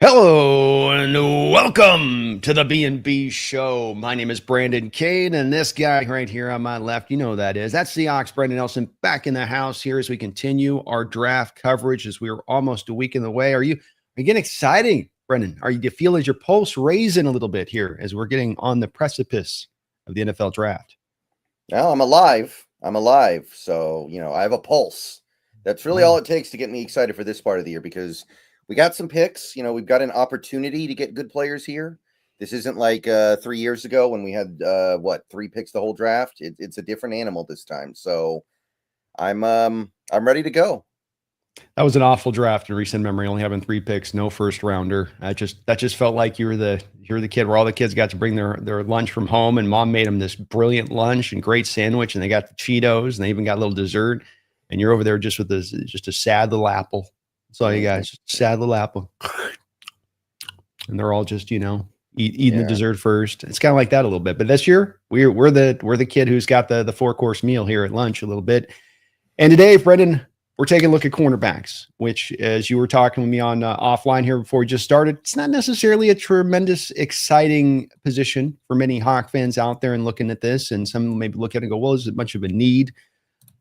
Hello and welcome to the B&B Show. My name is Brandon Kane, and this guy right here on my left, you know who that is. That's Seahawks Brendan Nelson back in the house here as we continue our draft coverage as we are almost a week in the way. Are you getting exciting, Brendan? Do you feel as your pulse raising a little bit here as we're getting on the precipice of the NFL draft? Well, I'm alive. So, I have a pulse. That's really all it takes to get me excited for this part of the year because we got some picks. We've got an opportunity to get good players here. This isn't like 3 years ago when we had, 3 picks the whole draft. It's a different animal this time. So I'm ready to go. That was an awful draft in recent memory, only having 3 picks, no first rounder. That just felt like you were the kid where all the kids got to bring their lunch from home, and mom made them this brilliant lunch and great sandwich, and they got the Cheetos, and they even got a little dessert, and you're over there just with just a sad little apple. That's all you guys, sad little apple, and they're all just eating the dessert first. It's kind of like that a little bit. But this year, we're the kid who's got the 4-course meal here at lunch a little bit. And today, Brendan, we're taking a look at cornerbacks, which, as you were talking with me on offline here before we just started, it's not necessarily a tremendous, exciting position for many Hawk fans out there and looking at this. And some maybe look at it and go, well, is it much of a need?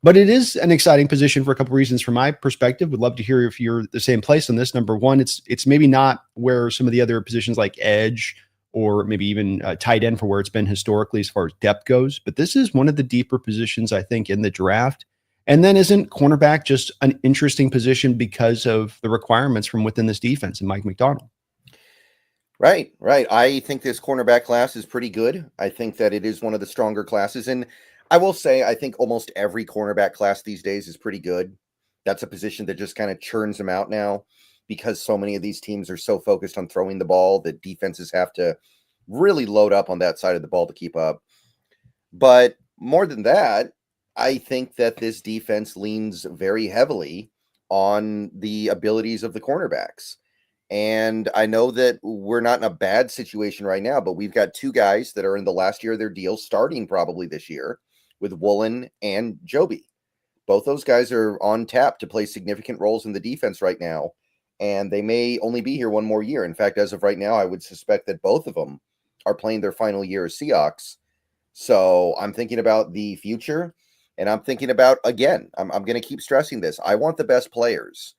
But it is an exciting position for a couple of reasons from my perspective. Would love to hear if you're the same place on this. Number one, it's maybe not where some of the other positions like edge or maybe even tight end for where it's been historically as far as depth goes. But this is one of the deeper positions, I think, in the draft. And then isn't cornerback just an interesting position because of the requirements from within this defense and Mike McDonald? Right. I think this cornerback class is pretty good. I think that it is one of the stronger classes. And I will say, I think almost every cornerback class these days is pretty good. That's a position that just kind of churns them out now because so many of these teams are so focused on throwing the ball that defenses have to really load up on that side of the ball to keep up. But more than that, I think that this defense leans very heavily on the abilities of the cornerbacks. And I know that we're not in a bad situation right now, but we've got 2 guys that are in the last year of their deals starting probably this year with Woolen and Joby. Both those guys are on tap to play significant roles in the defense right now. And they may only be here one more year. In fact, as of right now, I would suspect that both of them are playing their final year as Seahawks. So I'm thinking about the future. And I'm thinking about, again, I'm going to keep stressing this. I want the best players.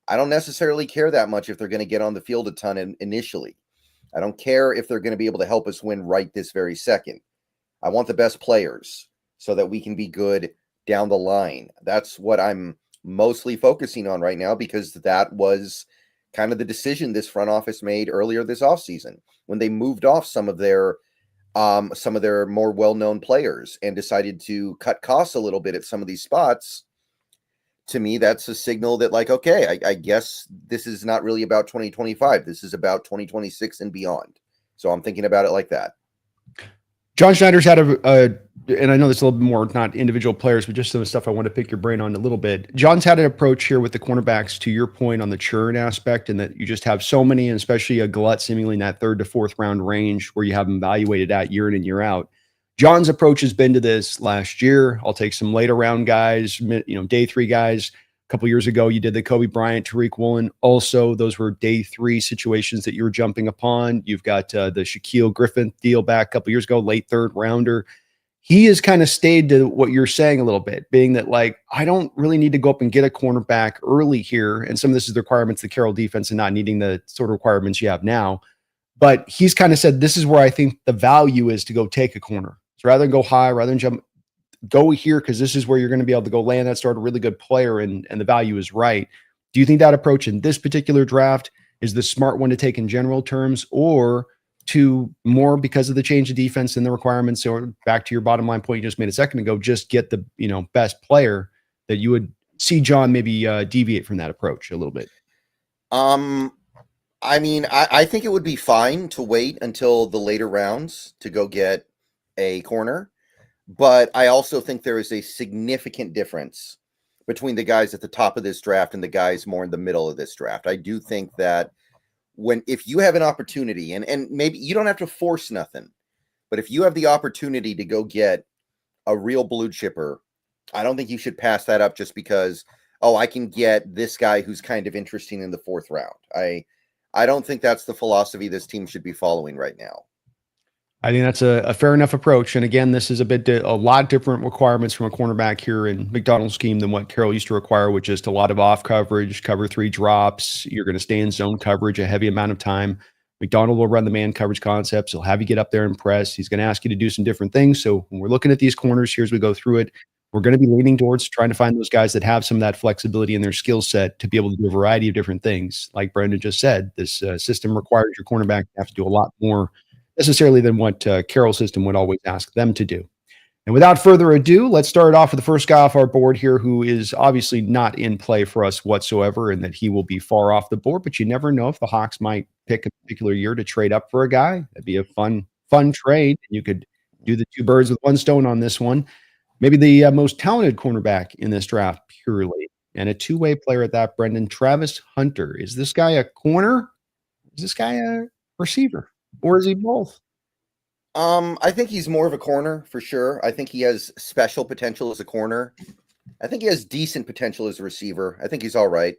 I don't necessarily care that much if they're going to get on the field a ton initially. I don't care if they're going to be able to help us win right this very second. I want the best players so that we can be good down the line. That's what I'm mostly focusing on right now because that was kind of the decision this front office made earlier this offseason when they moved off some of their more well-known players and decided to cut costs a little bit at some of these spots. To me, that's a signal that, like, okay, I guess this is not really about 2025. This is about 2026 and beyond. So I'm thinking about it like that. John Schneider's had and I know this a little bit more, not individual players, but just some stuff I want to pick your brain on a little bit. John's had an approach here with the cornerbacks, to your point on the churn aspect, and that you just have so many, and especially a glut seemingly in that 3rd to 4th round range where you have them evaluated at year in and year out. John's approach has been to this last year. I'll take some later round guys, day 3 guys. A couple years ago, you did the Kobe Bryant, Tariq Woolen. Also, those were day 3 situations that you were jumping upon. You've got the Shaquille Griffin deal back a couple years ago, late 3rd rounder. He has kind of stayed to what you're saying a little bit, being that, like, I don't really need to go up and get a cornerback early here. And some of this is the requirements of the Carroll defense and not needing the sort of requirements you have now. But he's kind of said, this is where I think the value is to go take a corner. So rather than go high, rather than jump, go here because this is where you're going to be able to go land that, start a really good player, and the value is right. Do you think that approach in this particular draft is the smart one to take in general terms, or to more because of the change of defense and the requirements, or back to your bottom line point you just made a second ago, just get the best player, that you would see John maybe deviate from that approach a little bit? I mean, I think it would be fine to wait until the later rounds to go get a corner. But I also think there is a significant difference between the guys at the top of this draft and the guys more in the middle of this draft. I do think that if you have an opportunity, and maybe you don't have to force nothing, but if you have the opportunity to go get a real blue chipper, I don't think you should pass that up just because, I can get this guy who's kind of interesting in the 4th round. I don't think that's the philosophy this team should be following right now. I think that's a fair enough approach. And again, this is a lot different requirements from a cornerback here in McDonald's scheme than what Carroll used to require, which is a lot of off coverage, cover 3 drops. You're going to stay in zone coverage a heavy amount of time. McDonald will run the man coverage concepts. He'll have you get up there and press. He's going to ask you to do some different things. So when we're looking at these corners here as we go through it, we're going to be leaning towards trying to find those guys that have some of that flexibility in their skill set to be able to do a variety of different things. Like Brendan just said, this system requires your cornerback to have to do a lot more necessarily than what Carroll's system would always ask them to do. And without further ado, let's start off with the first guy off our board here who is obviously not in play for us whatsoever and that he will be far off the board, but you never know if the Hawks might pick a particular year to trade up for a guy. That'd be a fun trade. You could do the 2 birds with 1 stone on this one. Maybe the most talented cornerback in this draft purely, and a 2-way player at that, Brendan. Travis Hunter. Is this guy a corner? Is this guy a receiver? Or is he both? I think he's more of a corner for sure. I think he has special potential as a corner. I think he has decent potential as a receiver. I think he's all right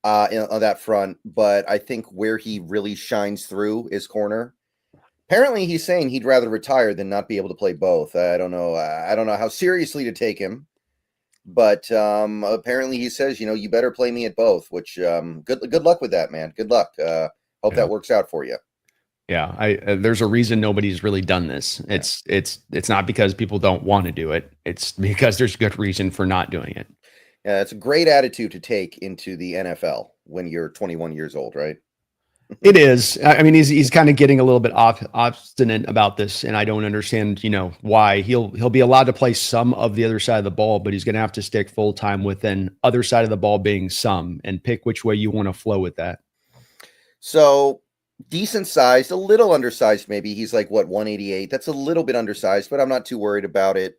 on that front. But I think where he really shines through is corner. Apparently, he's saying he'd rather retire than not be able to play both. I don't know. I don't know how seriously to take him. But apparently, he says, you better play me at both. Which good luck with that, man. Good luck. Hope that works out for you. Yeah, there's a reason nobody's really done this. It's not because people don't want to do it. It's because there's good reason for not doing it. Yeah, it's a great attitude to take into the NFL when you're 21 years old, right? It is. I mean, he's kind of getting a little bit obstinate about this, and I don't understand, why. He'll be allowed to play some of the other side of the ball, but he's going to have to stick full time within other side of the ball being some, and pick which way you want to flow with that. So. Decent sized, a little undersized, maybe. He's like, 188. That's a little bit undersized, but I'm not too worried about it.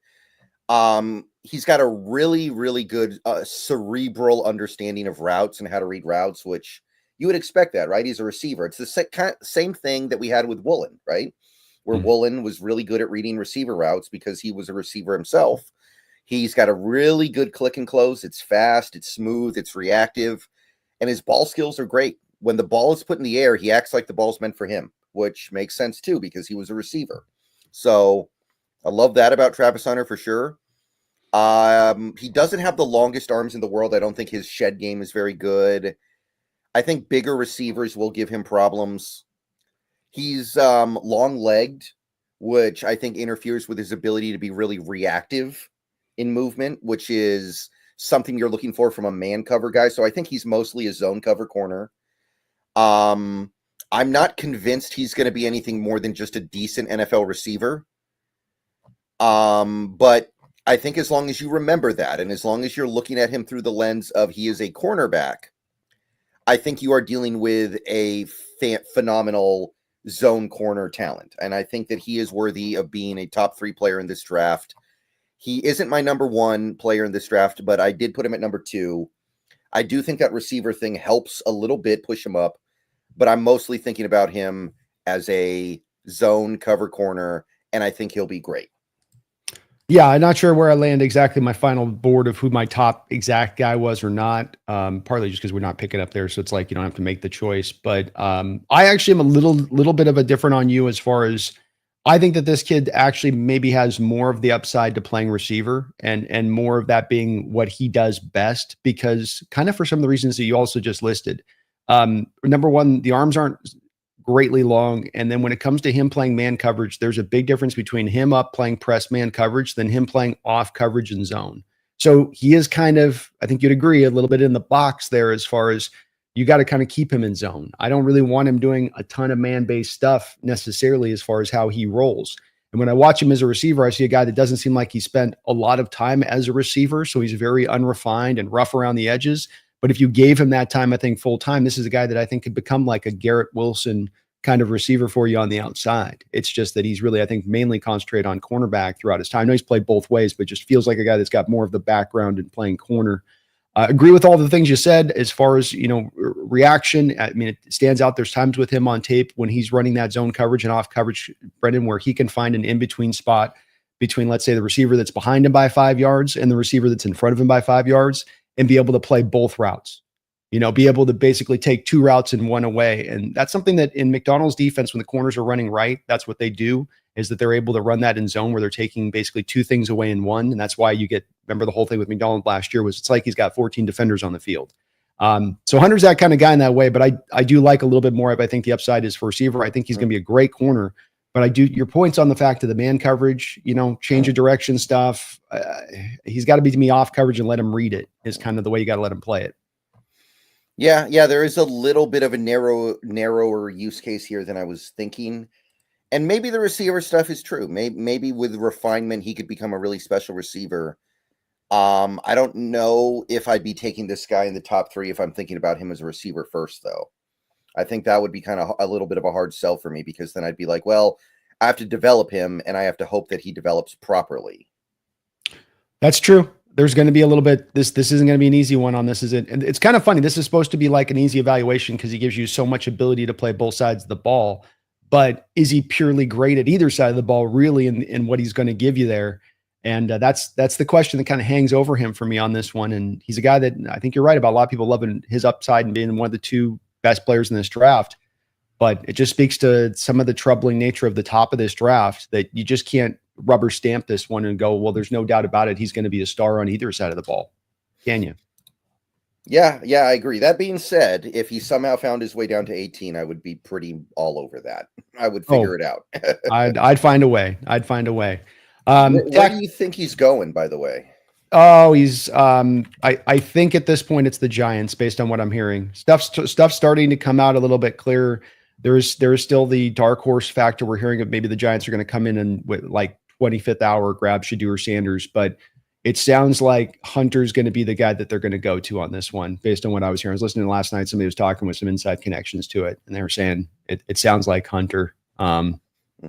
He's got a really, really good cerebral understanding of routes and how to read routes, which you would expect that, right? He's a receiver. It's the same thing that we had with Woolen, right? Where Woolen was really good at reading receiver routes because he was a receiver himself. He's got a really good click and close. It's fast, it's smooth, it's reactive, and his ball skills are great. When the ball is put in the air, he acts like the ball's meant for him, which makes sense too because he was a receiver. So I love that about Travis Hunter for sure. He doesn't have the longest arms in the world. I don't think his shed game is very good. I think bigger receivers will give him problems. He's long-legged, which I think interferes with his ability to be really reactive in movement, which is something you're looking for from a man cover guy. So I think he's mostly a zone cover corner. I'm not convinced he's going to be anything more than just a decent NFL receiver. But I think as long as you remember that, and as long as you're looking at him through the lens of he is a cornerback, I think you are dealing with a phenomenal zone corner talent. And I think that he is worthy of being a top 3 player in this draft. He isn't my number 1 player in this draft, but I did put him at number 2. I do think that receiver thing helps a little bit push him up, but I'm mostly thinking about him as a zone cover corner, and I think he'll be great. Yeah, I'm not sure where I land exactly my final board of who my top exact guy was or not, partly just because we're not picking up there, so it's like you don't have to make the choice. But I actually am a little bit of a different on you as far as I think that this kid actually maybe has more of the upside to playing receiver and more of that being what he does best because kind of for some of the reasons that you also just listed. Number one, the arms aren't greatly long. And then when it comes to him playing man coverage, there's a big difference between him up playing press man coverage than him playing off coverage and zone. So he is kind of, I think you'd agree, a little bit in the box there as far as you got to kind of keep him in zone. I don't really want him doing a ton of man-based stuff necessarily as far as how he rolls. And when I watch him as a receiver, I see a guy that doesn't seem like he spent a lot of time as a receiver. So he's very unrefined and rough around the edges. But if you gave him that time, I think full time, this is a guy that I think could become like a Garrett Wilson kind of receiver for you on the outside. It's just that he's really, I think, mainly concentrated on cornerback throughout his time. I know he's played both ways, but just feels like a guy that's got more of the background in playing corner. Agree with all the things you said as far as, reaction. I mean, it stands out. There's times with him on tape when he's running that zone coverage and off coverage, Brendan, where he can find an in-between spot between, let's say, the receiver that's behind him by 5 yards and the receiver that's in front of him by 5 yards and be able to play both routes. be able to basically take 2 routes and 1 away. And that's something that in McDonald's defense, when the corners are running right, that's what they do, is that they're able to run that in zone where they're taking basically 2 things away in 1. And that's why remember the whole thing with McDonald last year was it's like he's got 14 defenders on the field. So Hunter's that kind of guy in that way, but I do like a little bit more. I think the upside is for receiver. I think he's going to be a great corner, but your points on the fact of the man coverage, change of direction stuff. He's got to be off coverage and let him read it is kind of the way you got to let him play it. Yeah. There is a little bit of a narrower use case here than I was thinking. And maybe the receiver stuff is true. Maybe with refinement, he could become a really special receiver. I don't know if I'd be taking this guy in the top 3 if I'm thinking about him as a receiver first, though. I think that would be kind of a little bit of a hard sell for me, because then I'd be like, well, I have to develop him and I have to hope that he develops properly. That's true. There's going to be a little bit, this isn't going to be an easy one on this. And it's kind of funny. This is supposed to be like an easy evaluation because he gives you so much ability to play both sides of the ball. But is he purely great at either side of the ball, really, in what he's going to give you there? And that's the question that kind of hangs over him for me on this one. And he's a guy that I think you're right about. A lot of people loving his upside and being one of the 2 best players in this draft. But it just speaks to some of the troubling nature of the top of this draft that you just can't rubber stamp this one and go, well, there's no doubt about it, he's going to be a star on either side of the ball. Can you? Yeah, I agree. That being said, if he somehow found his way down to 18, I would be pretty all over that. I would figure it out. I'd find a way. Where do you think he's going, by the way? Oh, he's I think at this point it's the Giants, based on what I'm hearing. Stuff's starting to come out a little bit clearer. There's still the dark horse factor. We're hearing that maybe the Giants are going to come in and with like 25th hour grab Shadur Sanders, but it sounds like Hunter's going to be the guy that they're going to go to on this one, based on what I was hearing. I was listening last night. Somebody was talking with some inside connections to it, and they were saying it sounds like Hunter.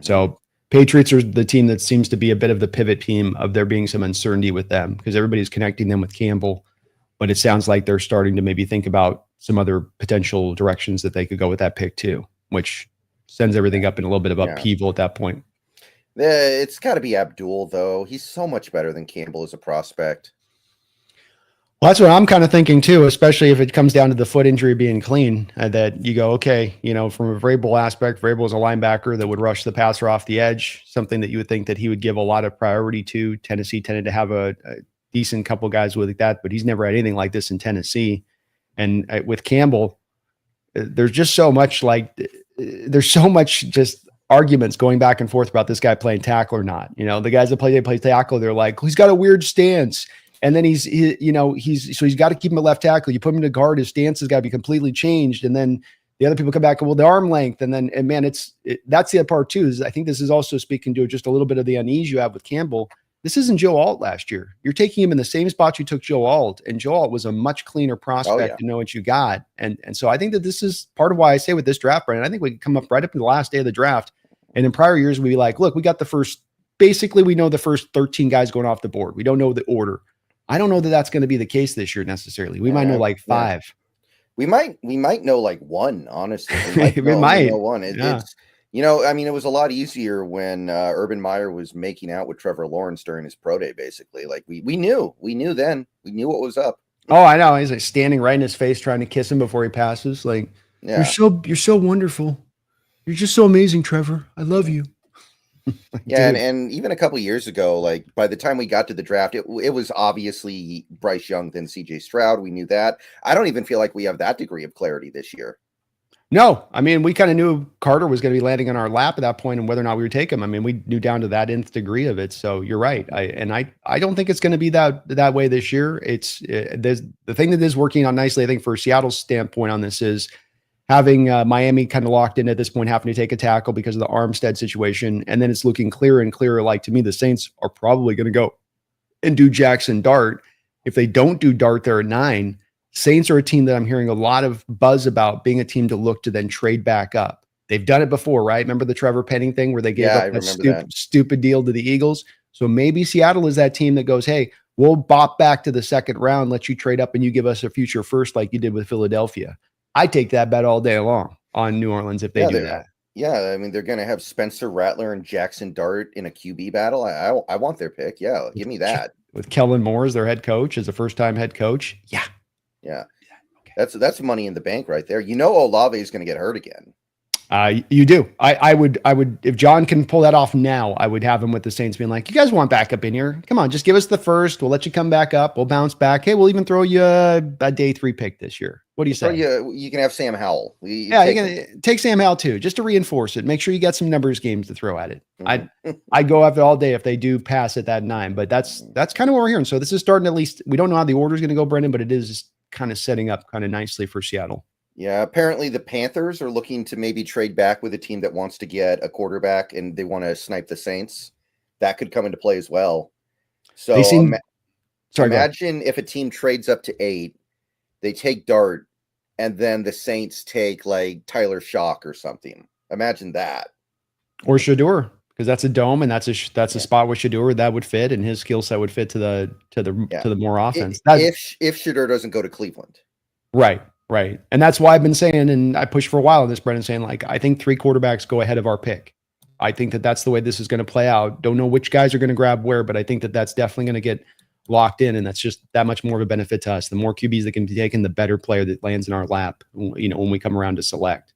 So Patriots are the team that seems to be a bit of the pivot team of there being some uncertainty with them because everybody's connecting them with Campbell, but it sounds like they're starting to maybe think about some other potential directions that they could go with that pick too, which sends everything up in a little bit of upheaval at that point. It's got to be Abdul, though. He's so much better than Campbell as a prospect. Well, that's what I'm kind of thinking too, especially if it comes down to the foot injury being clean, that you go, okay, from a Vrabel aspect, Vrabel is a linebacker that would rush the passer off the edge, something that you would think that he would give a lot of priority to. Tennessee tended to have a decent couple guys with that, but he's never had anything like this in Tennessee. And with Campbell, there's just so much just arguments going back and forth about this guy playing tackle or not. The guys that play tackle, they're like, he's got a weird stance. And then he's got to keep him at left tackle. You put him to guard, his stance has got to be completely changed. And then the other people come back and, well, the arm length. And man, that's the other part too, is I think this is also speaking to just a little bit of the unease you have with Campbell. This isn't Joe Alt last year. You're taking him in the same spot you took Joe Alt, and Joe Alt was a much cleaner prospect to know what you got. And so I think that this is part of why I say with this draft, Brandon, I think we can come up right up to the last day of the draft. And in prior years, we'd be like, look, we got we know the first 13 guys going off the board. We don't know the order. I don't know that that's going to be the case this year necessarily. We might know like 5. We might know like 1, honestly. We might know 1. It's, it was a lot easier when Urban Meyer was making out with Trevor Lawrence during his pro day, basically. Like we knew then. We knew what was up. Oh, I know. He's like standing right in his face trying to kiss him before he passes. Like, you're so wonderful. You're just so amazing, Trevor. I love you. And even a couple of years ago, like by the time we got to the draft, it was obviously Bryce Young, then CJ Stroud. We knew that. I don't even feel like we have that degree of clarity this year. No, I mean, we kind of knew Carter was going to be landing on our lap at that point, and whether or not we would take him. I mean, we knew down to that nth degree of it. So you're right. I don't think it's going to be that way this year. There's the thing that is working out nicely, I think, for Seattle's standpoint on this is having Miami kind of locked in at this point, having to take a tackle because of the Armstead situation. And then it's looking clearer and clearer. Like, to me, the Saints are probably going to go and do Jackson Dart. If they don't do Dart, they're at 9. Saints are a team that I'm hearing a lot of buzz about being a team to look to then trade back up. They've done it before, right? Remember the Trevor Penning thing where they gave up that stupid deal to the Eagles? So maybe Seattle is that team that goes, hey, we'll bop back to the second round, let you trade up and you give us a future first like you did with Philadelphia. I take that bet all day long on New Orleans if they do that. Yeah, I mean, they're going to have Spencer Rattler and Jackson Dart in a QB battle. I want their pick. Yeah, give me that. With Kellen Moore as their head coach, as a first-time head coach. Yeah. Yeah. That's money in the bank right there. You know, Olave is going to get hurt again. You do. I would, if John can pull that off now, I would have him with the Saints being like, you guys want backup in here? Come on, just give us the first. We'll let you come back up. We'll bounce back. Hey, we'll even throw you a day 3 pick this year. What do you say? You can have Sam Howell. You can take Sam Howell too, just to reinforce it. Make sure you got some numbers games to throw at it. I'd go after all day if they do pass at that 9, but that's kind of what we're hearing. So this is starting, at least we don't know how the order is going to go, Brendan, but it is kind of setting up kind of nicely for Seattle. Yeah, apparently the Panthers are looking to maybe trade back with a team that wants to get a quarterback and they want to snipe the Saints. That could come into play as well. So imagine if a team trades up to 8, they take Dart, and then the Saints take like Tyler Shock or something. Imagine that. Or Shador, because that's a dome and that's a spot with Shador that would fit, and his skill set would fit to the more offense. If Shador doesn't go to Cleveland. Right. And that's why I've been saying, and I pushed for a while on this, Brendan, saying like, I think 3 quarterbacks go ahead of our pick. I think that's the way this is going to play out. Don't know which guys are going to grab where, but I think that's definitely going to get locked in. And that's just that much more of a benefit to us. The more QBs that can be taken, the better player that lands in our lap, when we come around to select.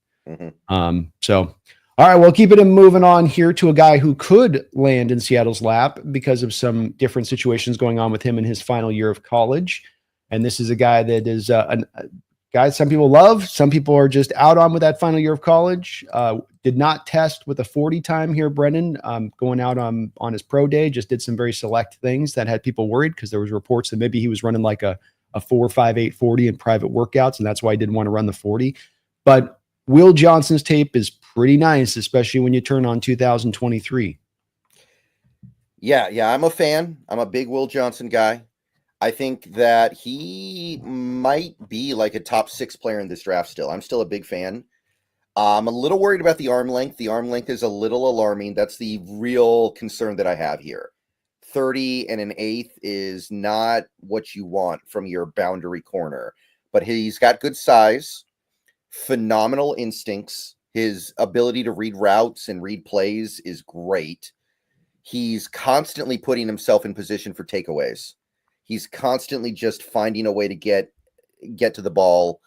So, all right, we'll keep it moving on here to a guy who could land in Seattle's lap because of some different situations going on with him in his final year of college. And this is a guy that is guys some people love, some people are just out on with that final year of college. Did not test with a 40 time here, Brendan, going out on his pro day, just did some very select things that had people worried because there was reports that maybe he was running like a 4.58 40 in private workouts, and that's why he didn't want to run the 40. But Will Johnson's tape is pretty nice, especially when you turn on 2023. Yeah, I'm a fan. I'm a big Will Johnson guy. I think that he might be like a top 6 player in this draft still. I'm still a big fan. I'm a little worried about the arm length. The arm length is a little alarming. That's the real concern that I have here. 30 and an 1/8 is not what you want from your boundary corner. But he's got good size, phenomenal instincts. His ability to read routes and read plays is great. He's constantly putting himself in position for takeaways. He's constantly just finding a way to get to the ball.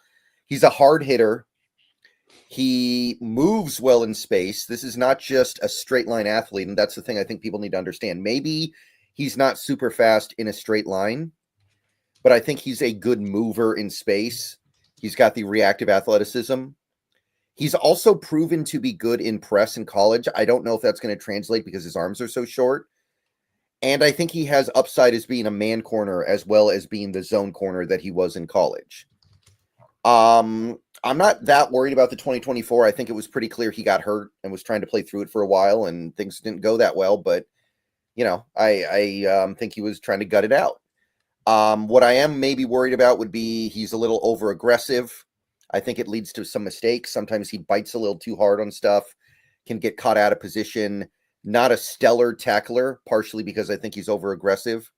He's a hard hitter. He moves well in space. This is not just a straight line athlete, and that's the thing I think people need to understand. Maybe he's not super fast in a straight line, but I think he's a good mover in space. He's got the reactive athleticism. He's also proven to be good in press in college. I don't know if that's going to translate because his arms are so short. And I think he has upside as being a man corner as well as being the zone corner that he was in college. I'm not that worried about the 2024. I think it was pretty clear he got hurt and was trying to play through it for a while, and things didn't go that well. But, I think he was trying to gut it out. What I am maybe worried about would be he's a little over aggressive. I think it leads to some mistakes. Sometimes he bites a little too hard on stuff, can get caught out of position. Not a stellar tackler, partially because I think he's over aggressive.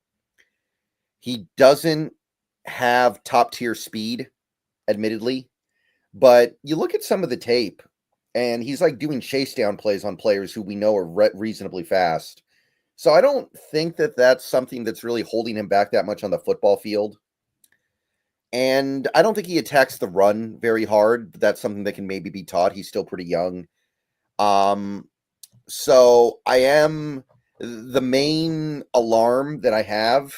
He doesn't have top tier speed, admittedly, but you look at some of the tape and he's like doing chase down plays on players who we know are reasonably fast. So I don't think that that's something that's really holding him back that much on the football field. And I don't think he attacks the run very hard. But that's something that can maybe be taught. He's still pretty young. So the main alarm that I have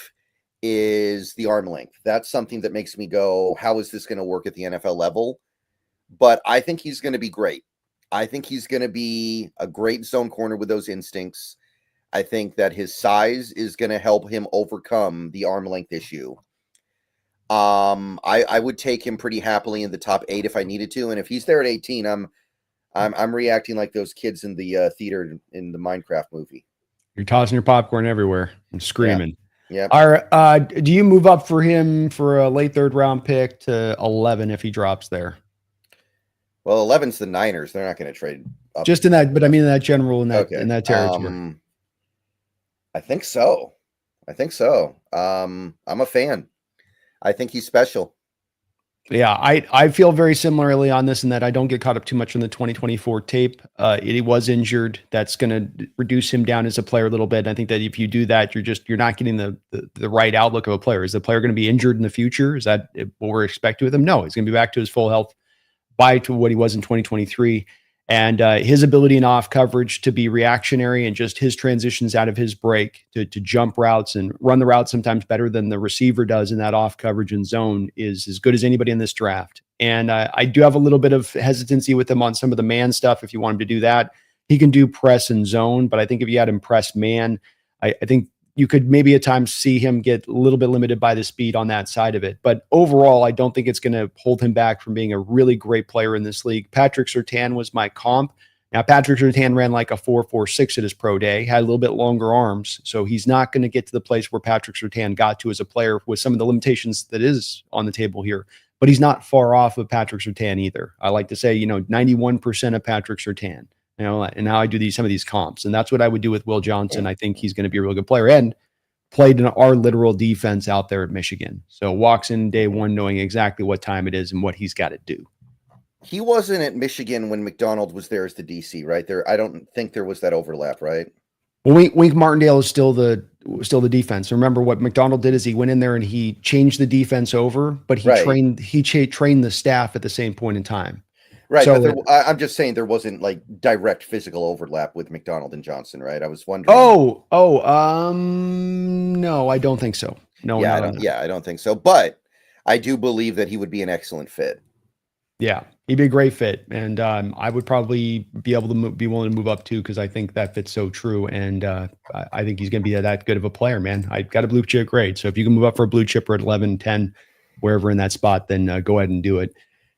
is the arm length. That's something that makes me go, how is this going to work at the NFL level? But I think he's going to be great. I think he's going to be a great zone corner with those instincts. I think that his size is going to help him overcome the arm length issue. I would take him pretty happily in the top 8 if I needed to. And if he's there at 18, I'm reacting like those kids in the theater in the Minecraft movie. You're tossing your popcorn everywhere and screaming. Yeah. All right. Do you move up for him for a late 3rd round pick to 11 if he drops there? Well, 11's the Niners. They're not going to trade up. Just in that, but I mean in that general in that territory. I think so. I'm a fan. I think he's special. Yeah, I feel very similarly on this in that I don't get caught up too much on the 2024 tape. He was injured. That's going to reduce him down as a player a little bit. And I think that if you do that, you're not getting the right outlook of a player. Is the player going to be injured in the future? Is that what we're expecting with him? No, he's going to be back to his full health by to what he was in 2023. And his ability in off coverage to be reactionary and just his transitions out of his break to jump routes and run the route sometimes better than the receiver does in that off coverage and zone is as good as anybody in this draft. And I do have a little bit of hesitancy with him on some of the man stuff. If you want him to do that, he can do press and zone. But I think if you had him press man, I think you could maybe at times see him get a little bit limited by the speed on that side of it. But overall, I don't think it's going to hold him back from being a really great player in this league. Patrick Surtain was my comp. Now, Patrick Surtain ran like a 4.46 at his pro day, had a little bit longer arms. So he's not going to get to the place where Patrick Surtain got to as a player with some of the limitations that is on the table here. But he's not far off of Patrick Surtain either. I like to say, 91% of Patrick Surtain. And now I do some of these comps, and that's what I would do with Will Johnson. I think he's going to be a real good player and played in our literal defense out there at Michigan. So walks in day one knowing exactly what time it is and what he's got to do. He wasn't at Michigan when McDonald was there as the DC, right? I don't think there was that overlap, right? Well, Wink Martindale is still the defense. Remember what McDonald did is he went in there and he changed the defense over, but he trained the staff at the same point in time. Right, so, but I'm just saying there wasn't like direct physical overlap with McDonald and Johnson, right? I was wondering. No, I don't think so. No, I don't think so. But I do believe that he would be an excellent fit. Yeah, he'd be a great fit, and I would probably be able to be willing to move up too because I think that fit's so true, and I think he's going to be that good of a player, man. I got a blue chip grade, so if you can move up for a blue chipper at 11, 10, wherever in that spot, then go ahead and do it.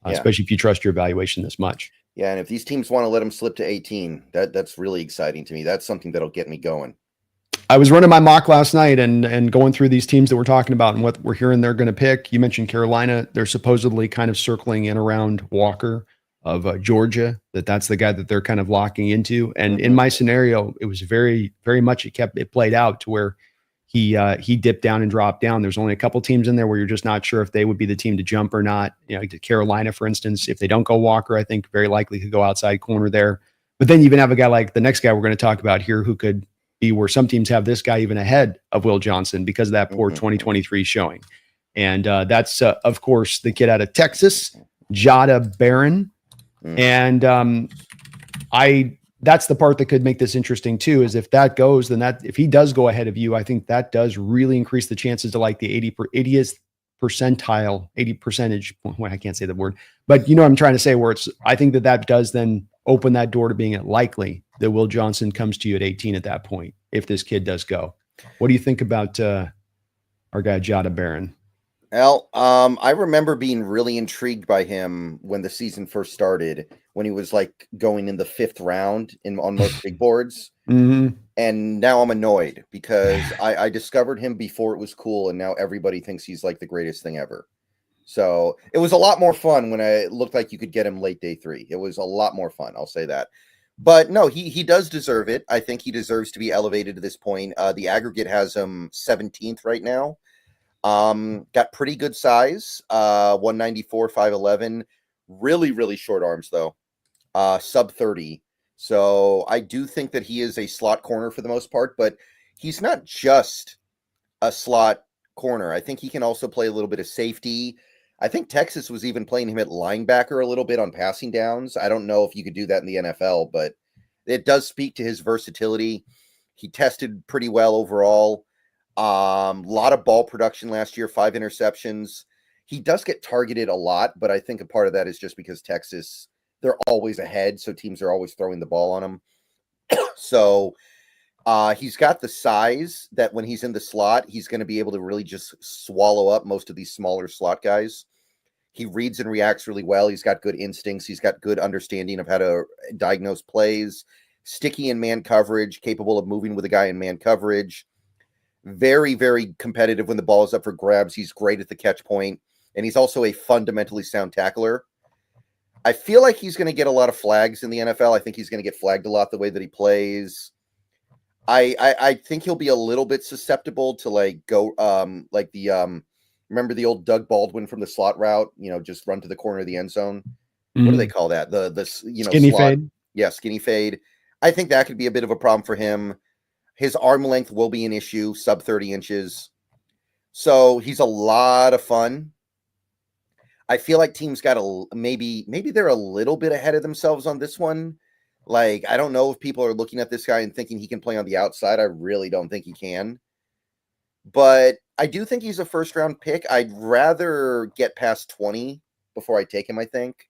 Especially if you trust your evaluation this much. Yeah, and if these teams want to let him slip to 18, that's really exciting to me. That's something that'll get me going. I was running my mock last night and going through these teams that we're talking about and what we're hearing they're going to pick. You mentioned Carolina. They're supposedly kind of circling in around Walker of Georgia, that's the guy that they're kind of locking into. And in my scenario, it was very, very much it played out to where he dipped down and dropped down. There's only a couple teams in there where you're just not sure if they would be the team to jump or not. Carolina, for instance, if they don't go Walker, I think very likely could go outside corner there. But then you even have a guy like the next guy we're going to talk about here who could be where some teams have this guy even ahead of Will Johnson because of that poor 2023 showing. And that's, of course, the kid out of Texas, Jada Barron. And that's the part that could make this interesting too, is if that goes, then if he does go ahead of you, I think that does really increase the chances to like the 80th percentile, 80 percentage. Well, I can't say the word, but you know what I'm trying to say, where I think that does then open that door to being likely that Will Johnson comes to you at 18 at that point, if this kid does go. What do you think about our guy, Jada Barron? Well, I remember being really intrigued by him when the season first started, when he was like going in the 5th round on most big boards. And now I'm annoyed because I discovered him before it was cool. And now everybody thinks he's like the greatest thing ever. So it was a lot more fun when it looked like you could get him late day 3. It was a lot more fun. I'll say that. But no, he does deserve it. I think he deserves to be elevated to this point. The aggregate has him 17th right now. Got pretty good size, 194, 5'11", really, really short arms though, sub 30. So I do think that he is a slot corner for the most part, but he's not just a slot corner. I think he can also play a little bit of safety. I think Texas was even playing him at linebacker a little bit on passing downs. I don't know if you could do that in the NFL, but it does speak to his versatility. He tested pretty well overall. Lot of ball production last year, 5 interceptions. He does get targeted a lot, but I think a part of that is just because Texas, they're always ahead, so teams are always throwing the ball on him. So he's got the size that when he's in the slot, he's going to be able to really just swallow up most of these smaller slot guys. He reads and reacts really well. He's got good instincts. He's got good understanding of how to diagnose plays, sticky in man coverage, capable of moving with a guy in man coverage. Very, very competitive when the ball is up for grabs. He's great at the catch point, and he's also a fundamentally sound tackler. I feel like he's going to get a lot of flags in the NFL. I think he's going to get flagged a lot the way that he plays. I think he'll be a little bit susceptible to like the Remember the old Doug Baldwin from the slot route? Just run to the corner of the end zone. Mm-hmm. What do they call that? The skinny slot fade. Yeah, skinny fade. I think that could be a bit of a problem for him. His arm length will be an issue, sub 30 inches. So he's a lot of fun. I feel like teams got maybe they're a little bit ahead of themselves on this one. Like, I don't know if people are looking at this guy and thinking he can play on the outside. I really don't think he can. But I do think he's a first-round pick. I'd rather get past 20 before I take him, I think.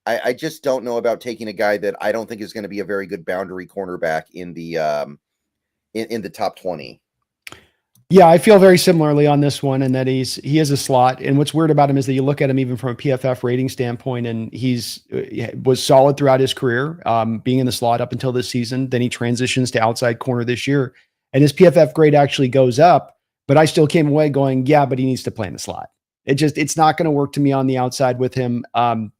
I just don't know about taking a guy that I don't think is going to be a very good boundary cornerback in the in the top 20. Yeah, I feel very similarly on this one, and that he is a slot. And what's weird about him is that you look at him even from a PFF rating standpoint, and was solid throughout his career, being in the slot up until this season. Then he transitions to outside corner this year, and his PFF grade actually goes up. But I still came away going, yeah, but he needs to play in the slot. It's not going to work to me on the outside with him.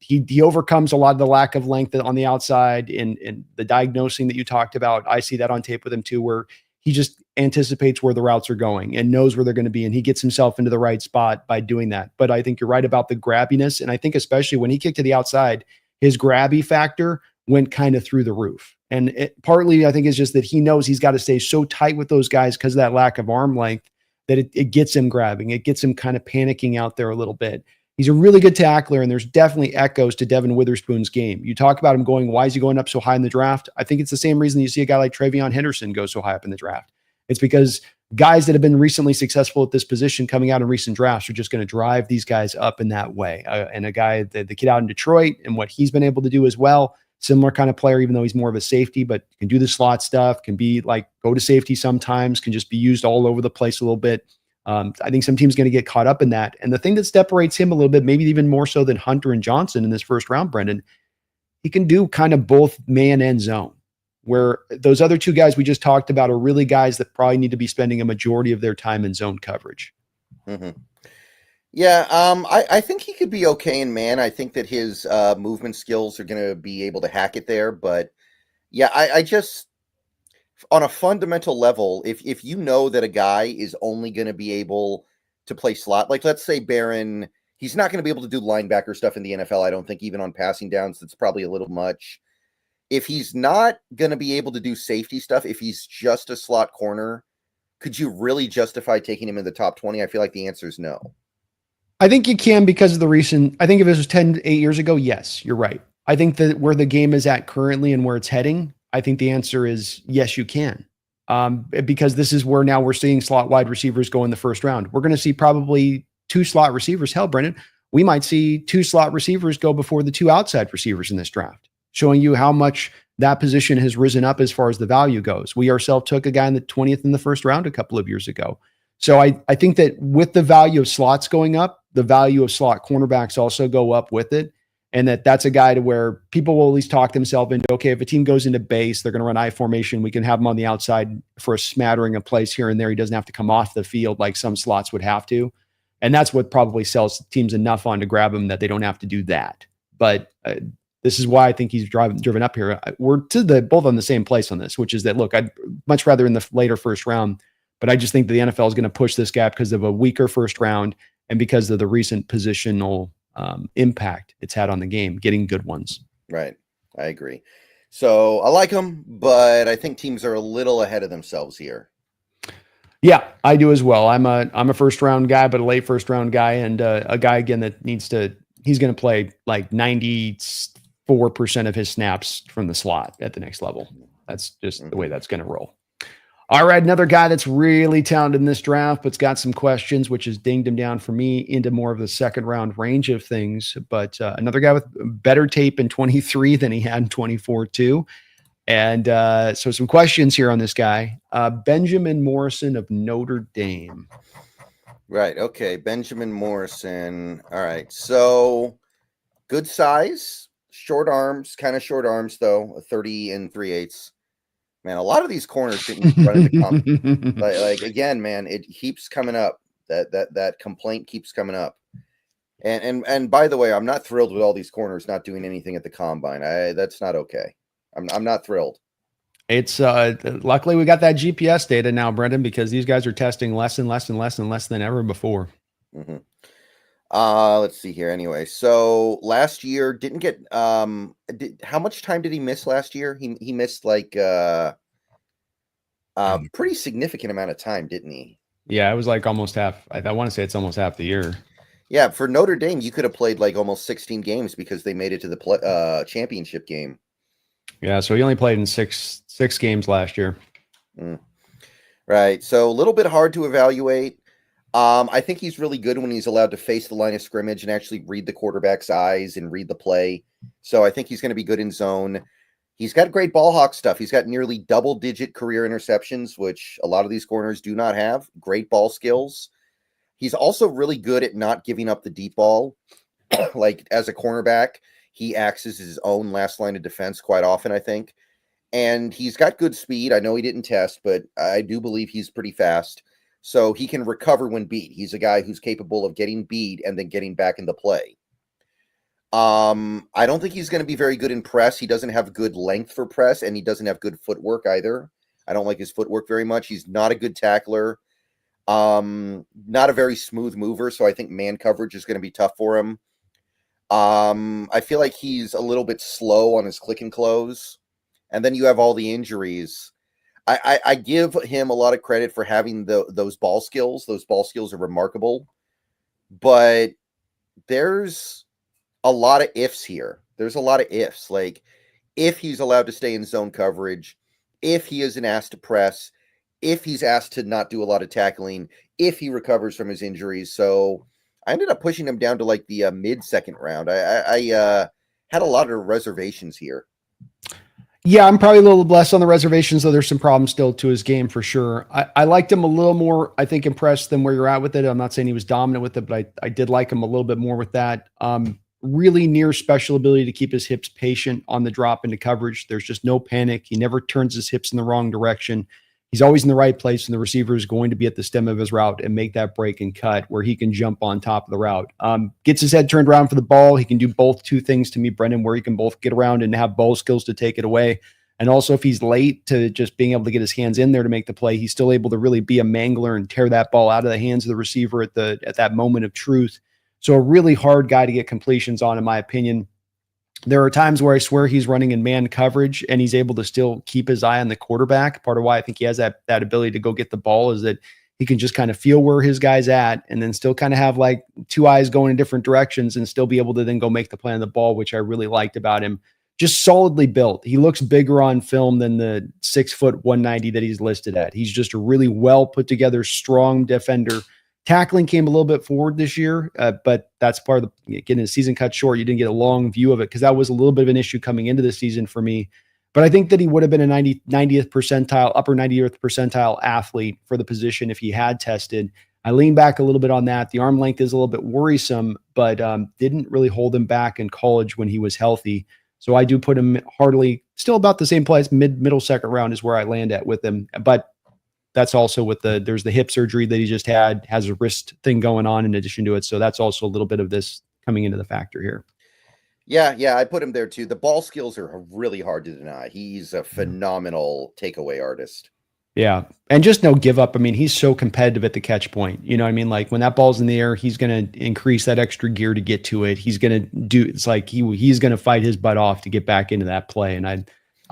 He overcomes a lot of the lack of length on the outside and the diagnosing that you talked about. I see that on tape with him too, where he just anticipates where the routes are going and knows where they're going to be. And he gets himself into the right spot by doing that. But I think you're right about the grabbiness. And I think especially when he kicked to the outside, his grabby factor went kind of through the roof. And partly I think is just that he knows he's got to stay so tight with those guys because of that lack of arm length that it gets him grabbing. It gets him kind of panicking out there a little bit. He's a really good tackler, and there's definitely echoes to Devin Witherspoon's game. You talk about him going, why is he going up so high in the draft? I think it's the same reason you see a guy like Travion Henderson go so high up in the draft. It's because guys that have been recently successful at this position coming out in recent drafts are just going to drive these guys up in that way. And a guy, the kid out in Detroit and what he's been able to do as well, similar kind of player, even though he's more of a safety, but can do the slot stuff, can be like go to safety sometimes, can just be used all over the place a little bit. I think some teams going to get caught up in that. And the thing that separates him a little bit, maybe even more so than Hunter and Johnson in this first round, Brendan, he can do kind of both man and zone, where those other two guys we just talked about are really guys that probably need to be spending a majority of their time in zone coverage. Mm-hmm. Yeah, I think he could be okay in man. I think that his movement skills are going to be able to hack it there. But yeah, I just, on a fundamental level, if you know that a guy is only going to be able to play slot, like let's say Barron, he's not going to be able to do linebacker stuff in the NFL. I don't think even on passing downs, that's probably a little much. If he's not going to be able to do safety stuff, if he's just a slot corner, could you really justify taking him in the top 20? I feel like the answer is no. I think you can because of the recent, I think if it was 8 years ago, yes, you're right. I think that where the game is at currently and where it's heading, I think the answer is yes, you can. Because this is where now we're seeing slot wide receivers go in the first round. We're going to see probably 2 slot receivers. Hell, Brendan, we might see 2 slot receivers go before the 2 outside receivers in this draft, showing you how much that position has risen up as far as the value goes. We ourselves took a guy in the 20th in the first round a couple of years ago. So I think that with the value of slots going up, the value of slot cornerbacks also go up with it. And that's a guy to where people will at least talk themselves into, okay, if a team goes into base, they're going to run I formation. We can have him on the outside for a smattering of plays here and there. He doesn't have to come off the field like some slots would have to. And that's what probably sells teams enough on to grab him that they don't have to do that. But this is why I think he's driven up here. We're both on the same place on this, which is that, look, I'd much rather in the later first round, but I just think that the NFL is going to push this gap because of a weaker first round and because of the recent positional impact it's had on the game, getting good ones. Right. I agree. So I like him, but I think teams are a little ahead of themselves here. Yeah, I do as well. I'm a first round guy, but a late first round guy, and a guy again that he's going to play like 94% of his snaps from the slot at the next level. That's just the way that's going to roll. All right, another guy that's really talented in this draft, but's got some questions, which has dinged him down for me into more of the second round range of things. But another guy with better tape in 23 than he had in 24 too. And so some questions here on this guy. Benjamin Morrison of Notre Dame. Right. Okay. Benjamin Morrison. All right. So good size, short arms, kind of short arms though, 30 3/8. Man, a lot of these corners didn't run into comp. like again, man, it keeps coming up. That complaint keeps coming up. And by the way, I'm not thrilled with all these corners not doing anything at the combine. That's not okay. I'm not thrilled. It's luckily we got that GPS data now, Brendan, because these guys are testing less and less and less and less than ever before. Mm-hmm. Let's see here. Anyway, so last year didn't get how much time did he miss last year? He missed like pretty significant amount of time, didn't he? Yeah, it was like almost half. I want to say it's almost half the year. Yeah, for Notre Dame, you could have played like almost 16 games because they made it to the championship game. Yeah, so he only played in six games last year. Right. So a little bit hard to evaluate. I think he's really good when he's allowed to face the line of scrimmage and actually read the quarterback's eyes and read the play. So I think he's going to be good in zone. He's got great ball hawk stuff. He's got nearly double-digit career interceptions, which a lot of these corners do not have. Great ball skills. He's also really good at not giving up the deep ball. Like as a cornerback, he acts as his own last line of defense quite often, I think. And he's got good speed. I know he didn't test, but I do believe he's pretty fast. So he can recover when beat. He's a guy who's capable of getting beat and then getting back into play. I don't think he's going to be very good in press. He doesn't have good length for press, and he doesn't have good footwork either. I don't like his footwork very much. He's not a good tackler. Not a very smooth mover, so I think man coverage is going to be tough for him. I feel like he's a little bit slow on his click and close. And then you have all the injuries. I give him a lot of credit for having those ball skills. Those ball skills are remarkable. But there's a lot of ifs here. There's a lot of ifs. Like, if he's allowed to stay in zone coverage, if he isn't asked to press, if he's asked to not do a lot of tackling, if he recovers from his injuries. So I ended up pushing him down to like the mid-second round. I had a lot of reservations here. Yeah, I'm probably a little less on the reservations, though there's some problems still to his game for sure. I liked him a little more, I think, impressed than where you're at with it. I'm not saying he was dominant with it, but I did like him a little bit more with that. Really near special ability to keep his hips patient on the drop into coverage. There's just no panic. He never turns his hips in the wrong direction. He's always in the right place, and the receiver is going to be at the stem of his route and make that break and cut where he can jump on top of the route. Gets his head turned around for the ball. He can do both two things to me, Brendan, where he can both get around and have ball skills to take it away. And also, if he's late to just being able to get his hands in there to make the play, he's still able to really be a mangler and tear that ball out of the hands of the receiver at that moment of truth. So a really hard guy to get completions on, in my opinion. There are times where I swear he's running in man coverage and he's able to still keep his eye on the quarterback. Part of why I think he has that ability to go get the ball is that he can just kind of feel where his guy's at and then still kind of have like two eyes going in different directions and still be able to then go make the play on the ball, which I really liked about him. Just solidly built. He looks bigger on film than the 6'1" 190 that he's listed at. He's just a really well put together, strong defender. Tackling came a little bit forward this year, but that's part of getting the season cut short. You didn't get a long view of it because that was a little bit of an issue coming into the season for me. But I think that he would have been a 90th percentile, upper 90th percentile athlete for the position if he had tested. I lean back a little bit on that. The arm length is a little bit worrisome, but didn't really hold him back in college when he was healthy. So I do put him hardly still about the same place. Middle second round is where I land at with him. But that's also with there's the hip surgery that he just had, has a wrist thing going on in addition to it. So that's also a little bit of this coming into the factor here. Yeah, I put him there too. The ball skills are really hard to deny. He's a phenomenal takeaway artist. Yeah. And just no give up. I mean, he's so competitive at the catch point. You know what I mean? Like when that ball's in the air, he's going to increase that extra gear to get to it. He's going to do, it's like he's going to fight his butt off to get back into that play. And I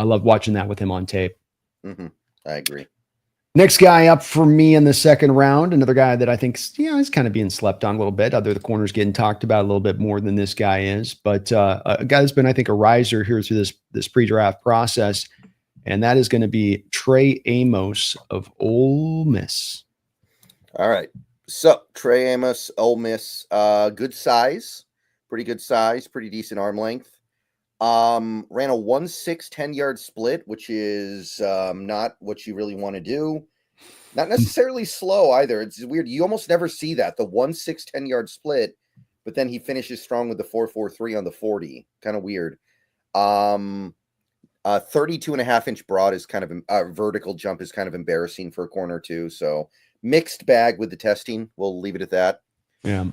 love watching that with him on tape. Mm-hmm. I agree. Next guy up for me in the second round, another guy that I think, is kind of being slept on a little bit. Other the corners getting talked about a little bit more than this guy is, but a guy that's been, I think, a riser here through this pre-draft process, and that is going to be Trey Amos of Ole Miss. All right, so Trey Amos, Ole Miss, good size, pretty decent arm length. Ran a 1.6 10-yard split, which is not what you really want to do. Not necessarily slow either. It's weird. You almost never see that, the 1.6 10-yard split, but then he finishes strong with the 4.43 on the 40. Kind of weird. 32.5-inch broad is kind of vertical jump is kind of embarrassing for a corner too. So mixed bag with the testing. We'll leave it at that. Yeah.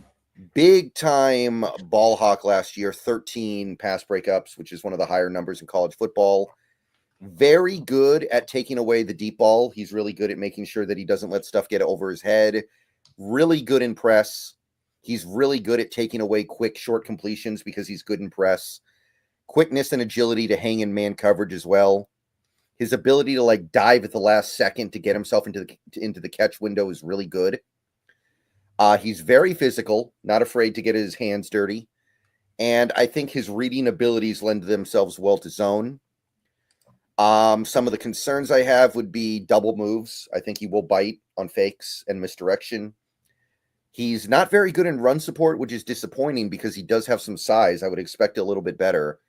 Big time ball hawk last year, 13 pass breakups, which is one of the higher numbers in college football. Very good at taking away the deep ball. He's really good at making sure that he doesn't let stuff get over his head. Really good in press. He's really good at taking away quick, short completions because he's good in press. Quickness and agility to hang in man coverage as well. His ability to like dive at the last second to get himself into the catch window is really good. He's very physical, not afraid to get his hands dirty. And I think his reading abilities lend themselves well to zone. Some of the concerns I have would be double moves. I think he will bite on fakes and misdirection. He's not very good in run support, which is disappointing because he does have some size. I would expect a little bit better.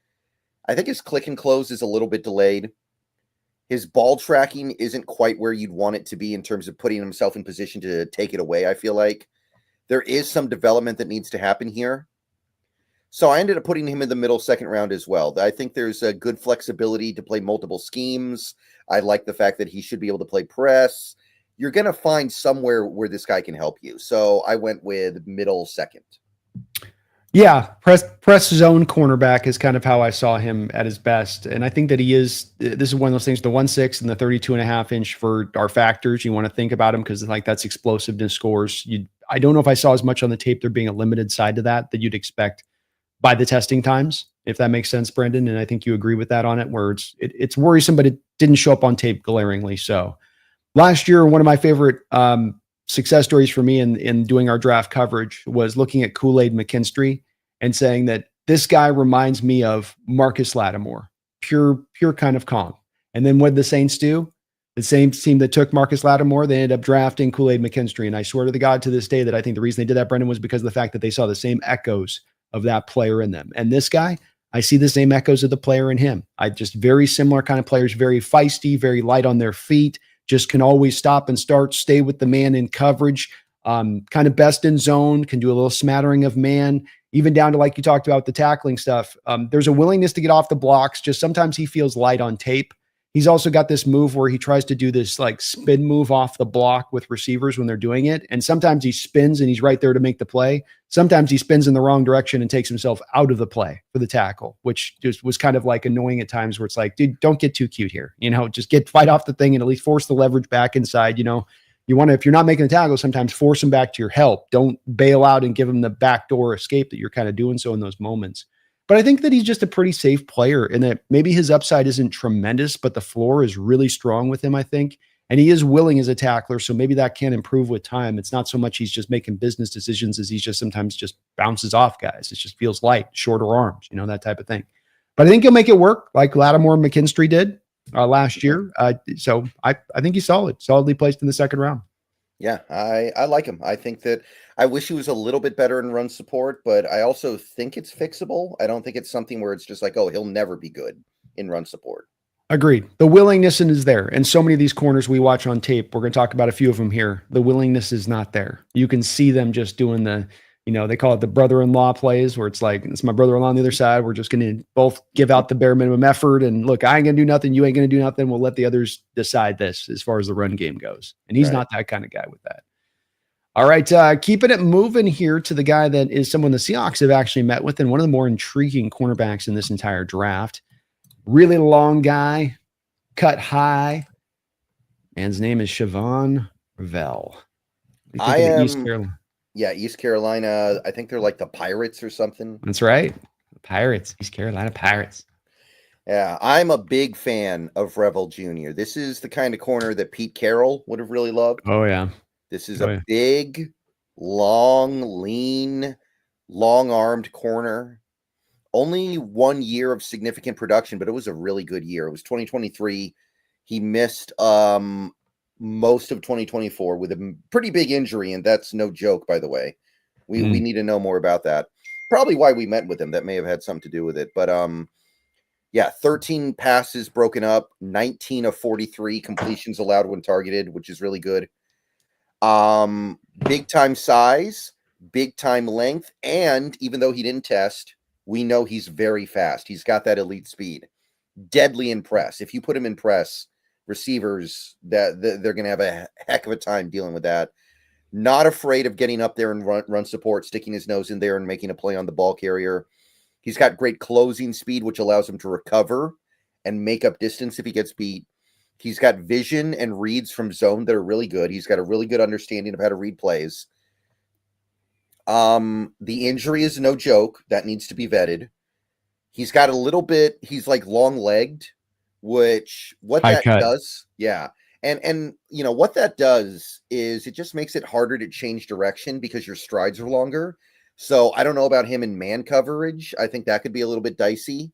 I think his click and close is a little bit delayed. His ball tracking isn't quite where you'd want it to be in terms of putting himself in position to take it away, I feel like. There is some development that needs to happen here. So I ended up putting him in the middle second round as well. I think there's a good flexibility to play multiple schemes. I like the fact that he should be able to play press. You're going to find somewhere where this guy can help you. So I went with middle second. Yeah, press zone cornerback is kind of how I saw him at his best. And I think that this is one of those things, the 1.6 and the 32.5-inch for our factors. You want to think about him because like that's explosiveness scores. I don't know if I saw as much on the tape there being a limited side to that you'd expect by the testing times, if that makes sense, Brendan. And I think you agree with that on it, where it's worrisome, but it didn't show up on tape glaringly. So last year, one of my favorite success stories for me in doing our draft coverage was looking at Kool-Aid McKinstry and saying that this guy reminds me of Marcus Lattimore, pure kind of calm. And then what did the Saints do? The same team that took Marcus Lattimore, they ended up drafting Kool-Aid McKinstry. And I swear to the God to this day that I think the reason they did that, Brendan, was because of the fact that they saw the same echoes of that player in them. And this guy, I see the same echoes of the player in him. Just very similar kind of players, very feisty, very light on their feet, just can always stop and start, stay with the man in coverage, kind of best in zone, can do a little smattering of man, even down to like you talked about the tackling stuff. There's a willingness to get off the blocks. Just sometimes he feels light on tape. He's also got this move where he tries to do this like spin move off the block with receivers when they're doing it. And sometimes he spins and he's right there to make the play. Sometimes he spins in the wrong direction and takes himself out of the play for the tackle, which just was kind of like annoying at times where it's like, dude, don't get too cute here. Just fight off the thing and at least force the leverage back inside. You want to, if you're not making the tackle, sometimes force him back to your help. Don't bail out and give him the backdoor escape that you're kind of doing so in those moments. But I think that he's just a pretty safe player and that maybe his upside isn't tremendous, but the floor is really strong with him, I think. And he is willing as a tackler, so maybe that can improve with time. It's not so much he's just making business decisions as he's just sometimes just bounces off guys. It just feels light, shorter arms, that type of thing. But I think he'll make it work like Lattimore and McKinstry did last year. So I think he's solidly placed in the second round. Yeah, I like him. I think that I wish he was a little bit better in run support, but I also think it's fixable. I don't think it's something where it's just like, oh, he'll never be good in run support. Agreed. The willingness is there. And so many of these corners we watch on tape, we're going to talk about a few of them here. The willingness is not there. You can see them just doing the, they call it the brother-in-law plays where it's like, it's my brother-in-law on the other side. We're just going to both give out the bare minimum effort. And look, I ain't going to do nothing. You ain't going to do nothing. We'll let the others decide this as far as the run game goes. And he's not that kind of guy with that. All right. Keeping it moving here to the guy that is someone the Seahawks have actually met with and one of the more intriguing cornerbacks in this entire draft. Really long guy, cut high. Man's name is Siobhan Revell. East Carolina. Yeah, East Carolina. I think they're like the Pirates or something. That's right. Pirates, East Carolina Pirates. Yeah, I'm a big fan of Revell Jr. This is the kind of corner that Pete Carroll would have really loved. Oh, yeah. This is a big, long, lean, long-armed corner. Only 1 year of significant production, but it was a really good year. It was 2023. He missed most of 2024 with a pretty big injury, and that's no joke, by the way. We need to know more about that. Probably why we met with him. That may have had something to do with it. But 13 passes broken up, 19 of 43 completions allowed when targeted, which is really good. Big time size, big time length, and even though he didn't test, we know he's very fast. He's got that elite speed. Deadly in press. If you put him in press, receivers, they're going to have a heck of a time dealing with that. Not afraid of getting up there and run support, sticking his nose in there and making a play on the ball carrier. He's got great closing speed, which allows him to recover and make up distance if he gets beat. He's got vision and reads from zone that are really good. He's got a really good understanding of how to read plays. The injury is no joke. That needs to be vetted. He's got a little bit, he's like long-legged, which what High that cut. does, yeah. And you know what that does is it just makes it harder to change direction because your strides are longer. So I don't know about him in man coverage. I think that could be a little bit dicey.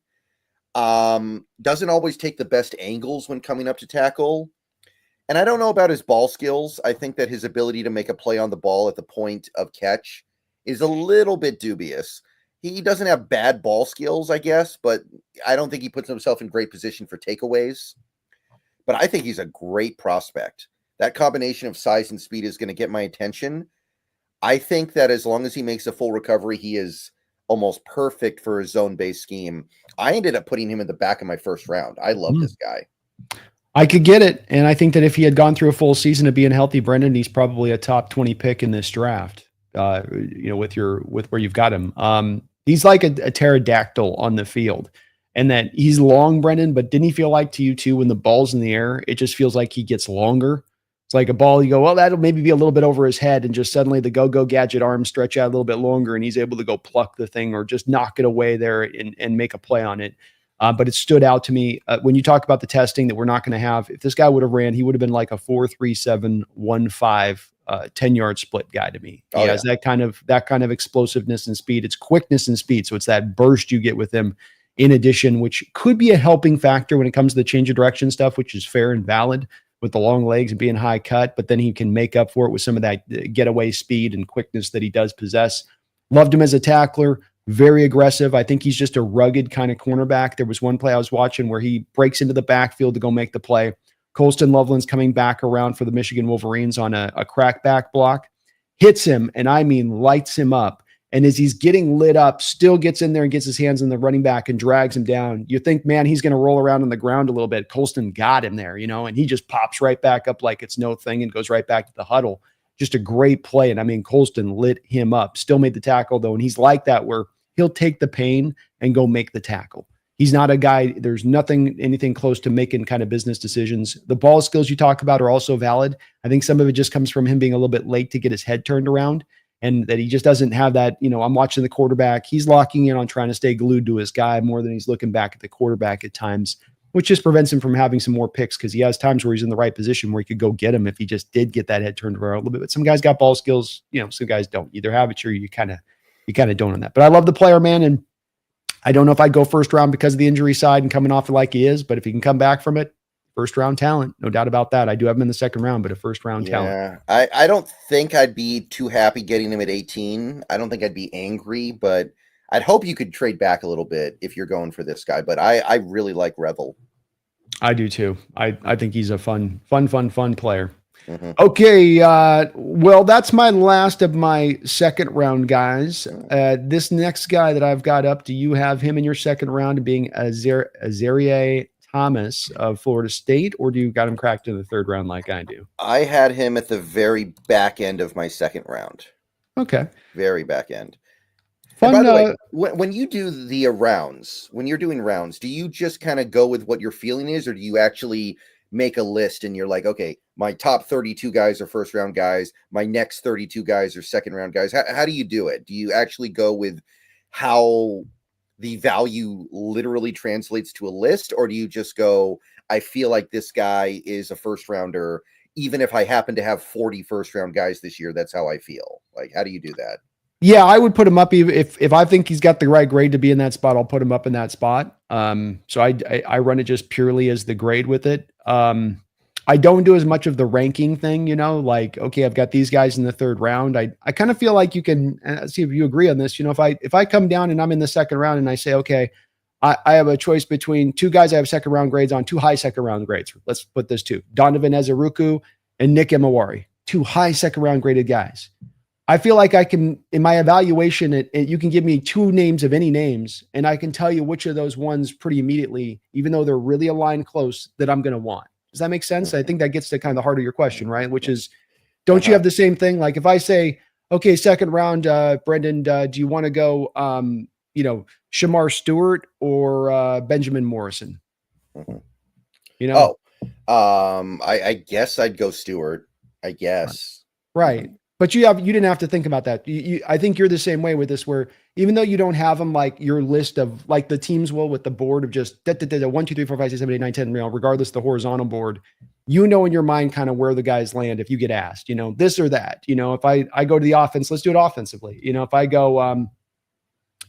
Doesn't always take the best angles when coming up to tackle. And I don't know about his ball skills. I think that his ability to make a play on the ball at the point of catch is a little bit dubious. He doesn't have bad ball skills, I guess, but I don't think he puts himself in great position for takeaways. But I think he's a great prospect. That combination of size and speed is going to get my attention. I think that as long as he makes a full recovery, he is almost perfect for a zone-based scheme. I ended up putting him in the back of my first round. I love this guy. I could get it. And I think that if he had gone through a full season of being healthy, Brendan, he's probably a top 20 pick in this draft. With where you've got him. He's like a pterodactyl on the field, and that he's long, Brendan, but didn't he feel like to you too, when the ball's in the air, it just feels like he gets longer? It's like a ball, you go, well, that'll maybe be a little bit over his head, and just suddenly the go-go gadget arms stretch out a little bit longer, and he's able to go pluck the thing or just knock it away there and make a play on it. But it stood out to me when you talk about the testing that we're not going to have. If this guy would have ran, he would have been like a 4.37, 1.5 10-yard split guy to me. He has that kind of explosiveness and speed. It's quickness and speed. So it's that burst you get with him in addition, which could be a helping factor when it comes to the change of direction stuff, which is fair and valid with the long legs and being high cut, but then he can make up for it with some of that getaway speed and quickness that he does possess. Loved him as a tackler, very aggressive. I think he's just a rugged kind of cornerback. There was one play I was watching where he breaks into the backfield to go make the play. Colston Loveland's coming back around for the Michigan Wolverines on a crackback block, hits him, and I mean lights him up. And as he's getting lit up, still gets in there and gets his hands on the running back and drags him down. You think, man, he's going to roll around on the ground a little bit. Colston got him there, and he just pops right back up like it's no thing and goes right back to the huddle. Just a great play. And I mean, Colston lit him up, still made the tackle though. And he's like that where he'll take the pain and go make the tackle. He's not a guy, there's anything close to making kind of business decisions. The ball skills you talk about are also valid. I think some of it just comes from him being a little bit late to get his head turned around, and that he just doesn't have that, I'm watching the quarterback. He's locking in on trying to stay glued to his guy more than he's looking back at the quarterback at times, which just prevents him from having some more picks because he has times where he's in the right position where he could go get him if he just did get that head turned around a little bit. But some guys got ball skills, some guys don't. Either have it or you kind of don't on that. But I love the player, man, and I don't know if I'd go first round because of the injury side and coming off like he is, but if he can come back from it, first round talent, no doubt about that. I do have him in the second round, but a first round talent. I don't think I'd be too happy getting him at 18. I don't think I'd be angry, but I'd hope you could trade back a little bit if you're going for this guy. But I really like Revel. I do too. I think he's a fun player. Mm-hmm. Okay, well, that's my last of my second round guys. This next guy that I've got up, do you have him in your second round being Azareye'h Thomas of Florida State, or do you got him cracked in the third round like I do? I had him at the very back end of my second round. Okay. Very back end. Fun, and by the way, when you do the rounds, when you're doing rounds, do you just kind of go with what your feeling is, or do you actually make a list and you're like, okay, my top 32 guys are first round guys, my next 32 guys are second round guys? How do you do it? Do you actually go with how the value literally translates to a list, or do you just go, I feel like this guy is a first rounder, even if I happen to have 40 first round guys this year? That's how I feel. Like, how do you do that? Yeah, I would put him up if I think he's got the right grade to be in that spot. I'll put him up in that spot. So I run it just purely as the grade with it. I don't do as much of the ranking thing, like, okay, I've got these guys in the third round. I kind of feel like you can see if you agree on this. If I come down and I'm in the second round and I say, okay, I have a choice between two guys I have second round grades on, two high second round grades. Let's put this two: Donovan Ezeruku and Nick Emawari, two high second round graded guys. I feel like I can, in my evaluation, you can give me two names of any names, and I can tell you which of those ones pretty immediately, even though they're really aligned close, that I'm going to want. Does that make sense? I think that gets to kind of the heart of your question, right? Which is, don't you have the same thing? Like if I say, okay, second round, Brendan, do you want to go, Shamar Stewart or Benjamin Morrison? I guess I'd go Stewart. I guess. Right. But you didn't have to think about that. I think you're the same way with this, where even though you don't have them like your list of like the teams will with the board of just 1, 2, 3, 4, 5, 6, 7, 8, 9, 10, regardless of the horizontal board, you know in your mind kind of where the guys land if you get asked, this or that. If I go to the offense, let's do it offensively.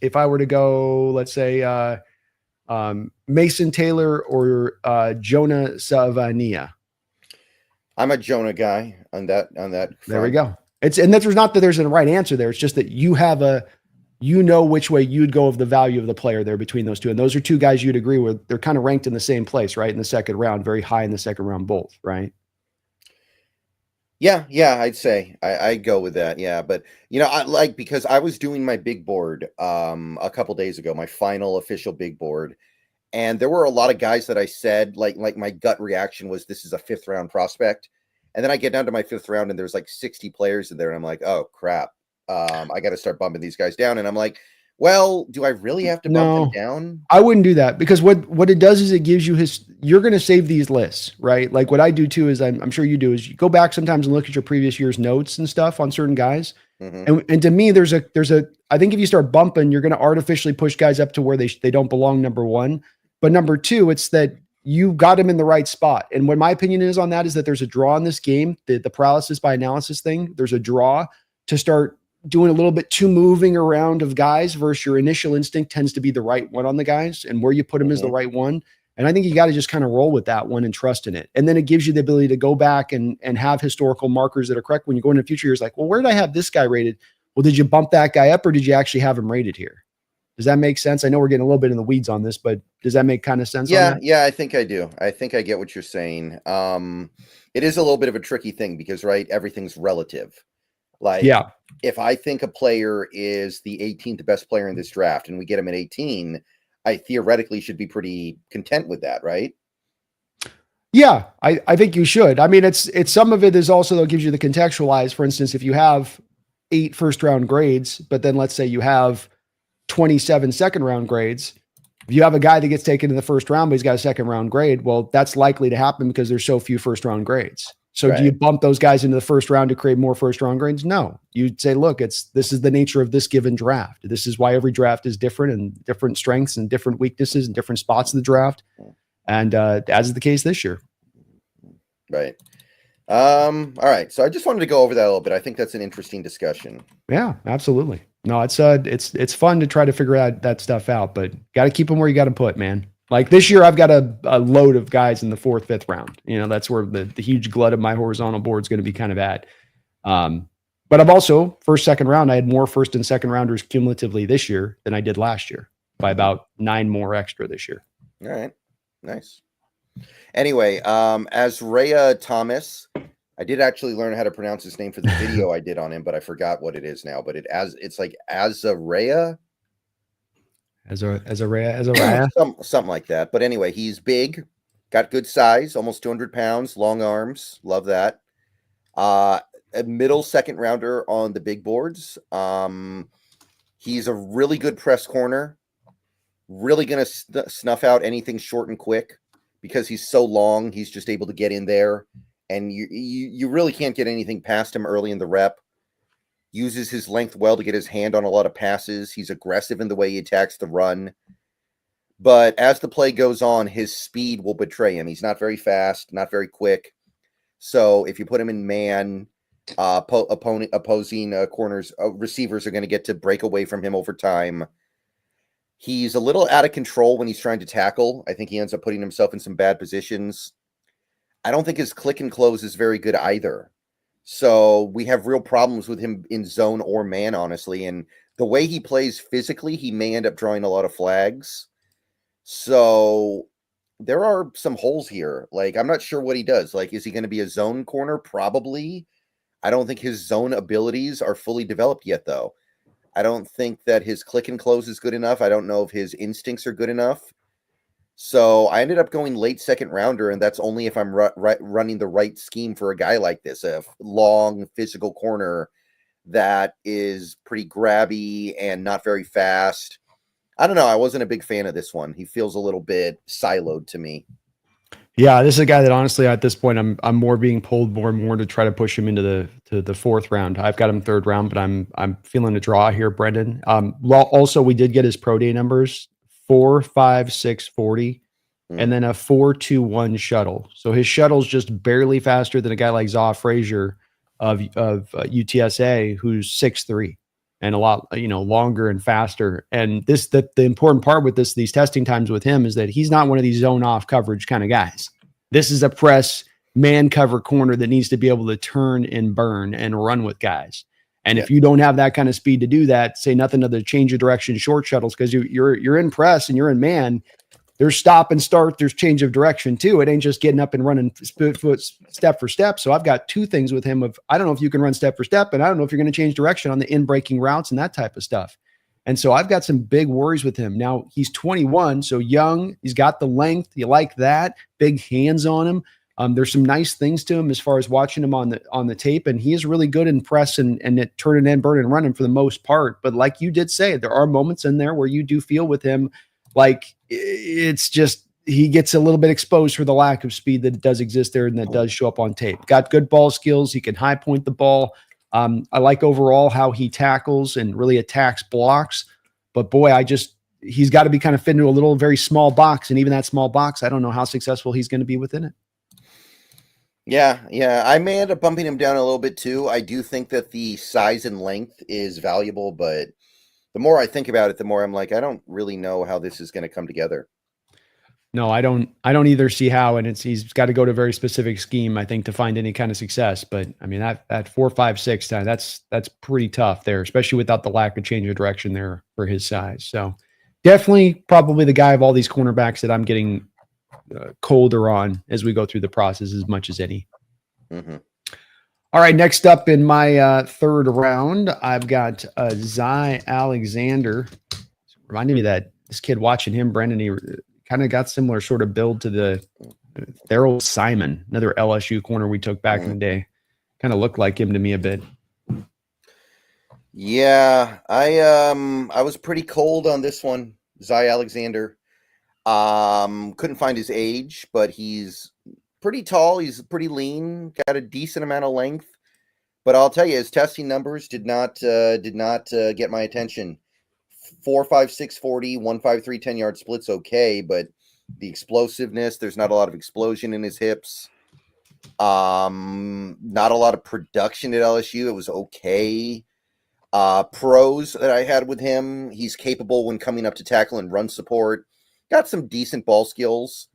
If I were to go, let's say Mason Taylor or Jonah Savania. I'm a Jonah guy on that front. There we go. There's not that there's a right answer there. It's just that you have which way you'd go of the value of the player there between those two. And those are two guys you'd agree with. They're kind of ranked in the same place, right? In the second round, very high in the second round, both, right? Yeah, I'd say I go with that. Yeah, but because I was doing my big board a couple days ago, my final official big board, and there were a lot of guys that I said like my gut reaction was this is a 5th round prospect, and then I get down to my 5th round and there's like 60 players in there, and I'm like, oh crap, I got to start bumping these guys down, and I'm like, well, do I really have to bump them down? I wouldn't do that, because what it does is it gives you you're going to save these lists, right? Like what I do too is I'm sure you do is you go back sometimes and look at your previous year's notes and stuff on certain guys. Mm-hmm. And to me, I think if you start bumping, you're going to artificially push guys up to where they don't belong, number one. But number two, it's that you got them in the right spot. And what my opinion is on that is that there's a draw in this game, the paralysis by analysis thing. There's a draw to start doing a little bit too moving around of guys versus your initial instinct tends to be the right one on the guys, and where you put them is the right one. And I think you got to just kind of roll with that one and trust in it. And then it gives you the ability to go back and have historical markers that are correct when you go into future years. Like, well, where did I have this guy rated? Well, did you bump that guy up or did you actually have him rated here? Does that make sense? I know we're getting a little bit in the weeds on this, but does that make kind of sense? Yeah, I think I do. I think I get what you're saying. It is a little bit of a tricky thing because, right, everything's relative. Like, yeah, if I think a player is the 18th best player in this draft and we get him at 18, I theoretically should be pretty content with that, right? Yeah, I think you should. I mean, it's some of it is also that gives you the contextualize. For instance, if you have 8 first-round grades, but then let's say you have 27 second-round grades, if you have a guy that gets taken in the first round, but he's got a second-round grade, well, that's likely to happen because there's so few first-round grades. So do you bump those guys into the first round to create more first round grades? No, you'd say, look, this is the nature of this given draft. This is why every draft is different and different strengths and different weaknesses and different spots of the draft. And as is the case this year. Right. All right. So I just wanted to go over that a little bit. I think that's an interesting discussion. Yeah, absolutely. No, it's fun to try to figure out that stuff out, but got to keep them where you got to put, man. Like this year, I've got a load of guys in the 4th, 5th round. That's where the huge glut of my horizontal board is going to be kind of at. But I've also, first, second round, I had more first and second rounders cumulatively this year than I did last year by about 9 more extra this year. All right. Nice. Anyway, Azareye'h Thomas, I did actually learn how to pronounce his name for the video I did on him, but I forgot what it is now. But it's like Azareye'h. Azareye'h. Something like that. But anyway, he's big, got good size, almost 200 pounds, long arms. Love that. A middle second rounder on the big boards. He's a really good press corner. Really going to snuff out anything short and quick because he's so long. He's just able to get in there, and you really can't get anything past him early in the rep. Uses his length well to get his hand on a lot of passes. He's aggressive in the way he attacks the run. But as the play goes on, his speed will betray him. He's not very fast, not very quick. So if you put him in man, opposing corners, receivers are going to get to break away from him over time. He's a little out of control when he's trying to tackle. I think he ends up putting himself in some bad positions. I don't think his click and close is very good either. So we have real problems with him in zone or man, honestly. And the way he plays physically, he may end up drawing a lot of flags. So there are some holes here. Like, I'm not sure what he does. Like, is he going to be a zone corner? Probably. I don't think his zone abilities are fully developed yet, though. I don't think that his click and close is good enough. I don't know if his instincts are good enough. So I ended up going late second rounder, and that's only if I'm running the right scheme for a guy like this, a long physical corner that is pretty grabby and not very fast. I don't know. I wasn't a big fan of this one. He feels a little bit siloed to me. Yeah, this is a guy that honestly at this point I'm more being pulled more and more to try to push him into the fourth round. I've got him third round, but I'm feeling a draw here, Brendan. Well, also we did get his pro day numbers 4.5640 and then a 4.21 shuttle. So his shuttle's just barely faster than a guy like Zaw Frazier of UTSA, who's 6'3" and a lot longer and faster. And the important part with these testing times with him is that he's not one of these zone off coverage kind of guys. This is a press man cover corner that needs to be able to turn and burn and run with guys. And if you don't have that kind of speed to do that, say nothing of the change of direction short shuttles, because you're in press and you're in man. There's stop and start. There's change of direction too. It ain't just getting up and running foot step for step. So I've got two things with him of, I don't know if you can run step for step, and I don't know if you're going to change direction on the in breaking routes and that type of stuff. And so I've got some big worries with him. Now he's 21, so young. He's got the length. You like that? Big hands on him. There's some nice things to him as far as watching him on the tape, and he is really good in press and at turning and burning and running for the most part. But like you did say, there are moments in there where you do feel with him like it's just he gets a little bit exposed for the lack of speed that does exist there and that does show up on tape. Got good ball skills. He can high point the ball. I like overall how he tackles and really attacks blocks. But boy, he's got to be kind of fit into a little very small box. And even that small box, I don't know how successful he's going to be within it. Yeah. I may end up bumping him down a little bit too. I do think that the size and length is valuable, but the more I think about it, the more I'm like, I don't really know how this is going to come together. No, I don't either see how, and he's got to go to a very specific scheme, I think, to find any kind of success. But I mean, that 4.56 time, that's pretty tough there, especially without the lack of change of direction there for his size. So definitely probably the guy of all these cornerbacks that I'm getting colder on as we go through the process as much as any. Mm-hmm. All right, next up in my third round, I've got Azareye'h Alexander. Reminded me that this kid watching him, Brendan, he kind of got similar sort of build to the Daryl Simon, another LSU corner we took back in the day. Kind of looked like him to me a bit. Yeah, I was pretty cold on this one, Azareye'h Alexander. Couldn't find his age, but he's pretty tall. He's pretty lean, got a decent amount of length. But I'll tell you, his testing numbers did not get my attention. 4.56 40, 1.53 10-yard splits, okay, but the explosiveness, there's not a lot of explosion in his hips. Not a lot of production at LSU. It was okay. Pros that I had with him, he's capable when coming up to tackle and run support. Got some decent ball skills.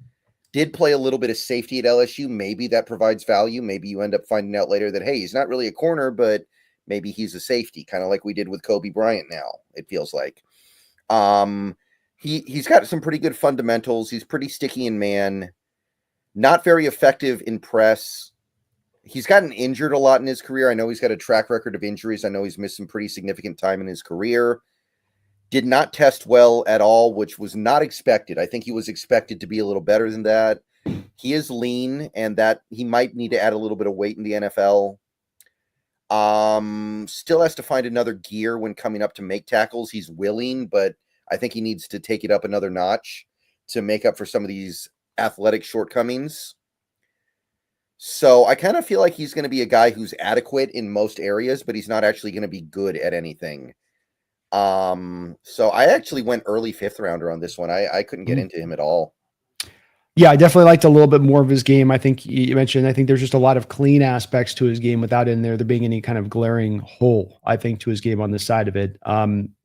Did play a little bit of safety at LSU. Maybe that provides value. Maybe you end up finding out later that, hey, he's not really a corner, but maybe he's a safety, kind of like we did with Kobe Bryant now, it feels like. He's got some pretty good fundamentals. He's pretty sticky in man. Not very effective in press. He's gotten injured a lot in his career. I know he's got a track record of injuries. I know he's missed some pretty significant time in his career. Did not test well at all, which was not expected. I think he was expected to be a little better than that. He is lean, and that he might need to add a little bit of weight in the NFL. Still has to find another gear when coming up to make tackles. He's willing, but I think he needs to take it up another notch to make up for some of these athletic shortcomings. So I kind of feel like he's going to be a guy who's adequate in most areas, but he's not actually going to be good at anything. So I actually went early 5th rounder on this one. I couldn't get into him at all. Yeah, I definitely liked a little bit more of his game. I think you mentioned, I think there's just a lot of clean aspects to his game without there being any kind of glaring hole, I think, to his game on the side of it.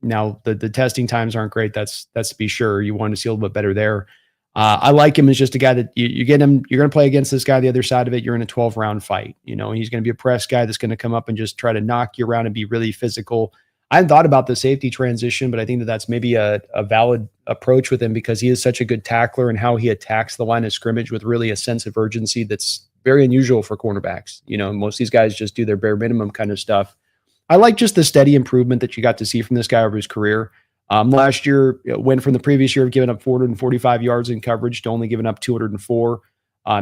Now the testing times aren't great. That's to be sure. You want to see a little bit better there. I like him as just a guy that you get him, you're going to play against this guy on the other side of it. You're in a 12-round fight, he's going to be a press guy that's going to come up and just try to knock you around and be really physical. I hadn't thought about the safety transition, but I think that's maybe a valid approach with him because he is such a good tackler and how he attacks the line of scrimmage with really a sense of urgency that's very unusual for cornerbacks. Most of these guys just do their bare minimum kind of stuff. I like just the steady improvement that you got to see from this guy over his career. Last year, went from the previous year of giving up 445 yards in coverage to only giving up 204.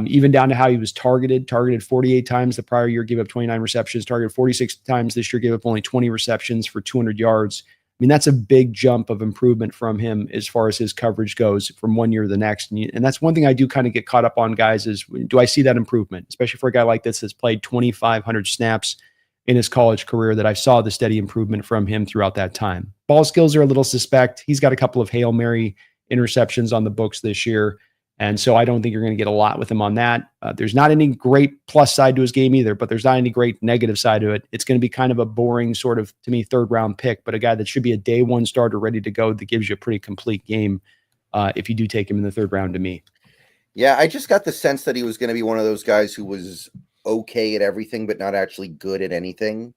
Even down to how he was targeted 48 times the prior year, gave up 29 receptions, targeted 46 times this year, gave up only 20 receptions for 200 yards. mean, that's a big jump of improvement from him as far as his coverage goes from one year to the next. And that's one thing I do kind of get caught up on, guys, is do I see that improvement, especially for a guy like this that's played 2,500 snaps in his college career, that I saw the steady improvement from him throughout that time. Ball skills are a little suspect. He's got a couple of Hail Mary interceptions on the books this year. And so I don't think you're going to get a lot with him on that. There's not any great plus side to his game either, but there's not any great negative side to it. It's going to be kind of a boring sort of, to me, third round pick, but a guy that should be a day one starter ready to go that gives you a pretty complete game if you do take him in the third round to me. Yeah, I just got the sense that he was going to be one of those guys who was okay at everything, but not actually good at anything.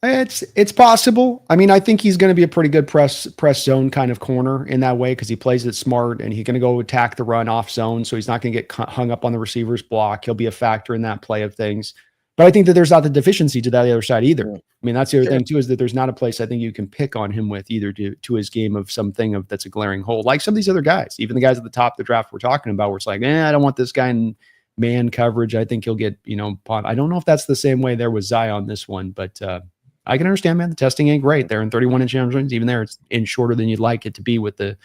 It's possible. I mean, I think he's going to be a pretty good press zone kind of corner in that way because he plays it smart and he's going to go attack the run off zone. So he's not going to get hung up on the receiver's block. He'll be a factor in that play of things. But I think that there's not the deficiency to that other side either. I mean, that's the other thing too, is that there's not a place I think you can pick on him with either to his game of something of that's a glaring hole. Like some of these other guys, even the guys at the top of the draft we're talking about, where it's like, I don't want this guy in man coverage. I think he'll get, I don't know if that's the same way there with Zion this one, but I can understand, man. The testing ain't great. They're in 31-inch engines. Even there, it's in shorter than you'd like it to be with the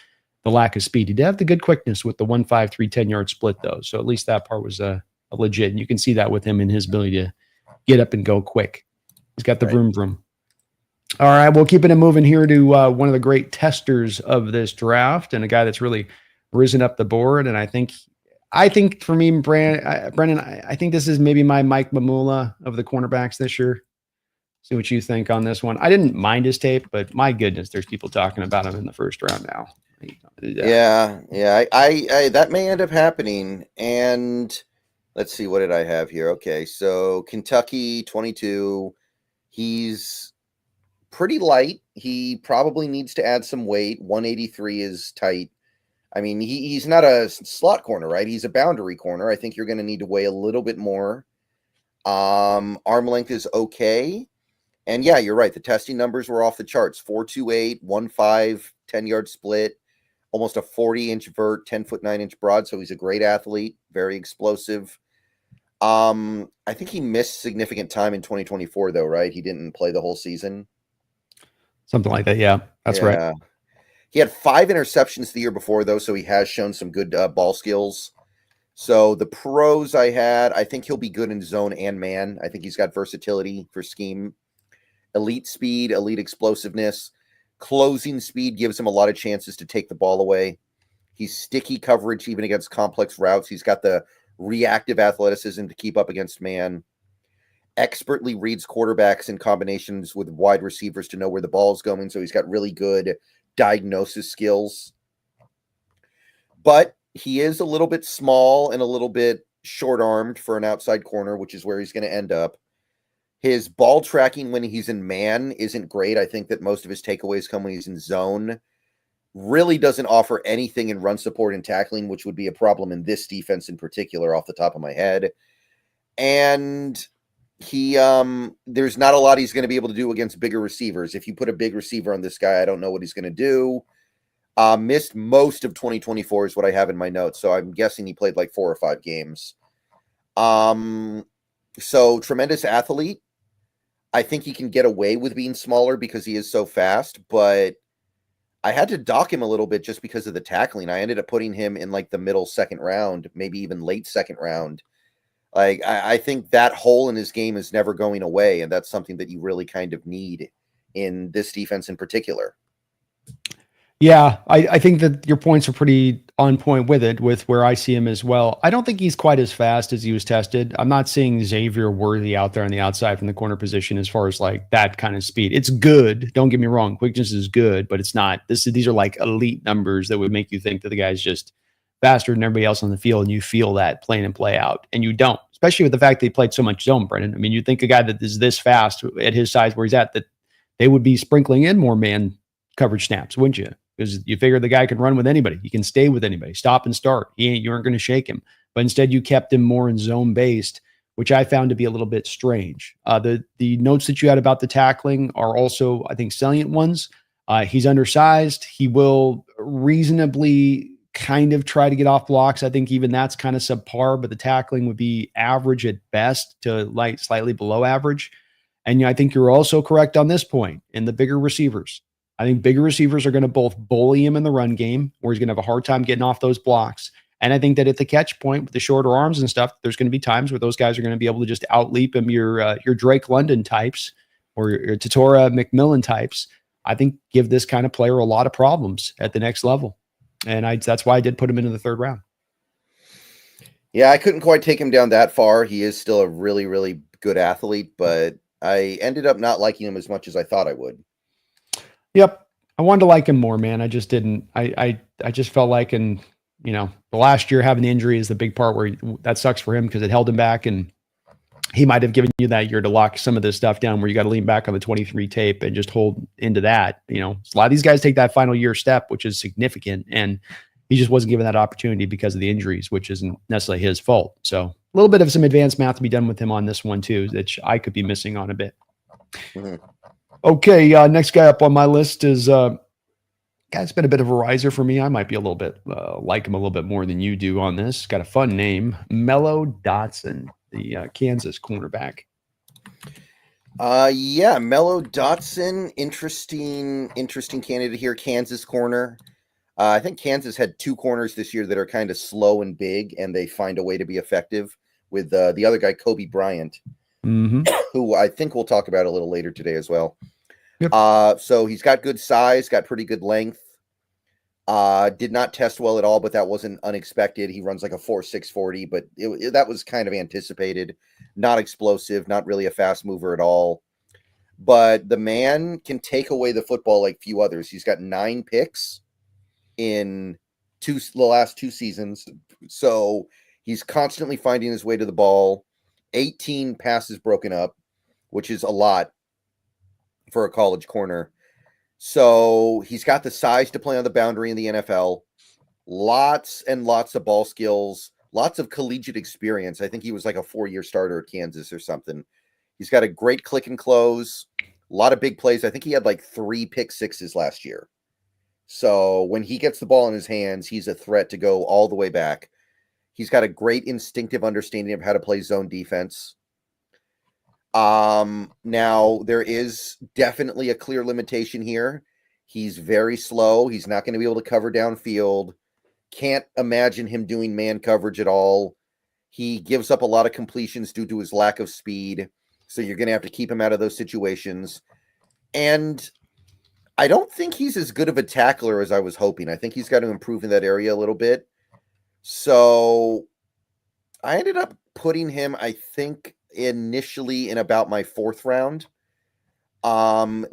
lack of speed. He did have the good quickness with the 1.5, 3, 10-yard split, though. So at least that part was a legit. And you can see that with him and his ability to get up and go quick. He's got the vroom vroom. All right, we'll keep it moving here to one of the great testers of this draft and a guy that's really risen up the board. And I think for me, Brendan, I think this is maybe my Mike Mamula of the cornerbacks this year. See what you think on this one. I didn't mind his tape, but my goodness, there's people talking about him in the first round now. Yeah. I that may end up happening. And let's see, what did I have here? Okay, so Kentucky 22. He's pretty light. He probably needs to add some weight. 183 is tight. I mean, he's not a slot corner, right? He's a boundary corner. I think you're going to need to weigh a little bit more. Arm length is okay. And yeah, you're right. The testing numbers were off the charts. 4.28, 1.5, 10-yard split, almost a 40-inch vert, 10-foot 9-inch broad. So he's a great athlete, very explosive. I think he missed significant time in 2024, though, right? He didn't play the whole season. Something like that. Yeah, that's right. He had 5 interceptions the year before, though, so he has shown some good ball skills. So the pros I think he'll be good in zone and man. I think he's got versatility for scheme. Elite speed, elite explosiveness. Closing speed gives him a lot of chances to take the ball away. He's sticky coverage even against complex routes. He's got the reactive athleticism to keep up against man. Expertly reads quarterbacks in combinations with wide receivers to know where the ball is going. So he's got really good diagnosis skills. But he is a little bit small and a little bit short-armed for an outside corner, which is where he's going to end up. His ball tracking when he's in man isn't great. I think that most of his takeaways come when he's in zone. Really doesn't offer anything in run support and tackling, which would be a problem in this defense in particular off the top of my head. And he there's not a lot he's going to be able to do against bigger receivers. If you put a big receiver on this guy, I don't know what he's going to do. Missed most of 2024 is what I have in my notes. So I'm guessing he played like 4 or 5 games. So tremendous athlete. I think he can get away with being smaller because he is so fast, but I had to dock him a little bit just because of the tackling. I ended up putting him in like the middle second round, maybe even late second round. Like, I think that hole in his game is never going away, and that's something that you really kind of need in this defense in particular. Yeah, I think that your points are pretty on point with it, with where I see him as well. I don't think he's quite as fast as he was tested. I'm not seeing Xavier Worthy out there on the outside from the corner position as far as like that kind of speed. It's good. Don't get me wrong. Quickness is good, but it's not. These are like elite numbers that would make you think that the guy's just faster than everybody else on the field, and you feel that playing and play out, and you don't. Especially with the fact that he played so much zone, Brendan. I mean, you think a guy that is this fast at his size where he's at, that they would be sprinkling in more man coverage snaps, wouldn't you? Because you figure the guy can run with anybody. He can stay with anybody, stop and start. You aren't going to shake him. But instead, you kept him more in zone based, which I found to be a little bit strange. The notes that you had about the tackling are also, I think, salient ones. He's undersized. He will reasonably kind of try to get off blocks. I think even that's kind of subpar, but the tackling would be average at best to slightly below average. And I think you're also correct on this point in the bigger receivers. I think bigger receivers are going to both bully him in the run game, where he's going to have a hard time getting off those blocks. And I think that at the catch point with the shorter arms and stuff, there's going to be times where those guys are going to be able to just outleap him, your Drake London types or your Tatora McMillan types. I think give this kind of player a lot of problems at the next level. And that's why I did put him into the third round. Yeah, I couldn't quite take him down that far. He is still a really, really good athlete, but I ended up not liking him as much as I thought I would. Yep. I wanted to like him more, man. I just didn't. I just felt like the last year having the injury is the big part where that sucks for him because it held him back, and he might have given you that year to lock some of this stuff down where you got to lean back on the 23 tape and just hold into that. A lot of these guys take that final year step, which is significant, and he just wasn't given that opportunity because of the injuries, which isn't necessarily his fault. So a little bit of some advanced math to be done with him on this one too, that I could be missing on a bit. Mm-hmm. Okay, next guy up on my list is guy's been a bit of a riser for me. I might be a little bit like him a little bit more than you do on this. Got a fun name, Mello Dotson, the Kansas cornerback. Yeah, Mello Dotson, interesting candidate here. Kansas corner. I think Kansas had 2 corners this year that are kind of slow and big, and they find a way to be effective with the other guy, Kobe Bryant, who I think we'll talk about a little later today as well. Yep. So he's got good size, got pretty good length. Did not test well at all, but that wasn't unexpected. He runs like a 4.6 40, but that was kind of anticipated. Not explosive, not really a fast mover at all. But the man can take away the football like few others. He's got 9 picks in the last 2 seasons. So he's constantly finding his way to the ball. 18 passes broken up, which is a lot for a college corner. So he's got the size to play on the boundary in the NFL. Lots and lots of ball skills, lots of collegiate experience. I think he was like a 4-year starter at Kansas or something. He's got a great click and close, a lot of big plays. I think he had like 3 pick sixes last year. So when he gets the ball in his hands, he's a threat to go all the way back. He's got a great instinctive understanding of how to play zone defense. Now there is definitely a clear limitation here. He's very slow. He's not going to be able to cover downfield. Can't imagine him doing man coverage at all. He gives up a lot of completions due to his lack of speed. So you're going to have to keep him out of those situations. And I don't think he's as good of a tackler as I was hoping. I think he's got to improve in that area a little bit. So I ended up putting him, I think, initially in about my 4th round.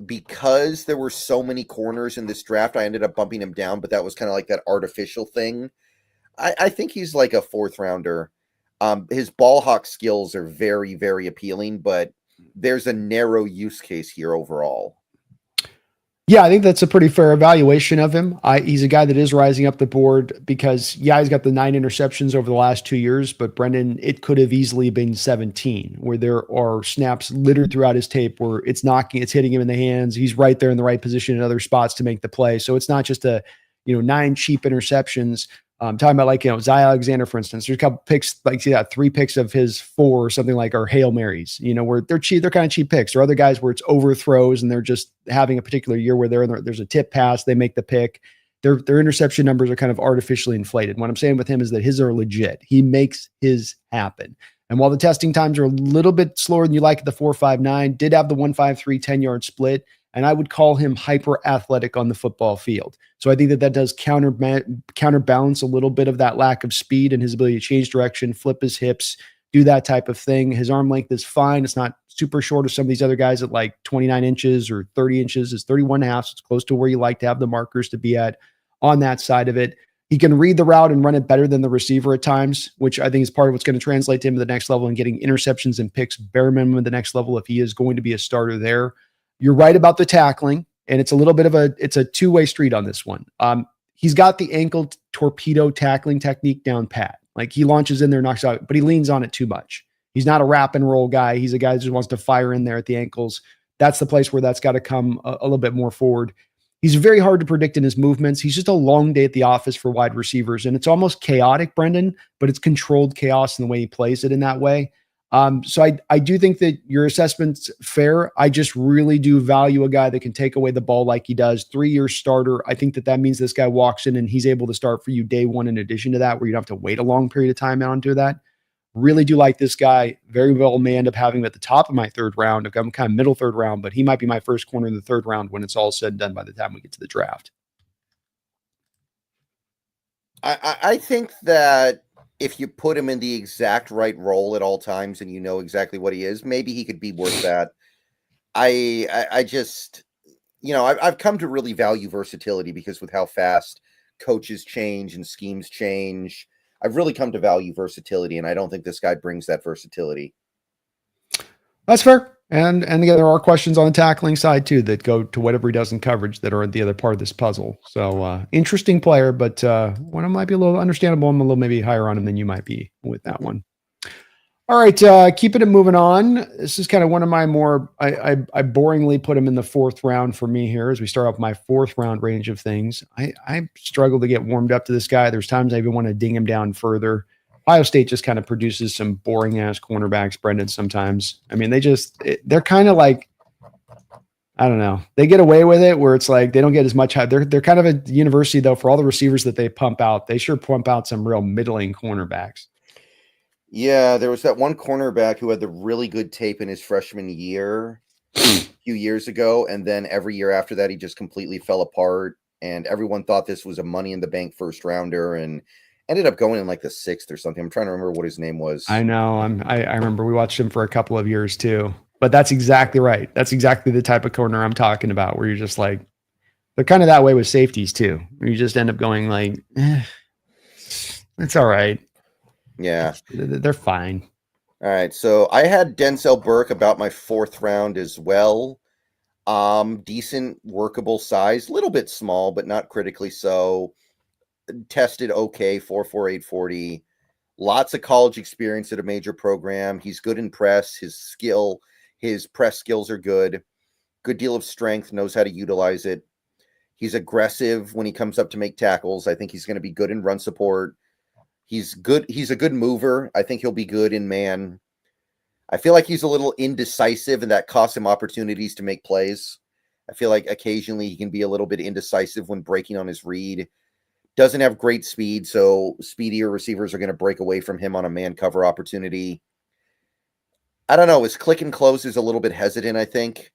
Because there were so many corners in this draft, I ended up bumping him down, but that was kind of like that artificial thing. I think he's like a 4th rounder. His ball hawk skills are very, very appealing, but there's a narrow use case here overall. Yeah, I think that's a pretty fair evaluation of him. He's a guy that is rising up the board because, he's got the 9 interceptions over the last 2 years, but Brendan, it could have easily been 17, where there are snaps littered throughout his tape where it's hitting him in the hands. He's right there in the right position in other spots to make the play. So it's not just 9 cheap interceptions. Talking about Azareye'h Alexander, for instance, there's a couple picks, 3 picks of his 4 or something are Hail Marys, where they're cheap. They're kind of cheap picks. Or other guys where it's overthrows and they're just having a particular year where there's a tip pass, they make the pick. Their interception numbers are kind of artificially inflated. What I'm saying with him is that his are legit. He makes his happen. And while the testing times are a little bit slower than you like at the 4.59, did have the 1.53 10-yard split. And I would call him hyper athletic on the football field. So I think that does counterbalance a little bit of that lack of speed and his ability to change direction, flip his hips, do that type of thing. His arm length is fine. It's not super short of some of these other guys at like 29 inches or 30 inches. It's 31 and a half. So it's close to where you like to have the markers to be at on that side of it. He can read the route and run it better than the receiver at times, which I think is part of what's going to translate to him to the next level and getting interceptions and picks bare minimum at the next level if he is going to be a starter there. You're right about the tackling, and it's a little bit of it's a two-way street on this one. He's got the ankle torpedo tackling technique down pat. Like he launches in there, knocks out, but he leans on it too much. He's not a wrap and roll guy. He's a guy that just wants to fire in there at the ankles. That's the place where that's got to come a little bit more forward. He's very hard to predict in his movements. He's just a long day at the office for wide receivers, and it's almost chaotic, Brendan, but it's controlled chaos in the way he plays it in that way. So I do think that your assessment's fair. I just really do value a guy that can take away the ball like he does. 3-year starter. I think that means this guy walks in and he's able to start for you day one in addition to that, where you don't have to wait a long period of time onto that. Really do like this guy. Very well may end up having him at the top of my third round. I'm kind of middle third round, but he might be my first corner in the third round when it's all said and done by the time we get to the draft. I think that if you put him in the exact right role at all times and you know exactly what he is, maybe he could be worth that. I just, I've come to really value versatility because with how fast coaches change and schemes change, I've really come to value versatility, and I don't think this guy brings that versatility. That's fair. And again, there are questions on the tackling side too that go to whatever he does in coverage that are the other part of this puzzle. So interesting player, but one of them might be a little understandable. I'm a little maybe higher on him than you might be with that one. All right, keeping it moving on. This is kind of one of my more, I boringly put him in the fourth round for me here as we start off my fourth round range of things. I struggle to get warmed up to this guy. There's times I even want to ding him down further. Ohio State just kind of produces some boring ass cornerbacks, Brendan, sometimes. I mean, they're kind of like, I don't know. They get away with it where it's like they don't get as much hype. They're kind of a university though, for all the receivers that they pump out. They sure pump out some real middling cornerbacks. Yeah, there was that one cornerback who had the really good tape in his freshman year a few years ago, and then every year after that, he just completely fell apart, and everyone thought this was a money in the bank first rounder, and ended up going in like the 6th or something. I'm trying to remember what his name was. I know. I remember we watched him for a couple of years too. But that's exactly right. That's exactly the type of corner I'm talking about, where you're just like, they're kind of that way with safeties too. Where you just end up going like, it's all right. Yeah. They're fine. All right. So I had Denzel Burke about my 4th round as well. Decent workable size, a little bit small, but not critically so. Tested okay, 4.48 40. Lots of college experience at a major program. He's good in press. His press skills are good. Good deal of strength, knows how to utilize it. He's aggressive when he comes up to make tackles. I think he's going to be good in run support. He's good. He's a good mover. I think he'll be good in man. I feel like he's a little indecisive, and that costs him opportunities to make plays. I feel like occasionally he can be a little bit indecisive when breaking on his read. Doesn't have great speed, so speedier receivers are going to break away from him on a man cover opportunity. I don't know. His click and close is a little bit hesitant, I think.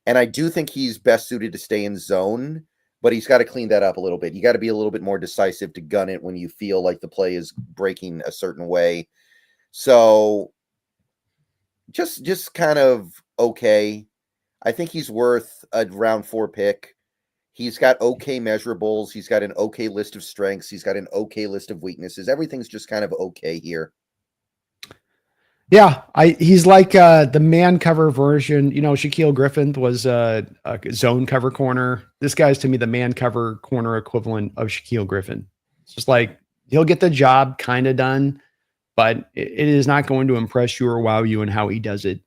And I do think he's best suited to stay in zone, but he's got to clean that up a little bit. You got to be a little bit more decisive to gun it when you feel like the play is breaking a certain way. So just kind of okay. I think he's worth a round 4 pick. He's got okay measurables. He's got an okay list of strengths. He's got an okay list of weaknesses. Everything's just kind of okay here. Yeah, he's like the man cover version. Shaquille Griffin was a zone cover corner. This guy's to me the man cover corner equivalent of Shaquille Griffin. It's just like he'll get the job kind of done, but it is not going to impress you or wow you in how he does it.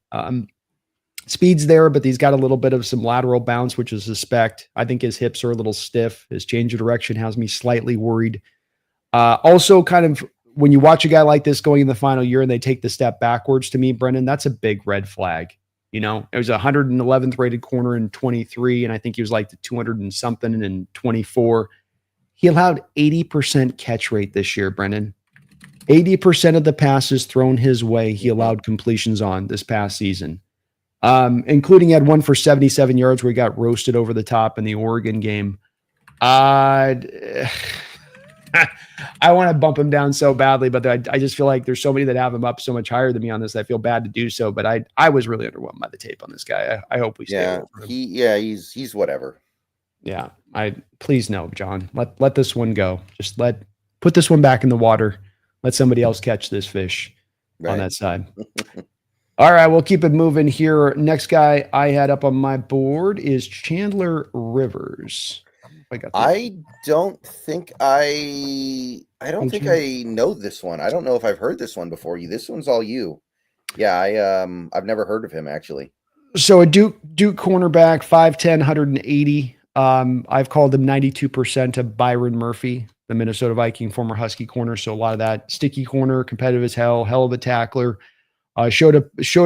Speed's there, but he's got a little bit of some lateral bounce, which is suspect. I think his hips are a little stiff. His change of direction has me slightly worried. Also, kind of when you watch a guy like this going in the final year and they take the step backwards, to me, Brendan, that's a big red flag. It was 111th rated corner in 23, and I think he was like the 200 and something in 24. He allowed 80% catch rate this year, Brendan. 80% of the passes thrown his way, he allowed completions on this past season. Including he had one for 77 yards where he got roasted over the top in the Oregon game. I want to bump him down so badly, but I just feel like there's so many that have him up so much higher than me on this. I feel bad to do so, but I was really underwhelmed by the tape on this guy. I hope we stay. He's whatever. Yeah. Please no, John, let this one go. Just put this one back in the water. Let somebody else catch this fish on that side. All right, we'll keep it moving here. Next guy I had up on my board is Chandler Rivers. I don't think I know this one. I don't know if I've heard this one before. This one's all you. Yeah, I've never heard of him actually. So a Duke cornerback, 5'10", 180. I've called him 92% of Byron Murphy, the Minnesota Viking former Husky corner. So a lot of that sticky corner, competitive as hell of a tackler. Showed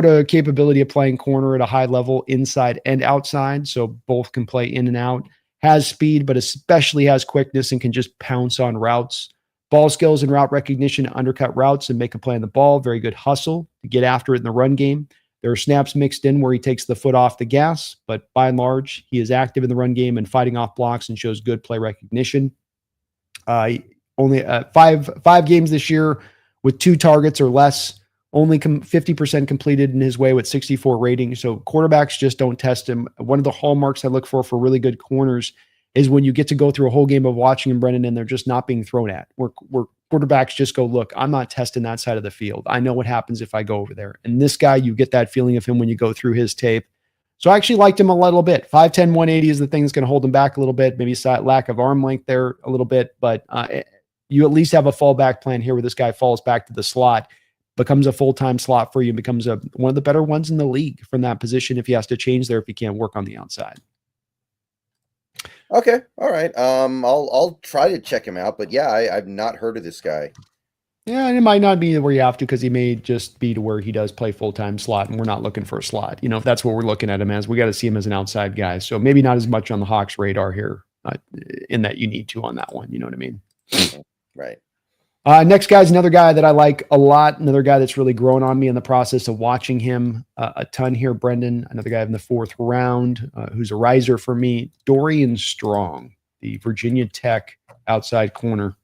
a capability of playing corner at a high level inside and outside, so both can play in and out. Has speed, but especially has quickness and can just pounce on routes. Ball skills and route recognition to undercut routes and make a play on the ball. Very good hustle to get after it in the run game. There are snaps mixed in where he takes the foot off the gas, but by and large, he is active in the run game and fighting off blocks and shows good play recognition. Only five games this year with 2 targets or less. Only 50% completed in his way with 64 rating. So quarterbacks just don't test him. One of the hallmarks I look for really good corners is when you get to go through a whole game of watching him, Brendan, and they're just not being thrown at. Where quarterbacks just go, look, I'm not testing that side of the field. I know what happens if I go over there. And this guy, you get that feeling of him when you go through his tape. So I actually liked him a little bit. 5'10", 180 is the thing that's going to hold him back a little bit. Maybe lack of arm length there a little bit. But you at least have a fallback plan here where this guy falls back to the slot, becomes a full-time slot for you, and becomes one of the better ones in the league from that position if he has to change there, if he can't work on the outside. Okay. All right. I'll try to check him out, but yeah, I've not heard of this guy. Yeah, and it might not be where you have to, because he may just be to where he does play full-time slot, and we're not looking for a slot. You know, if that's what we're looking at him as, we got to see him as an outside guy. So maybe not as much on the Hawks radar here, in that you need to on that one. You know what I mean? Right. Next guy's another guy that I like a lot. Another guy that's really grown on me in the process of watching him a ton here, Brendan. Another guy in the 4th round who's a riser for me, Dorian Strong, the Virginia Tech outside corner.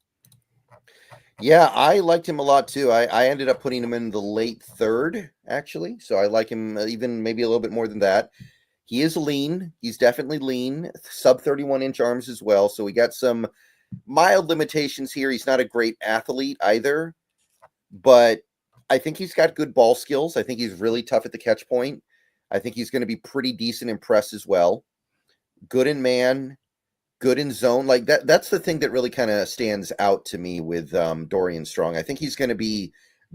Yeah, I liked him a lot too. I ended up putting him in the late 3rd, actually. So I like him even maybe a little bit more than that. He is lean. He's definitely lean. Sub 31-inch arms as well. So we got some mild limitations here. He's not a great athlete either, but I think he's got good ball skills. I think he's really tough at the catch point. I think he's going to be pretty decent in press as well. Good in man, good in zone. Like that's the thing that really kind of stands out to me with Dorian Strong. I think he's going to be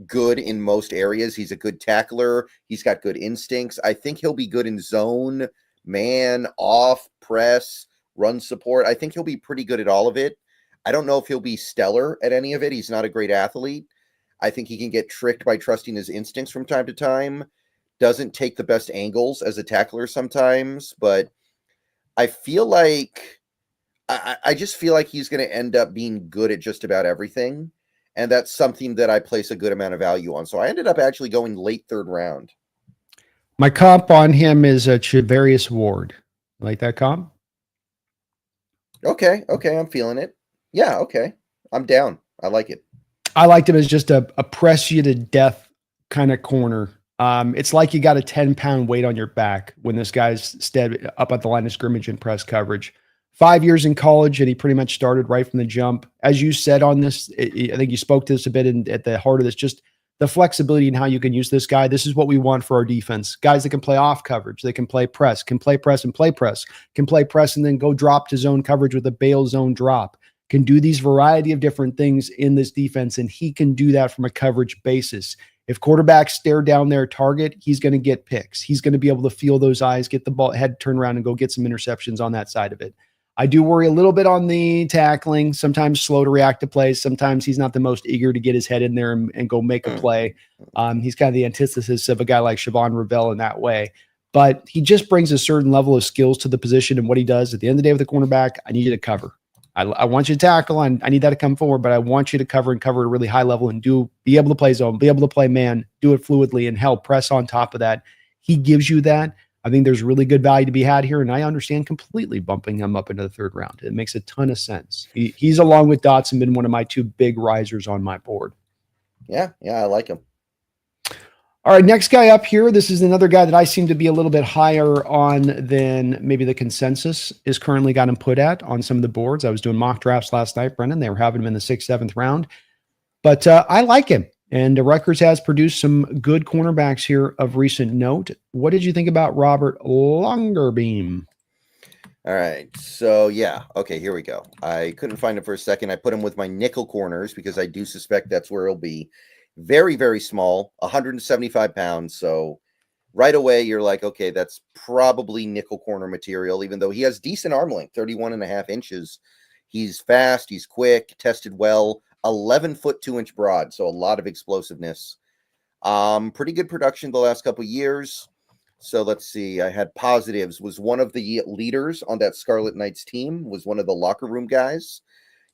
good in most areas. He's a good tackler. He's got good instincts. I think he'll be good in zone, man, off, press, run support. I think he'll be pretty good at all of it. I don't know if he'll be stellar at any of it. He's not a great athlete. I think he can get tricked by trusting his instincts from time to time. Doesn't take the best angles as a tackler sometimes, but I feel like I just feel like he's going to end up being good at just about everything. And that's something that I place a good amount of value on. So I ended up actually going late 3rd round. My comp on him is Chivarius Ward. Like that comp? Okay. I'm feeling it. Yeah, okay. I'm down. I like it. I liked him as just a press you to death kind of corner. It's like you got a 10-pound weight on your back when this guy's up at the line of scrimmage in press coverage. 5 years in college, and he pretty much started right from the jump. As you said on this, I think you spoke to this a bit at the heart of this, just the flexibility and how you can use this guy. This is what we want for our defense. Guys that can play off coverage, they can play press and play press, can play press and then go drop to zone coverage with a bail zone drop. Can do these variety of different things in this defense, and he can do that from a coverage basis. If quarterbacks stare down their target, he's going to get picks. He's going to be able to feel those eyes, get the ball, head turn around, and go get some interceptions on that side of it. I do worry a little bit on the tackling, sometimes slow to react to plays. Sometimes he's not the most eager to get his head in there and go make a play. He's kind of the antithesis of a guy like Siobhan Revell in that way. But he just brings a certain level of skills to the position, and what he does at the end of the day with the cornerback, I need you to cover. I want you to tackle, and I need that to come forward, but I want you to cover at a really high level and be able to play zone, be able to play man, do it fluidly, and help press on top of that. He gives you that. I think there's really good value to be had here, and I understand completely bumping him up into the 3rd round. It makes a ton of sense. He's, along with Dotson, been one of my 2 big risers on my board. Yeah, I like him. All right, next guy up here. This is another guy that I seem to be a little bit higher on than maybe the consensus is currently got him put at on some of the boards. I was doing mock drafts last night, Brendan. They were having him in the 6th, 7th round. But I like him. And Rutgers has produced some good cornerbacks here of recent note. What did you think about Robert Longerbeam? All right. So, yeah. Okay, here we go. I couldn't find him for a second. I put him with my nickel corners because I do suspect that's where he'll be. Very, very small, 175 pounds. So right away, you're like, okay, that's probably nickel corner material, even though he has decent arm length, 31.5 inches. He's fast. He's quick, tested well, 11 foot 2 inch broad. So a lot of explosiveness. Pretty good production the last couple years. So let's see. I had positives. Was one of the leaders on that Scarlet Knights team. Was one of the locker room guys.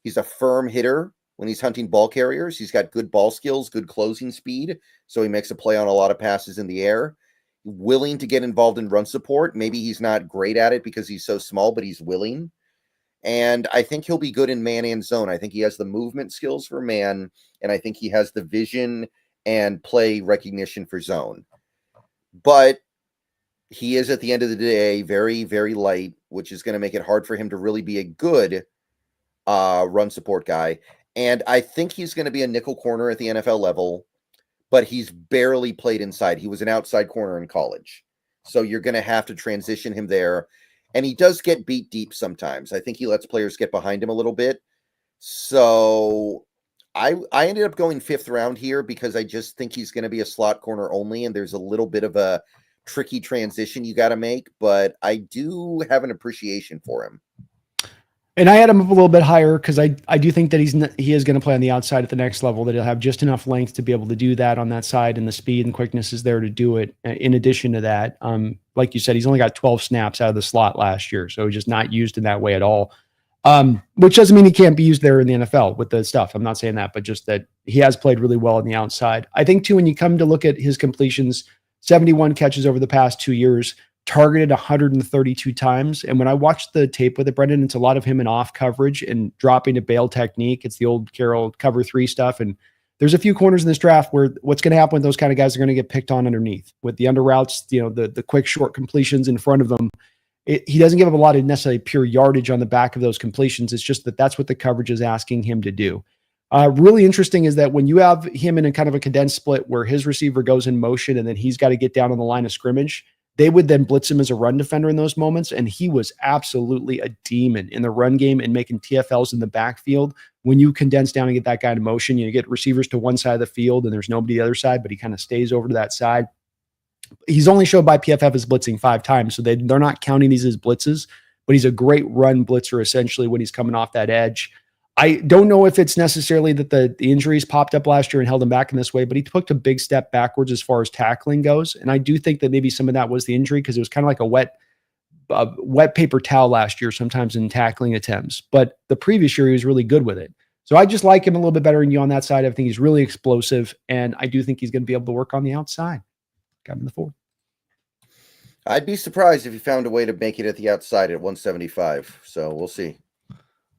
He's a firm hitter when he's hunting ball carriers. He's got good ball skills, good closing speed. So he makes a play on a lot of passes in the air. Willing to get involved in run support. Maybe he's not great at it because he's so small, but he's willing. And I think he'll be good in man and zone. I think he has the movement skills for man, and I think he has the vision and play recognition for zone. But he is, at the end of the day, very, very light, which is going to make it hard for him to really be a good run support guy. And I think he's going to be a nickel corner at the NFL level, but he's barely played inside. He was an outside corner in college. So you're going to have to transition him there. And he does get beat deep sometimes. I think he lets players get behind him a little bit. So I ended up going 5th round here because I just think he's going to be a slot corner only. And there's a little bit of a tricky transition you got to make. But I do have an appreciation for him. And I had him up a little bit higher because I do think that he is going to play on the outside at the next level, that he'll have just enough length to be able to do that on that side, and the speed and quickness is there to do it. In addition to that, like you said, he's only got 12 snaps out of the slot last year, so he's just not used in that way at all, which doesn't mean he can't be used there in the NFL with the stuff. I'm not saying that, but just that he has played really well on the outside. I think, too, when you come to look at his completions, 71 catches over the past 2 years, targeted 132 times. And when I watched the tape with it, Brendan, it's a lot of him in off coverage and dropping to bail technique. It's the old Carroll cover 3 stuff. And there's a few corners in this draft where what's going to happen with those kind of guys are going to get picked on underneath with the under routes, the quick short completions in front of them. He doesn't give up a lot of necessarily pure yardage on the back of those completions. It's just that's what the coverage is asking him to do. Really interesting is that when you have him in a kind of a condensed split where his receiver goes in motion and then he's got to get down on the line of scrimmage, they would then blitz him as a run defender in those moments. And he was absolutely a demon in the run game and making TFLs in the backfield. When you condense down and get that guy in motion, you get receivers to one side of the field and there's nobody the other side, but he kind of stays over to that side. He's only showed by PFF as blitzing 5 times. So they're not counting these as blitzes, but he's a great run blitzer essentially when he's coming off that edge. I don't know if it's necessarily that the injuries popped up last year and held him back in this way, but he took a big step backwards as far as tackling goes. And I do think that maybe some of that was the injury because it was kind of like a wet paper towel last year, sometimes in tackling attempts. But the previous year, he was really good with it. So I just like him a little bit better than you on that side. I think he's really explosive, and I do think he's going to be able to work on the outside. Got him in the 4th. I'd be surprised if he found a way to make it at the outside at 175. So we'll see.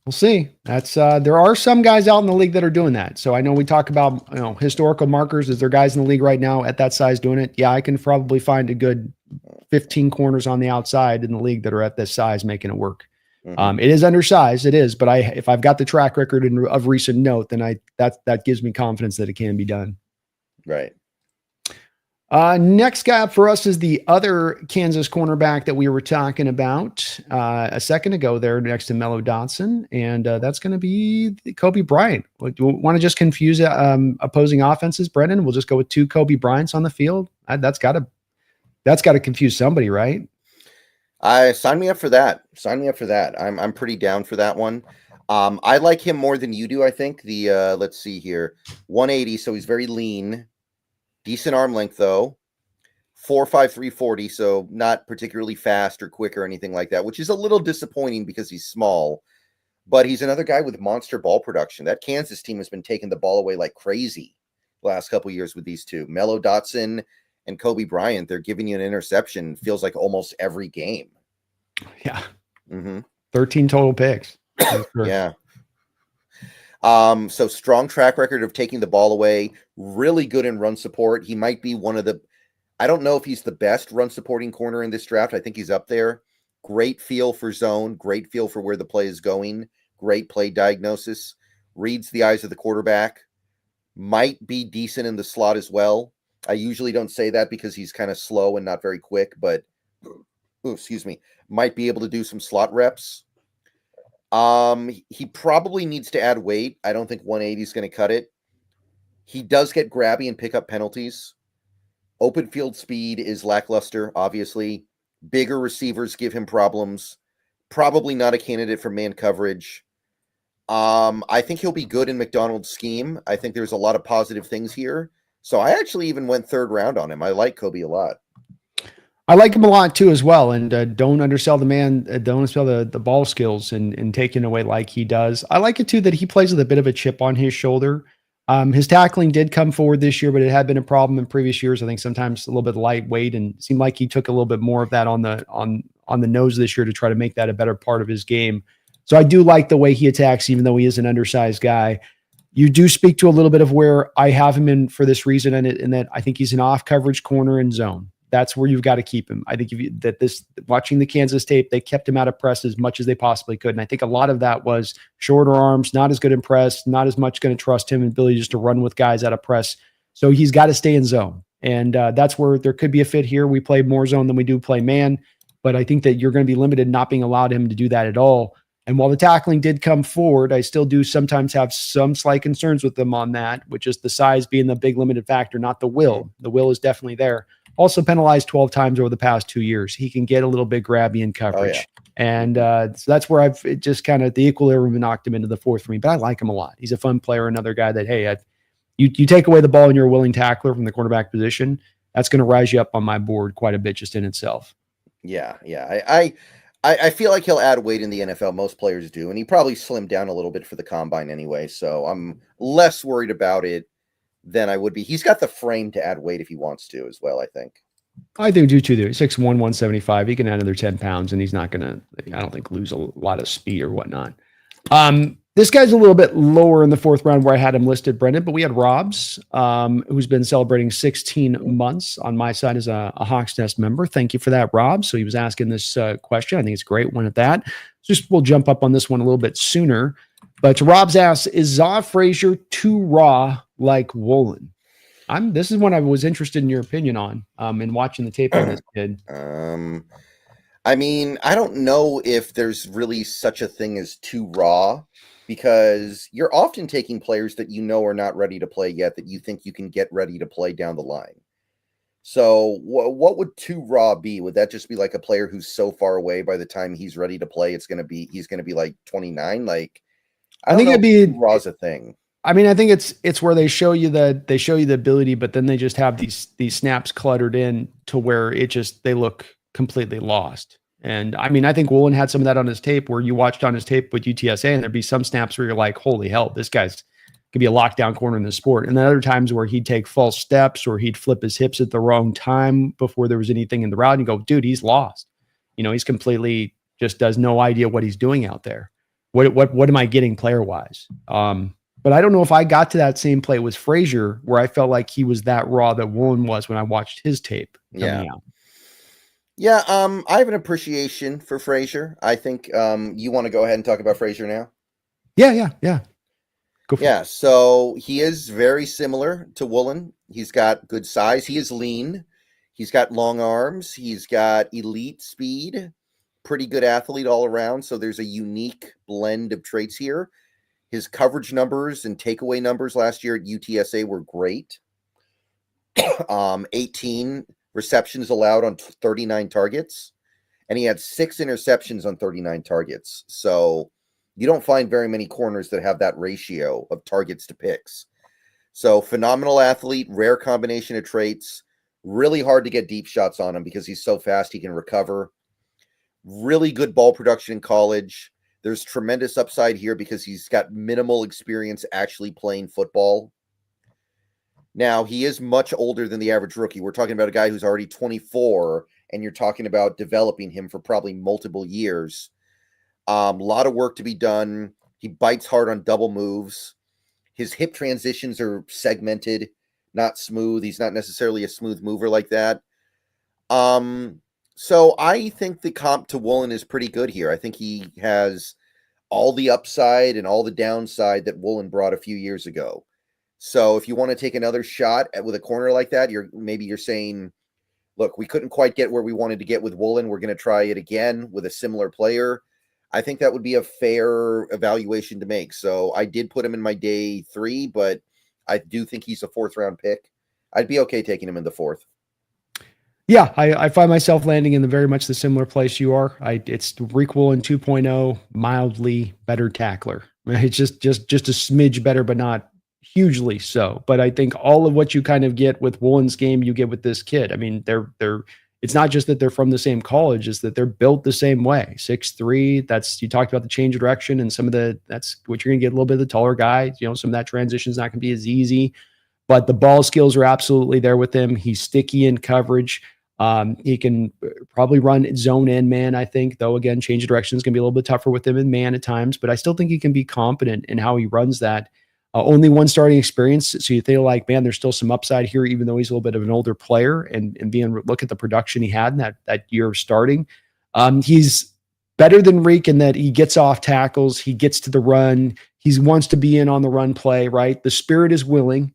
We'll see. That's there are some guys out in the league that are doing that. So I know we talk about historical markers. Is there guys in the league right now at that size doing it? Yeah, I can probably find a good 15 corners on the outside in the league that are at this size making it work. Mm-hmm. It is undersized, it is, but if I've got the track record of recent note, then that gives me confidence that it can be done. Right. Next guy up for us is the other Kansas cornerback that we were talking about a second ago there next to Mello Dotson, and that's going to be Kobe Bryant. Do you want to just confuse opposing offenses, Brendan? We'll just go with 2 Kobe Bryants on the field. That's got to confuse somebody, right? Sign me up for that. Sign me up for that. I'm pretty down for that one. I like him more than you do, I think. Let's see here. 180, so he's very lean. Decent arm length, though. 4.5, 340, so not particularly fast or quick or anything like that, which is a little disappointing because he's small. But he's another guy with monster ball production. That Kansas team has been taking the ball away like crazy the last couple of years with these two. Mello Dotson and Kobe Bryant, they're giving you an interception, feels like almost every game. Yeah. Mm-hmm. 13 total picks. Yeah. So strong track record of taking the ball away, really good in run support. He might be one of the, I don't know if he's the best run supporting corner in this draft. I think he's up there. Great feel for zone, great feel for where the play is going, great play diagnosis, reads the eyes of the quarterback, might be decent in the slot as well. I usually don't say that because he's kind of slow and not very quick, but might be able to do some slot reps. He probably needs to add weight. I don't think 180 is going to cut it. He does get grabby and pick up penalties. Open field speed is lackluster, obviously. Bigger receivers give him problems. Probably not a candidate for man coverage. I think he'll be good in McDonald's scheme. I think there's a lot of positive things here. So I actually even went 3rd round on him. I like Kobe a lot. I like him a lot too, as well. And don't undersell the man. Don't undersell the ball skills and taking away like he does. I like it too that he plays with a bit of a chip on his shoulder. His tackling did come forward this year, but it had been a problem in previous years. I think sometimes a little bit lightweight, and it seemed like he took a little bit more of that on the nose this year to try to make that a better part of his game. So I do like the way he attacks, even though he is an undersized guy. You do speak to a little bit of where I have him in for this reason, and that I think he's an off coverage corner and zone. That's where you've got to keep him. I think watching the Kansas tape, they kept him out of press as much as they possibly could. And I think a lot of that was shorter arms, not as good in press, not as much going to trust him and ability just to run with guys out of press. So he's got to stay in zone. And that's where there could be a fit here. We play more zone than we do play man, but I think that you're going to be limited not being allowed him to do that at all. And while the tackling did come forward, I still do sometimes have some slight concerns with them on that, which is the size being the big limited factor, not the will. The will is definitely there. Also penalized 12 times over the past 2 years. He can get a little bit grabby in coverage. Oh, yeah. And so that's where it just kind of the equilibrium knocked him into the 4th for me. But I like him a lot. He's a fun player. Another guy that, hey, you take away the ball and you're a willing tackler from the quarterback position, that's going to rise you up on my board quite a bit just in itself. Yeah. I feel like he'll add weight in the NFL. Most players do. And he probably slimmed down a little bit for the combine anyway. So I'm less worried about it than I would be. He's got the frame to add weight if he wants to as well, I think. I think do too. 6'1", 175. He can add another 10 pounds, and he's not going to, I don't think, lose a lot of speed or whatnot. This guy's a little bit lower in the 4th round where I had him listed, Brendan, but we had Robs, who's been celebrating 16 months on my side as a Hawks Nest member. Thank you for that, Rob. So he was asking this question. I think it's a great one at that. We'll jump up on this one a little bit sooner. But Rob's asks, is Za Frazier too raw like Woolen? This is one I was interested in your opinion on in watching the tape on this kid. I mean, I don't know if there's really such a thing as too raw, because you're often taking players that you know are not ready to play yet that you think you can get ready to play down the line. So what would too raw be? Would that just be like a player who's so far away by the time he's ready to play, he's going to be like 29? Like, I think it'd be raw's a thing. I mean, I think it's where they show you the ability, but then they just have these snaps cluttered in to where they look completely lost. And I mean, I think Woolen had some of that on his tape where you watched on his tape with UTSA, and there'd be some snaps where you're like, holy hell, this guy's could be a lockdown corner in the sport. And then other times where he'd take false steps or he'd flip his hips at the wrong time before there was anything in the route. And you go, dude, he's lost. He's completely just does no idea what he's doing out there. What am I getting player wise? But I don't know if I got to that same play with Frazier where I felt like he was that raw that Woolen was when I watched his tape coming out. Yeah, I have an appreciation for Frazier. I think you want to go ahead and talk about Frazier now? Yeah. Go for it. So he is very similar to Woolen. He's got good size. He is lean. He's got long arms. He's got elite speed. Pretty good athlete all around. So there's a unique blend of traits here. His coverage numbers and takeaway numbers last year at UTSA were great. 18 receptions allowed on 39 targets, and he had 6 interceptions on 39 targets. So you don't find very many corners that have that ratio of targets to picks. So phenomenal athlete, rare combination of traits, really hard to get deep shots on him because he's so fast he can recover. Really good ball production in college. There's tremendous upside here because he's got minimal experience actually playing football. Now, he is much older than the average rookie. We're talking about a guy who's already 24, and you're talking about developing him for probably multiple years. A lot of work to be done. He bites hard on double moves. His hip transitions are segmented, not smooth. He's not necessarily a smooth mover like that. So I think the comp to Woolen is pretty good here. I think he has all the upside and all the downside that Woolen brought a few years ago. So if you want to take another shot with a corner like that, you're saying, look, we couldn't quite get where we wanted to get with Woolen. We're going to try it again with a similar player. I think that would be a fair evaluation to make. So I did put him in my day 3, but I do think he's a 4th round pick. I'd be okay taking him in the 4th. Yeah, I find myself landing in very much the similar place you are. It's Rick Woolen 2.0, mildly better tackler. It's just a smidge better, but not hugely so. But I think all of what you kind of get with Woolen's game, you get with this kid. I mean, it's not just that they're from the same college, it's that they're built the same way. 6'3", you talked about the change of direction and that's what you're going to get a little bit of the taller guy. Some of that transition is not going to be as easy, but the ball skills are absolutely there with him. He's sticky in coverage. He can probably run zone and man, I think, though, again, change of direction is going to be a little bit tougher with him in man at times, but I still think he can be competent in how he runs that. Only one starting experience. So you feel like, man, there's still some upside here, even though he's a little bit of an older player and look at the production he had in that year of starting. He's better than Reek in that he gets off tackles. He gets to the run. He wants to be in on the run play, right? The spirit is willing,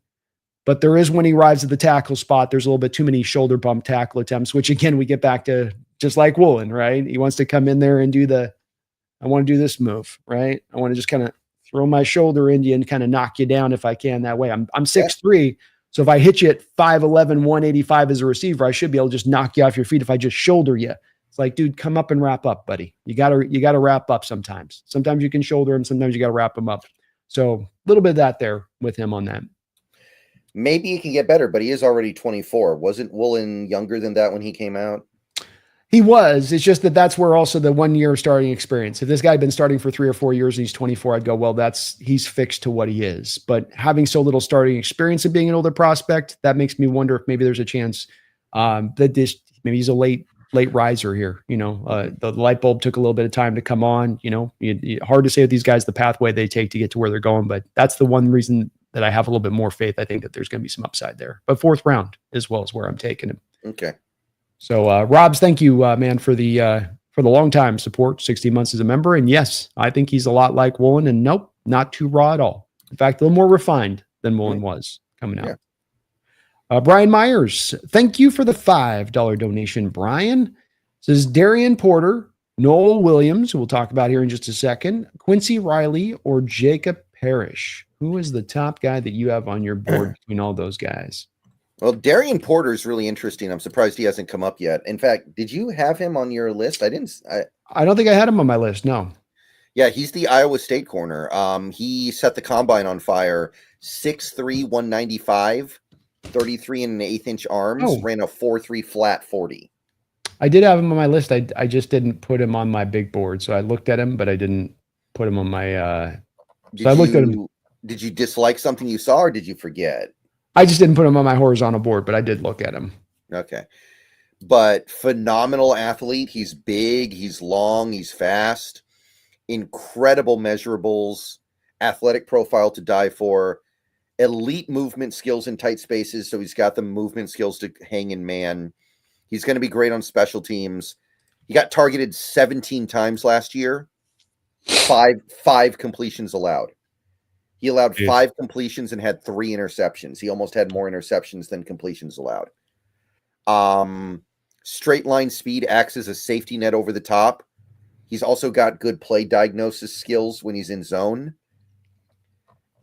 but there is when he arrives at the tackle spot, there's a little bit too many shoulder bump tackle attempts, which again, we get back to just like Woolen, right? He wants to come in there and I want to do this move, right? I want to just kind of throw my shoulder into you and kind of knock you down if I can that way. I'm 6'3", so if I hit you at 5'11", 185 as a receiver, I should be able to just knock you off your feet if I just shoulder you. It's like, dude, come up and wrap up, buddy. You gotta wrap up sometimes. Sometimes you can shoulder him, sometimes you gotta wrap him up. So a little bit of that there with him on that. Maybe he can get better, but he is already 24. Wasn't Woolen younger than that when he came out? He was. It's just that's where also the 1 year starting experience. If this guy had been starting for 3 or 4 years and he's 24, I'd go, well, he's fixed to what he is. But having so little starting experience of being an older prospect, that makes me wonder if maybe there's a chance that maybe he's a late riser here. The light bulb took a little bit of time to come on. Hard to say with these guys the pathway they take to get to where they're going, but that's the one reason that I have a little bit more faith. I think that there's going to be some upside there. But 4th round as well is where I'm taking him. Okay. So, Robs, thank you, man, for the long time support, 16 months as a member. And yes, I think he's a lot like Woolen, and nope, not too raw at all. In fact, a little more refined than Woolen was coming out. Yeah. Brian Myers, thank you for the $5 donation, Brian. Says Darian Porter, Noel Williams, who we'll talk about here in just a second, Quincy Riley, or Jacob Parrish. Who is the top guy that you have on your board between all those guys? Well, Darian Porter is really interesting. I'm surprised he hasn't come up yet. In fact, did you have him on your list? I didn't. I don't think I had him on my list. No. Yeah, he's the Iowa State corner. He set the combine on fire. 6'3", 195, 33 and an 1/8 inch arms. Ran a 4.3 flat 40. I did have him on my list. I just didn't put him on my big board. So I looked at him, but I didn't put him on my. So I looked at him. Did you dislike something you saw, or did you forget? I just didn't put him on my horizontal board, but I did look at him. Okay. But phenomenal athlete. He's big, he's long, he's fast, incredible measurables, athletic profile to die for, elite movement skills in tight spaces. So he's got the movement skills to hang in man. He's going to be great on special teams. He got targeted 17 times last year, five completions allowed. He allowed 5 completions and had 3 interceptions. He almost had more interceptions than completions allowed. Straight line speed acts as a safety net over the top. He's also got good play diagnosis skills when he's in zone.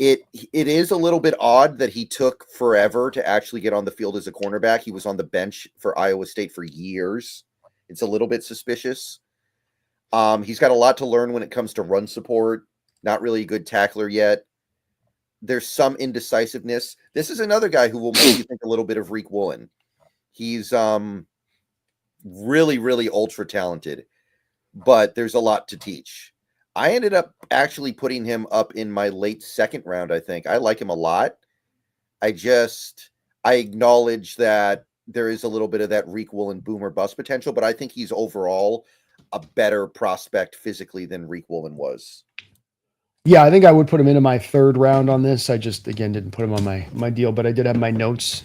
It is a little bit odd that he took forever to actually get on the field as a cornerback. He was on the bench for Iowa State for years. It's a little bit suspicious. He's got a lot to learn when it comes to run support. Not really a good tackler yet. There's some indecisiveness. This is another guy who will make you think a little bit of Reek Woolen. He's really, really ultra talented, but there's a lot to teach. I ended up actually putting him up in my late 2nd round, I think. I like him a lot. I acknowledge that there is a little bit of that Reek Woolen boomer bust potential, but I think he's overall a better prospect physically than Reek Woolen was. Yeah, I think I would put him into my 3rd round on this. I just, again, didn't put him on my deal, but I did have my notes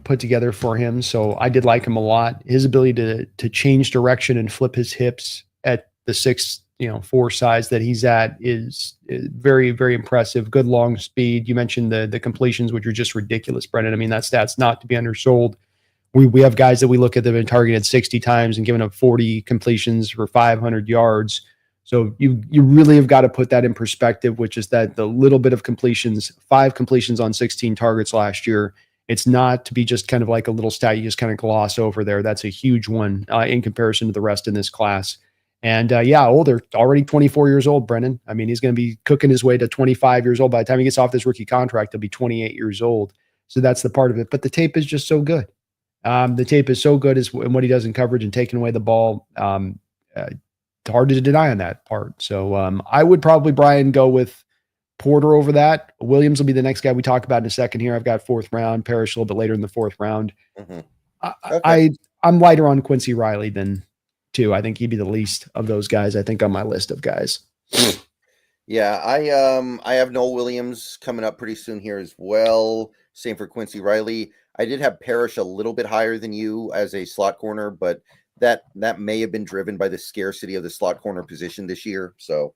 put together for him. So I did like him a lot. His ability to change direction and flip his hips at the 6'4" size that he's at is very, very impressive. Good long speed. You mentioned the completions, which are just ridiculous, Brendan. I mean, that stat's not to be undersold. We have guys that we look at that have been targeted 60 times and given up 40 completions for 500 yards. So you really have got to put that in perspective, which is that the little bit of completions, 5 completions on 16 targets last year, it's not to be just kind of like a little stat you just kind of gloss over there. That's a huge one in comparison to the rest in this class. And yeah, older, already 24 years old, Brennan. I mean, he's going to be cooking his way to 25 years old. By the time he gets off this rookie contract, he'll be 28 years old. So that's the part of it. But the tape is just so good. The tape is so good in what he does in coverage and taking away the ball. Hard to deny on that part. So I would probably, Brian, go with Porter over that. Williams will be the next guy we talk about in a second here. I've got 4th round, Parrish a little bit later in the 4th round. I'm lighter on Quincy Riley than 2. I think he'd be the least of those guys, I think, on my list of guys. Yeah, I have Noel Williams coming up pretty soon here as well. Same for Quincy Riley. I did have Parrish a little bit higher than you as a slot corner, but that may have been driven by the scarcity of the slot corner position this year. So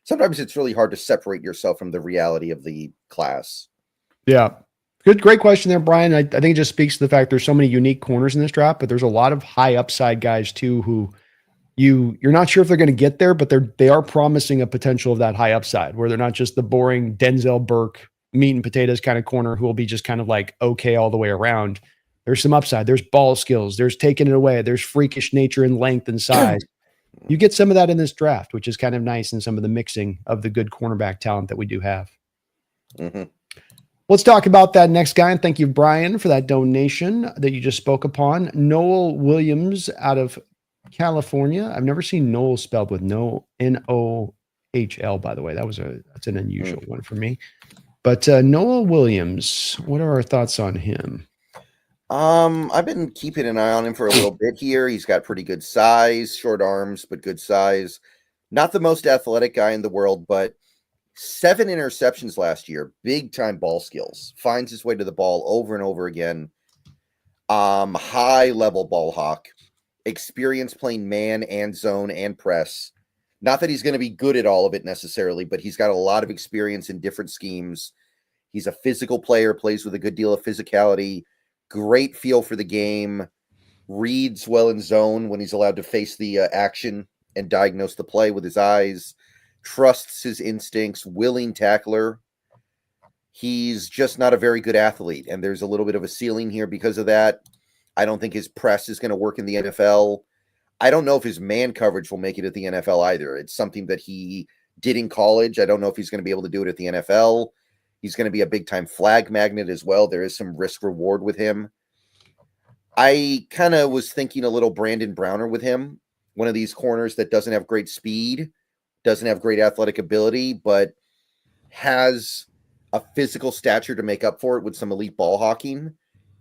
sometimes it's really hard to separate yourself from the reality of the class. Yeah. Great question there, Brian. I think it just speaks to the fact there's so many unique corners in this draft, but there's a lot of high upside guys too who you're not sure if they're going to get there, but they are promising a potential of that high upside where they're not just the boring Denzel Burke meat and potatoes kind of corner who will be just kind of like okay all the way around. There's some upside. There's ball skills. There's taking it away. There's freakish nature and length and size. You get some of that in this draft, which is kind of nice in some of the mixing of the good cornerback talent that we do have. Mm-hmm. Let's talk about that next guy. And thank you, Brian, for that donation that you just spoke upon. Noel Williams out of California. I've never seen Noel spelled with no N-O-H-L, by the way. That's an unusual one for me. But Noel Williams, what are our thoughts on him? I've been keeping an eye on him for a little bit here. He's got pretty good size, short arms, but good size. Not the most athletic guy in the world, but 7 interceptions last year, big time ball skills, finds his way to the ball over and over again. High level ball hawk, experience playing man and zone and press. Not that he's going to be good at all of it necessarily, but he's got a lot of experience in different schemes. He's a physical player, plays with a good deal of physicality, great feel for the game, reads well in zone when he's allowed to face the action and diagnose the play with his eyes, trusts his instincts, willing tackler. He's just not a very good athlete, and there's a little bit of a ceiling here because of that. I don't think his press is going to work in the NFL. I don't know if his man coverage will make it at the NFL either. It's something that he did in college. I don't know if he's going to be able to do it at the NFL. He's going to be a big-time flag magnet as well. There is some risk-reward with him. I kind of was thinking a little Brandon Browner with him, one of these corners that doesn't have great speed, doesn't have great athletic ability, but has a physical stature to make up for it with some elite ball hawking.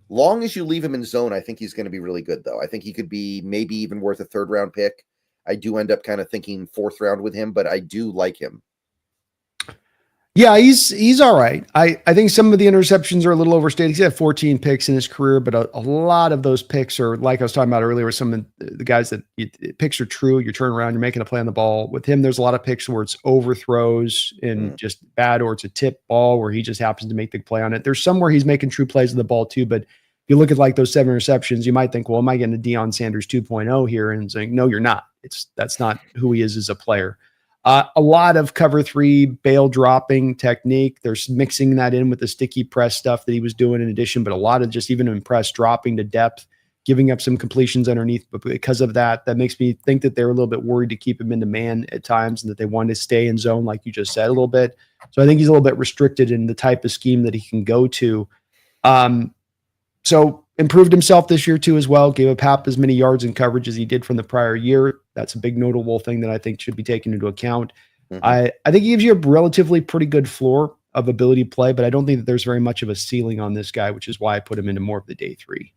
Long as you leave him in zone, I think he's going to be really good, though. I think he could be maybe even worth a 3rd-round pick. I do end up kind of thinking 4th round with him, but I do like him. Yeah, he's all right. I think some of the interceptions are a little overstated. He's had 14 picks in his career, but a lot of those picks are, like I was talking about earlier, with some of the guys that picks are true. You're turning around, you're making a play on the ball. With him, there's a lot of picks where it's overthrows and just bad, or it's a tip ball where he just happens to make the play on it. There's some where he's making true plays on the ball too, but if you look at like those 7 interceptions, you might think, well, am I getting a Deion Sanders 2.0 here? And saying, no, you're not. That's not who he is as a player. A lot of cover 3 bail dropping technique. There's mixing that in with the sticky press stuff that he was doing in addition, but a lot of just even in press dropping to depth, giving up some completions underneath. But because of that makes me think that they're a little bit worried to keep him into man at times and that they want to stay in zone, like you just said, a little bit. So I think he's a little bit restricted in the type of scheme that he can go to. So improved himself this year too as well. Gave up half as many yards in coverage as he did from the prior year. That's a big notable thing that I think should be taken into account. I think he gives you a relatively pretty good floor of ability play, but I don't think that there's very much of a ceiling on this guy, which is why I put him into more of the day 3.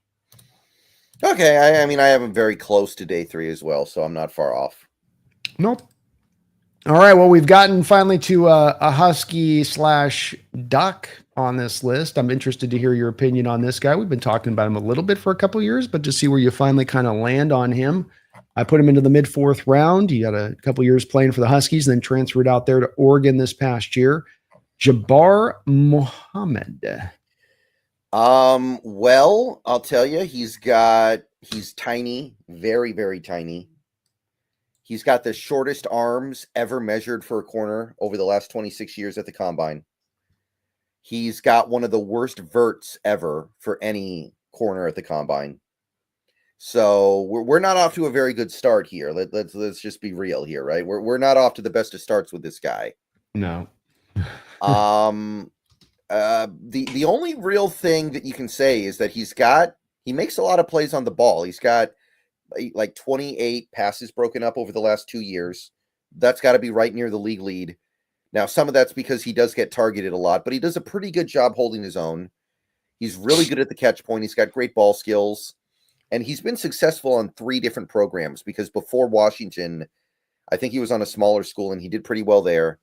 Okay, I mean, I have him very close to day 3 as well, so I'm not far off. Nope. All right, well, we've gotten finally to a Husky / Duck on this list. I'm interested to hear your opinion on this guy. We've been talking about him a little bit for a couple of years, but to see where you finally kind of land on him. I put him into the mid 4th round. He had a couple of years playing for the Huskies and then transferred out there to Oregon this past year. Jabbar Muhammad. Well, I'll tell you, he's tiny, very, very tiny. He's got the shortest arms ever measured for a corner over the last 26 years at the combine. He's got one of the worst verts ever for any corner at the combine. So we're not off to a very good start here. Let's just be real here, right? We're not off to the best of starts with this guy. No. Um, the only real thing that you can say is that he makes a lot of plays on the ball. He's got like 28 passes broken up over the last 2 years. That's got to be right near the league lead. Now, some of that's because he does get targeted a lot, but he does a pretty good job holding his own. He's really good at the catch point. He's got great ball skills, and he's been successful on 3 different programs because before Washington, I think he was on a smaller school and he did pretty well there.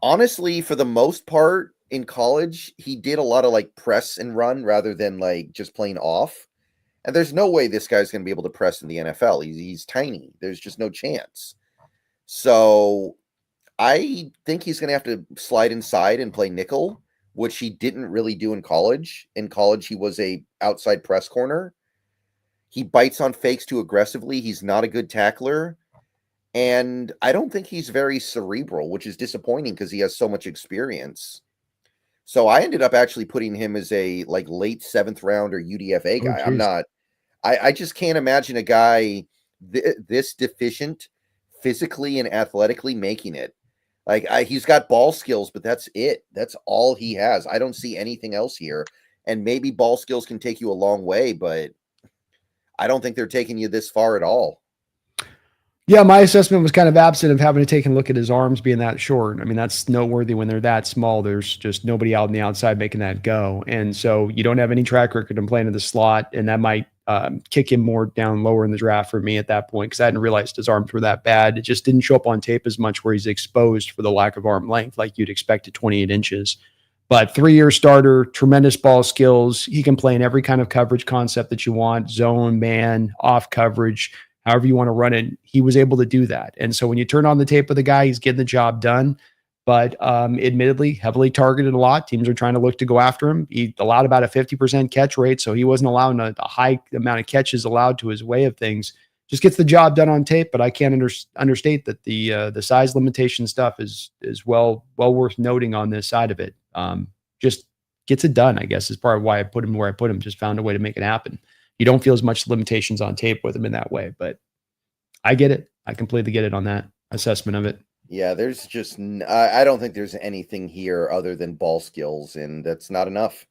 Honestly, for the most part in college, he did a lot of like press and run rather than like just playing off. And there's no way this guy's going to be able to press in the NFL. He's tiny. There's just no chance. So I think he's going to have to slide inside and play nickel, which he didn't really do in college. In college, he was a outside press corner. He bites on fakes too aggressively. He's not a good tackler. And I don't think he's very cerebral, which is disappointing because he has so much experience. So I ended up actually putting him as a like late 7th round or UDFA guy. I'm not. I just can't imagine a guy this deficient physically and athletically making it. Like he's got ball skills, but that's it. That's all he has. I don't see anything else here. And maybe ball skills can take you a long way, but I don't think they're taking you this far at all. Yeah, my assessment was kind of absent of having to take a look at his arms being that short. I mean, that's noteworthy when they're that small. There's just nobody out on the outside making that go. And so you don't have any track record in playing in the slot, and that might kick him more down lower in the draft for me at that point because I hadn't realized his arms were that bad. It just didn't show up on tape as much where he's exposed for the lack of arm length like you'd expect at 28 inches. But 3-year starter, tremendous ball skills. He can play in every kind of coverage concept that you want, zone, man, off coverage, however you want to run it. He was able to do that. And so when you turn on the tape of the guy, he's getting the job done. But admittedly, heavily targeted a lot. Teams are trying to look to go after him. He allowed about a 50% catch rate, so he wasn't allowing a high amount of catches allowed to his way of things. Just gets the job done on tape, but I can't understate that the size limitation stuff is well worth noting on this side of it. Just gets it done, I guess, is part of why I put him where I put him. Just found a way to make it happen. You don't feel as much limitations on tape with him in that way, but I get it. I completely get it on that assessment of it. Yeah, there's just I don't think there's anything here other than ball skills, and that's not enough.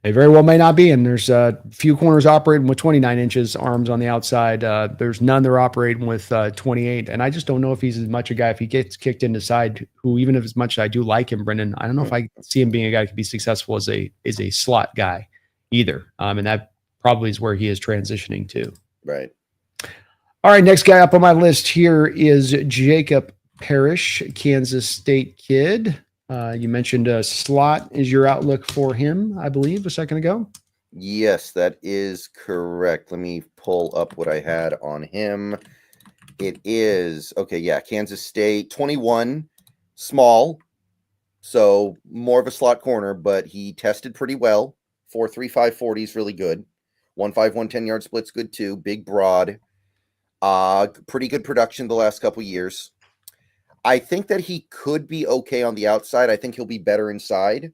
It very well may not be, and there's a few corners operating with 29 inches arms on the outside. There's none that are operating with 28, and I just don't know if he's as much a guy if he gets kicked inside. Who, even if as much as I do like him, Brendan, I don't know if I see him being a guy who can be successful as a slot guy either, and that probably is where he is transitioning to. Right. All right, next guy up on my list here is Jacob Parrish, Kansas State kid. You mentioned a slot is your outlook for him, I believe, a second ago. Yes, that is correct. Let me pull up what I had on him. It is, okay, yeah, Kansas State, 21, small, so more of a slot corner, but he tested pretty well. 4.35 40 is really good. 1.5 110 yard split's good too. Big, broad. Pretty good production the last couple years. I think that he could be okay on the outside. I think he'll be better inside,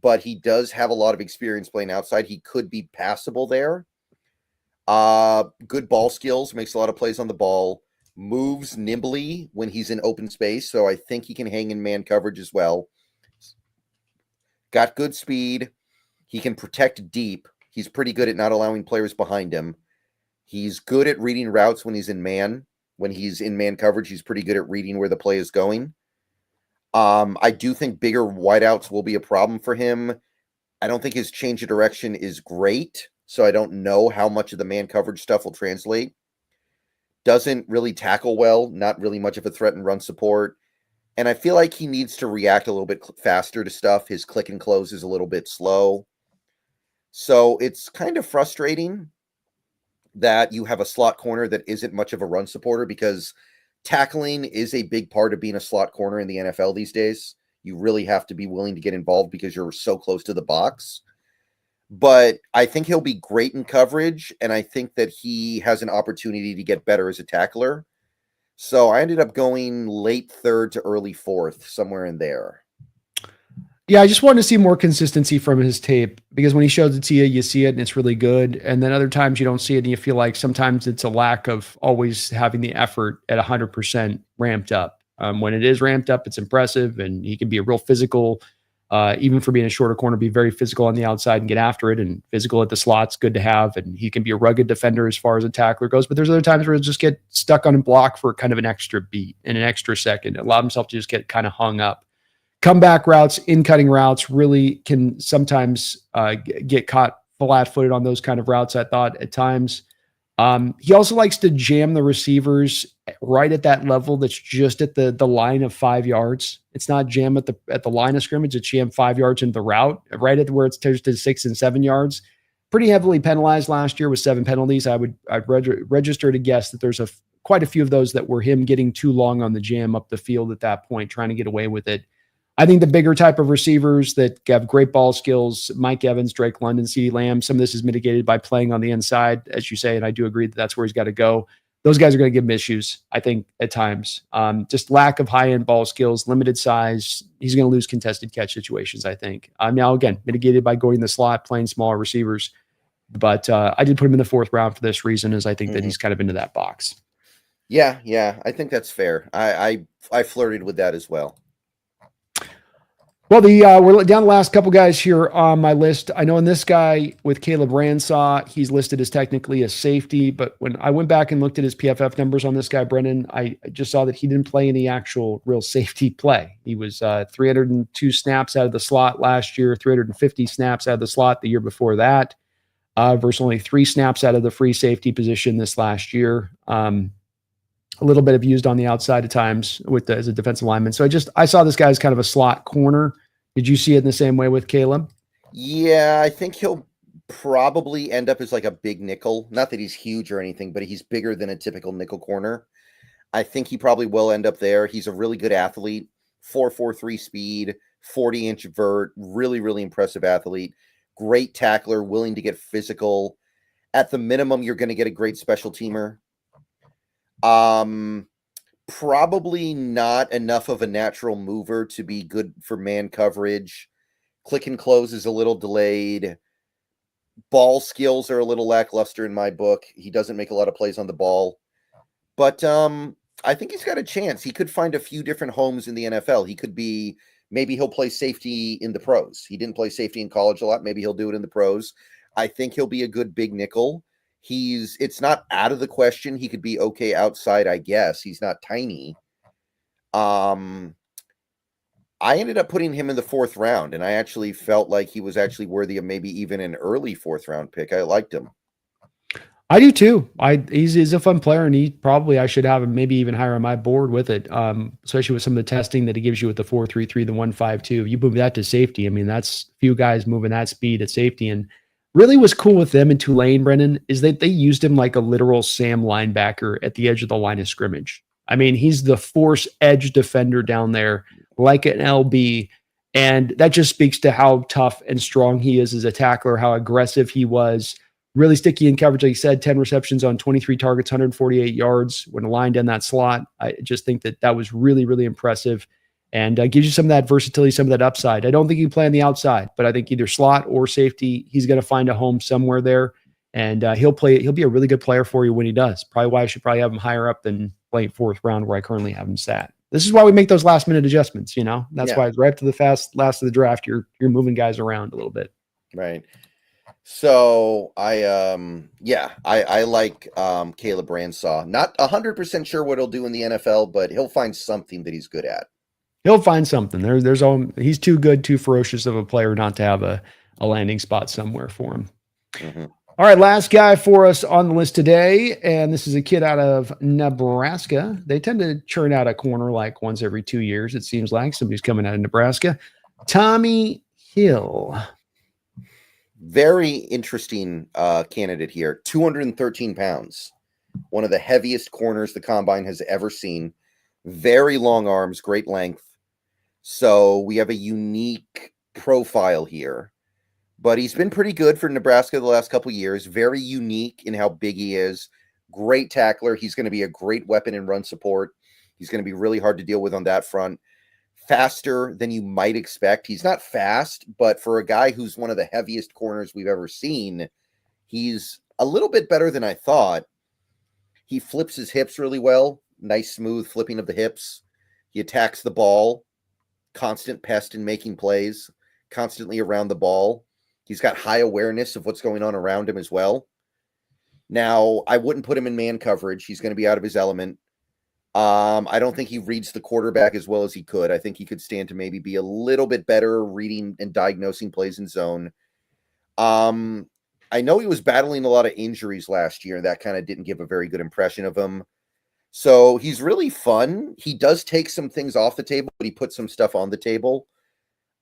but he does have a lot of experience playing outside. He could be passable there. Good ball skills, makes a lot of plays on the ball, moves nimbly when he's in open space, so I think he can hang in man coverage as well. Got good speed. He can protect deep. He's pretty good at not allowing players behind him. He's good at reading routes when he's in man. When he's in man coverage, he's pretty good at reading where the play is going. I do think bigger wideouts will be a problem for him. I don't think his change of direction is great, so I don't know how much of the man coverage stuff will translate. Doesn't really tackle well, not really much of a threat and run support. And I feel like he needs to react a little bit faster to stuff. His click and close is a little bit slow. So it's kind of frustrating that you have a slot corner that isn't much of a run supporter, because tackling is a big part of being a slot corner in the NFL these days. You really have to be willing to get involved because you're so close to the box. But I think he'll be great in coverage, and I think that he has an opportunity to get better as a tackler. So I ended up going late 3rd to early 4th, somewhere in there. Yeah, I just wanted to see more consistency from his tape because when he shows it to you, you see it and it's really good. And then other times you don't see it and you feel like sometimes it's a lack of always having the effort at 100% ramped up. When it is ramped up, it's impressive and he can be a real physical, even for being a shorter corner, be very physical on the outside and get after it, and physical at the slot's good to have. And he can be a rugged defender as far as a tackler goes. But there's other times where he'll just get stuck on a block for kind of an extra beat and an extra second, allow himself to just get kind of hung up. Comeback routes, in cutting routes really can sometimes get caught flat-footed on those kind of routes. I thought at times he also likes to jam the receivers right at that level that's just at the line of 5 yards. It's not jam at the line of scrimmage. It's jam 5 yards into the route, right at where it's to 6 and 7 yards. Pretty heavily penalized last year with 7 penalties. I'd register to guess that there's quite a few of those that were him getting too long on the jam up the field at that point, trying to get away with it. I think the bigger type of receivers that have great ball skills, Mike Evans, Drake London, CeeDee Lamb, some of this is mitigated by playing on the inside, as you say, and I do agree that that's where he's got to go. Those guys are going to give him issues, I think, at times. Just lack of high-end ball skills, limited size. He's going to lose contested catch situations, I think. Now, again, mitigated by going in the slot, playing smaller receivers. But I did put him in the 4th round for this reason, as I think that he's kind of into that box. Yeah, I think that's fair. I flirted with that as well. Well, we're down the last couple guys here on my list. I know in this guy with Caleb Ransaw, he's listed as technically a safety, but when I went back and looked at his PFF numbers on this guy, Brennan, I just saw that he didn't play any actual real safety play. He was 302 snaps out of the slot last year, 350 snaps out of the slot the year before that, versus only 3 snaps out of the free safety position this last year. A little bit of used on the outside at times as a defensive lineman. So I saw this guy as kind of a slot corner. Did you see it in the same way with Caleb? Yeah, I think he'll probably end up as like a big nickel. Not that he's huge or anything, but he's bigger than a typical nickel corner. I think he probably will end up there. He's a really good athlete, 4.43 speed, 40-inch vert, really, really impressive athlete. Great tackler, willing to get physical. At the minimum, you're going to get a great special teamer. Probably not enough of a natural mover to be good for man coverage. Click and close is a little delayed. Ball skills are a little lackluster in my book. He doesn't make a lot of plays on the ball. But I think he's got a chance. He could find a few different homes in the NFL. He could be, maybe he'll play safety in the pros. He didn't play safety in college a lot. Maybe he'll do it in the pros. I think he'll be a good big nickel. It's not out of the question. He could be okay outside, I guess. He's not tiny. I ended up putting him in the 4th round, and I actually felt like he was actually worthy of maybe even an early 4th round pick. I liked him. I do too. He's a fun player, and I should have him maybe even higher on my board with it, especially with some of the testing that he gives you with the 4.33, the 1.52. You move that to safety. I mean, that's few guys moving that speed at safety. And really was cool with them in Tulane, Brennan, is that they used him like a literal Sam linebacker at the edge of the line of scrimmage. I mean, he's the force edge defender down there like an LB. And that just speaks to how tough and strong he is as a tackler, how aggressive he was. Really sticky in coverage. Like you said, 10 receptions on 23 targets, 148 yards when aligned in that slot. I just think that was really, really impressive. And gives you some of that versatility, some of that upside. I don't think he can play on the outside, but I think either slot or safety, he's going to find a home somewhere there. And he'll be a really good player for you when he does. Probably why I should probably have him higher up than playing 4th round where I currently have him sat. This is why we make those last minute adjustments, That's why right up to the last of the draft, you're moving guys around a little bit. Right. So I like Caleb Ransaw. Not 100% sure what he'll do in the NFL, but he'll find something that he's good at. He'll find something. He's too good, too ferocious of a player not to have a landing spot somewhere for him. Mm-hmm. All right, last guy for us on the list today, and this is a kid out of Nebraska. They tend to churn out a corner like once every 2 years, it seems like. Somebody's coming out of Nebraska. Tommy Hill. Very interesting candidate here. 213 pounds. One of the heaviest corners the combine has ever seen. Very long arms, great length. So we have a unique profile here. But he's been pretty good for Nebraska the last couple of years. Very unique in how big he is. Great tackler. He's going to be a great weapon in run support. He's going to be really hard to deal with on that front. faster than you might expect. He's not fast, but for a guy who's one of the heaviest corners we've ever seen, he's a little bit better than I thought. He flips his hips really well. Nice, smooth flipping of the hips. He attacks the ball. Constant pest in making plays. Constantly around the ball. He's got high awareness of what's going on around him as well. Now, I wouldn't put him in man coverage. He's going to be out of his element. I don't think he reads the quarterback as well as he could. I think he could stand to maybe be a little bit better reading and diagnosing plays in zone. I know he was battling a lot of injuries last year, and that kind of didn't give a very good impression of him. So he's really fun. He does take some things off the table, but he puts some stuff on the table.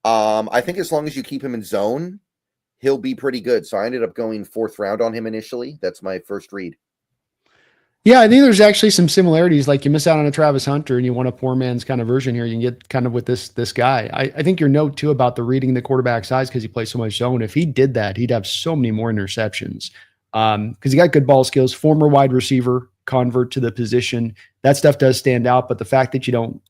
I think as long as you keep him in zone, he'll be pretty good. So I ended up going 4th round on him initially. That's my first read. Yeah, I think there's actually some similarities. Like you miss out on a Travis Hunter and you want a poor man's kind of version here. You can get kind of with this guy. I think your note too about the reading the quarterback size because he plays so much zone. If he did that, he'd have so many more interceptions because he got good ball skills. Former wide receiver, convert to the position. That stuff does stand out. But the fact that you don't,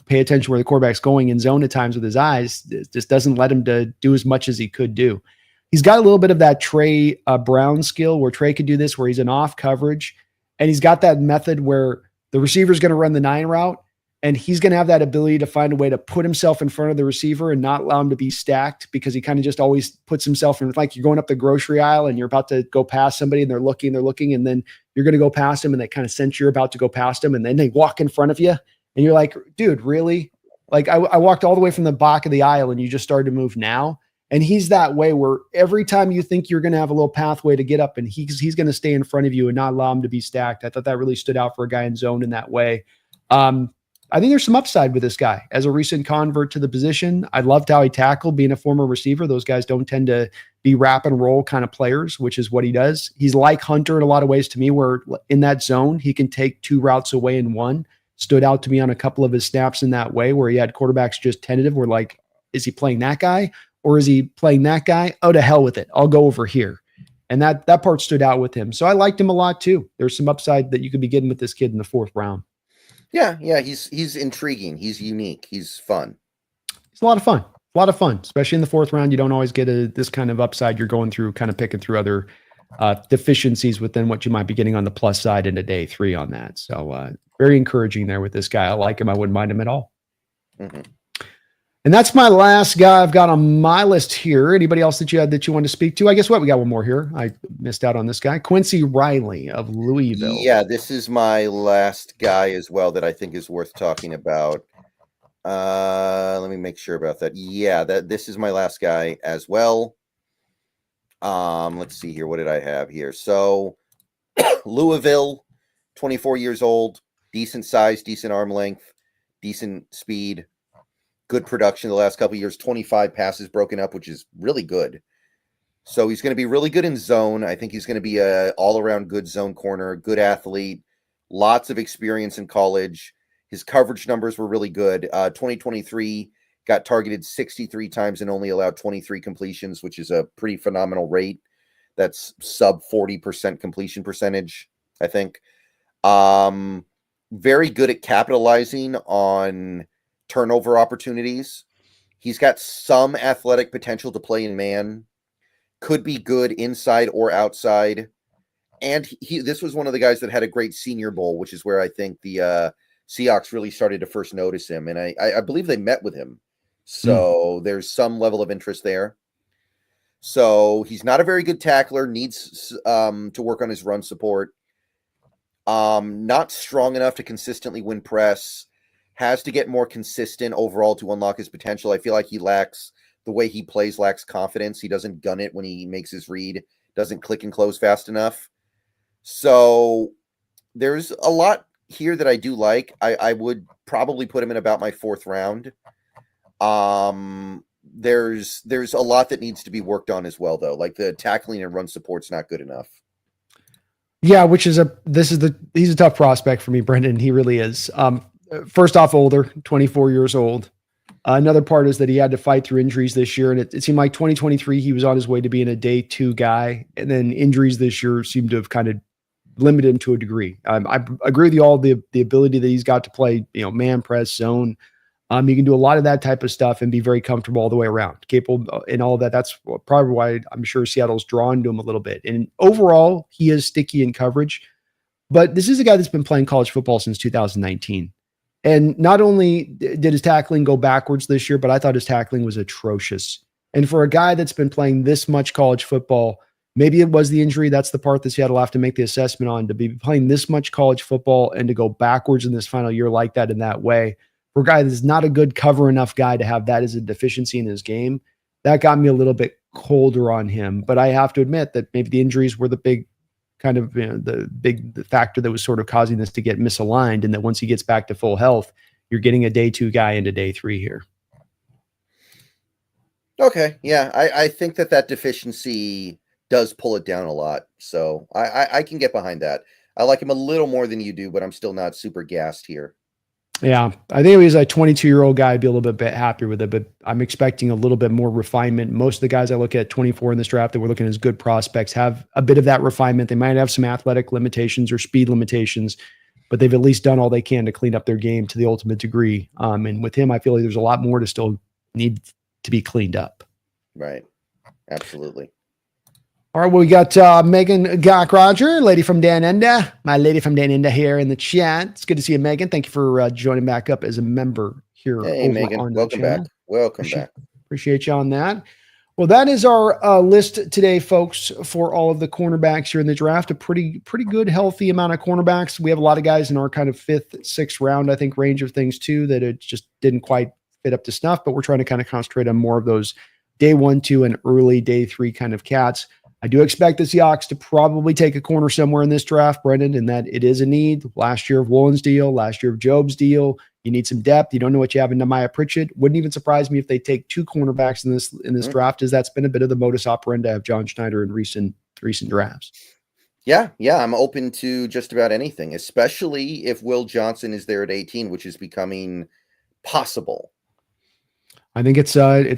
pay attention where the quarterback's going in zone at times with his eyes just doesn't let him to do as much as he could do. He's got a little bit of that Trey Brown skill where Trey could do this, where he's in off coverage. And he's got that method where the receiver's going to run the 9 route, and he's going to have that ability to find a way to put himself in front of the receiver and not allow him to be stacked because he kind of just always puts himself in, like you're going up the grocery aisle and you're about to go past somebody and they're looking, and then you're going to go past them and they kind of sense you're about to go past them and then they walk in front of you and you're like, dude, really? Like I walked all the way from the back of the aisle and you just started to move now. And he's that way where every time you think you're going to have a little pathway to get up and he's going to stay in front of you and not allow him to be stacked. I thought that really stood out for a guy in zone in that way. I think there's some upside with this guy as a recent convert to the position. I loved how he tackled being a former receiver. Those guys don't tend to be wrap and roll kind of players, which is what he does. He's like Hunter in a lot of ways to me, where in that zone, he can take 2 routes away in one. Stood out to me on a couple of his snaps in that way where he had quarterbacks just tentative. We're like, is he playing that guy? Or is he playing that guy? Oh, to hell with it. I'll go over here. And that part stood out with him. So I liked him a lot too. There's some upside that you could be getting with this kid in the 4th round. Yeah. He's intriguing. He's unique. He's fun. It's a lot of fun, especially in the 4th round. You don't always get this kind of upside. You're going through kind of picking through other deficiencies within what you might be getting on the plus side into day 3 on that. So very encouraging there with this guy. I like him. I wouldn't mind him at all. Mm-hmm. And that's my last guy I've got on my list here. Anybody else that you had that you want to speak to? I guess what? We got one more here. I missed out on this guy. Quincy Riley of Louisville. Yeah, this is my last guy as well that I think is worth talking about. Let me make sure about that. Yeah, this is my last guy as well. Let's see here. What did I have here? So Louisville, 24 years old, decent size, decent arm length, decent speed. Good production the last couple of years, 25 passes broken up, which is really good. So he's going to be really good in zone. I think he's going to be a all-around good zone corner, good athlete, lots of experience in college. His coverage numbers were really good. 2023 got targeted 63 times and only allowed 23 completions, which is a pretty phenomenal rate. That's sub 40% completion percentage, I think. Very good at capitalizing on turnover opportunities. He's got some athletic potential to play in man. Could be good inside or outside. And this was one of the guys that had a great Senior Bowl, which is where I think the Seahawks really started to first notice him. And I believe they met with him. So there's some level of interest there. So he's not a very good tackler, needs to work on his run support. Not strong enough to consistently win press. Has to get more consistent overall to unlock his potential. I feel like he lacks, the way he plays lacks confidence. He doesn't gun it when he makes his read, doesn't click and close fast enough. So there's a lot here that I do like. I would probably put him in about my 4th round. There's a lot that needs to be worked on as well, though. Like the tackling and run support's not good enough. Yeah, he's a tough prospect for me, Brendan. He really is. First off, older, 24 years old. Another part is that he had to fight through injuries this year. And it seemed like 2023, he was on his way to being a day 2 guy. And then injuries this year seemed to have kind of limited him to a degree. I agree with you all, the ability that he's got to play, man press, zone. He can do a lot of that type of stuff and be very comfortable all the way around, capable in all of that. That's probably why I'm sure Seattle's drawn to him a little bit. And overall, he is sticky in coverage. But this is a guy that's been playing college football since 2019. And not only did his tackling go backwards this year, but I thought his tackling was atrocious. And for a guy that's been playing this much college football, maybe it was the injury. That's the part that Seattle will have to make the assessment on, to be playing this much college football and to go backwards in this final year like that in that way. For a guy that's not a good cover enough guy to have that as a deficiency in his game, that got me a little bit colder on him. But I have to admit that maybe the injuries were the big kind of, the factor that was sort of causing this to get misaligned. And that once he gets back to full health, you're getting a day 2 guy into day 3 here. Okay. Yeah. I think that deficiency does pull it down a lot. So I can get behind that. I like him a little more than you do, but I'm still not super gassed here. Yeah, I think if he's a 22-year-old guy, I'd be a little bit happier with it, but I'm expecting a little bit more refinement. Most of the guys I look at 24 in this draft that we're looking at as good prospects have a bit of that refinement. They might have some athletic limitations or speed limitations, but they've at least done all they can to clean up their game to the ultimate degree. And with him, I feel like there's a lot more to still need to be cleaned up. Right. Absolutely. All right, well, we got Megan Gok-Roger, lady from Dan Enda, my lady from Dan Enda here in the chat. It's good to see you, Megan. Thank you for joining back up as a member here. Hey, Megan, welcome back. Welcome back. Appreciate you on that. Well, that is our list today, folks, for all of the cornerbacks here in the draft. A pretty good, healthy amount of cornerbacks. We have a lot of guys in our kind of 5th, 6th round, I think, range of things too, that it just didn't quite fit up to snuff, but we're trying to kind of concentrate on more of those day 1, 2, and early day 3 kind of cats. I do expect the Seahawks to probably take a corner somewhere in this draft, Brendan, and that it is a need. Last year of Woolen's deal, last year of Job's deal. You need some depth. You don't know what you have in Nehemiah Pritchett. Wouldn't even surprise me if they take 2 cornerbacks in this draft, as that's been a bit of the modus operandi of John Schneider in recent drafts. Yeah, I'm open to just about anything, especially if Will Johnson is there at 18, which is becoming possible. I think it's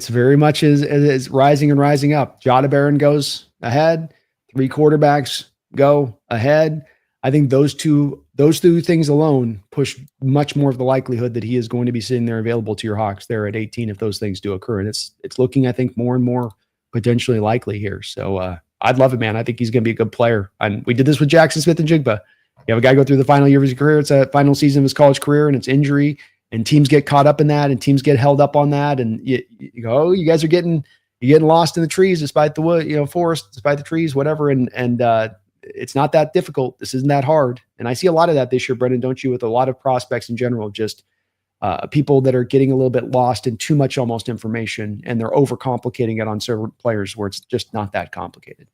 very much is rising and rising up. Jada Barron goes ahead. 3 quarterbacks go ahead. I think those two things alone push much more of the likelihood that he is going to be sitting there available to your Hawks there at 18 if those things do occur. And it's looking, I think, more and more potentially likely here. So I'd love it, man. I think he's going to be a good player. And we did this with Jackson Smith and Jigba. You have a guy go through the final year of his career. It's a final season of his college career, and it's injury. And teams get caught up in that, and teams get held up on that. And you go, oh, you guys are getting lost in the trees, despite the wood, forest, despite the trees, whatever. And it's not that difficult. This isn't that hard. And I see a lot of that this year, Brendan, don't you? With a lot of prospects in general, just people that are getting a little bit lost in too much almost information, and they're overcomplicating it on certain players where it's just not that complicated.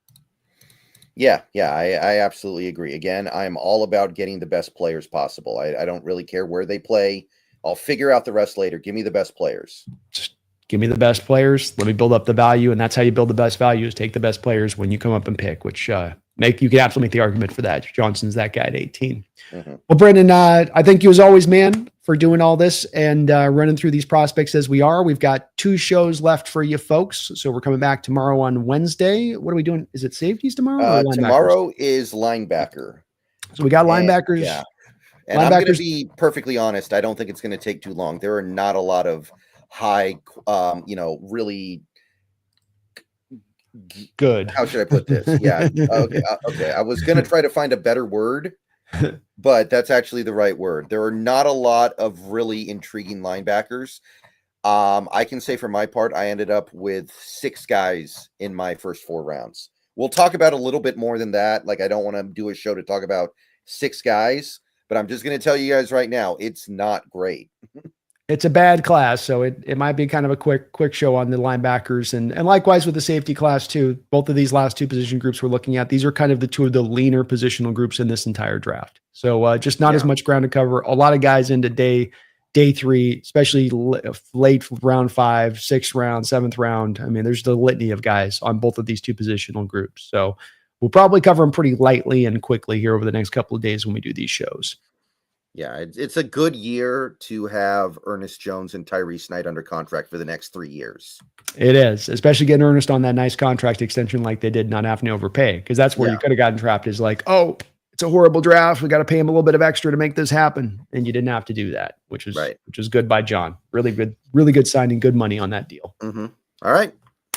Yeah, I absolutely agree. Again, I'm all about getting the best players possible. I don't really care where they play. I'll figure out the rest later. Give me the best players. Just give me the best players. Let me build up the value. And that's how you build the best value, is take the best players when you come up and pick, which you can absolutely make the argument for that. Johnson's that guy at 18. Mm-hmm. Well, Brendan, I thank you as always, man, for doing all this and running through these prospects as we are. We've got 2 shows left for you folks. So we're coming back tomorrow on Wednesday. What are we doing? Is it safeties tomorrow? Tomorrow is linebacker. So we got linebackers. Yeah. And I'm going to be perfectly honest. I don't think it's going to take too long. There are not a lot of high, really good. How should I put this? Yeah. Okay. I was going to try to find a better word, but that's actually the right word. There are not a lot of really intriguing linebackers. I can say for my part, I ended up with 6 guys in my first 4 rounds. We'll talk about a little bit more than that. Like, I don't want to do a show to talk about 6 guys. But I'm just going to tell you guys right now, it's not great. It's a bad class, so it might be kind of a quick show on the linebackers. And likewise with the safety class too. Both of these last 2 position groups we're looking at, these are kind of the 2 of the leaner positional groups in this entire draft. So just not as much ground to cover. A lot of guys into day 3, especially late round 5, 6th round, 7th round. I mean, there's the litany of guys on both of these 2 positional groups. So we'll probably cover them pretty lightly and quickly here over the next couple of days when we do these shows. Yeah, it's a good year to have Ernest Jones and Tyrese Knight under contract for the next 3 years. It is, especially getting Ernest on that nice contract extension like they did, not having to overpay, because that's where you could have gotten trapped, is like, oh, it's a horrible draft. We got to pay him a little bit of extra to make this happen. And you didn't have to do that, which was good by John. Really good signing, good money on that deal. Mm-hmm. All right.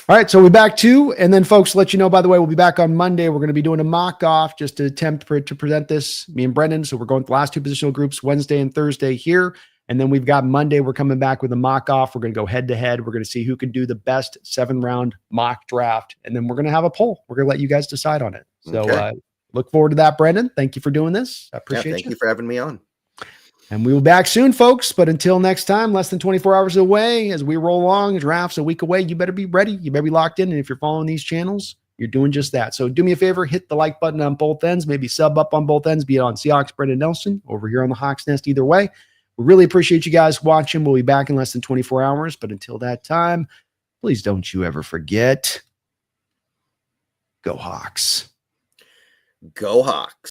All right, so we're back to, and then folks, let you know, by the way, we'll be back on Monday. We're going to be doing a mock-off just to attempt to present this, me and Brendan. So we're going to the last two positional groups, Wednesday and Thursday here. And then we've got Monday, we're coming back with a mock-off. We're going to go head-to-head. We're going to see who can do the best 7-round mock draft. And then we're going to have a poll. We're going to let you guys decide on it. So look forward to that, Brendan. Thank you for doing this. I appreciate Thank you for having me on. And we will be back soon, folks. But until next time, less than 24 hours away as we roll along, drafts a week away. You better be ready. You better be locked in. And if you're following these channels, you're doing just that. So do me a favor, hit the like button on both ends, maybe sub up on both ends, be it on Seahawks, Brendan Nelson, over here on the Hawks Nest, either way. We really appreciate you guys watching. We'll be back in less than 24 hours. But until that time, please don't you ever forget, go Hawks. Go Hawks.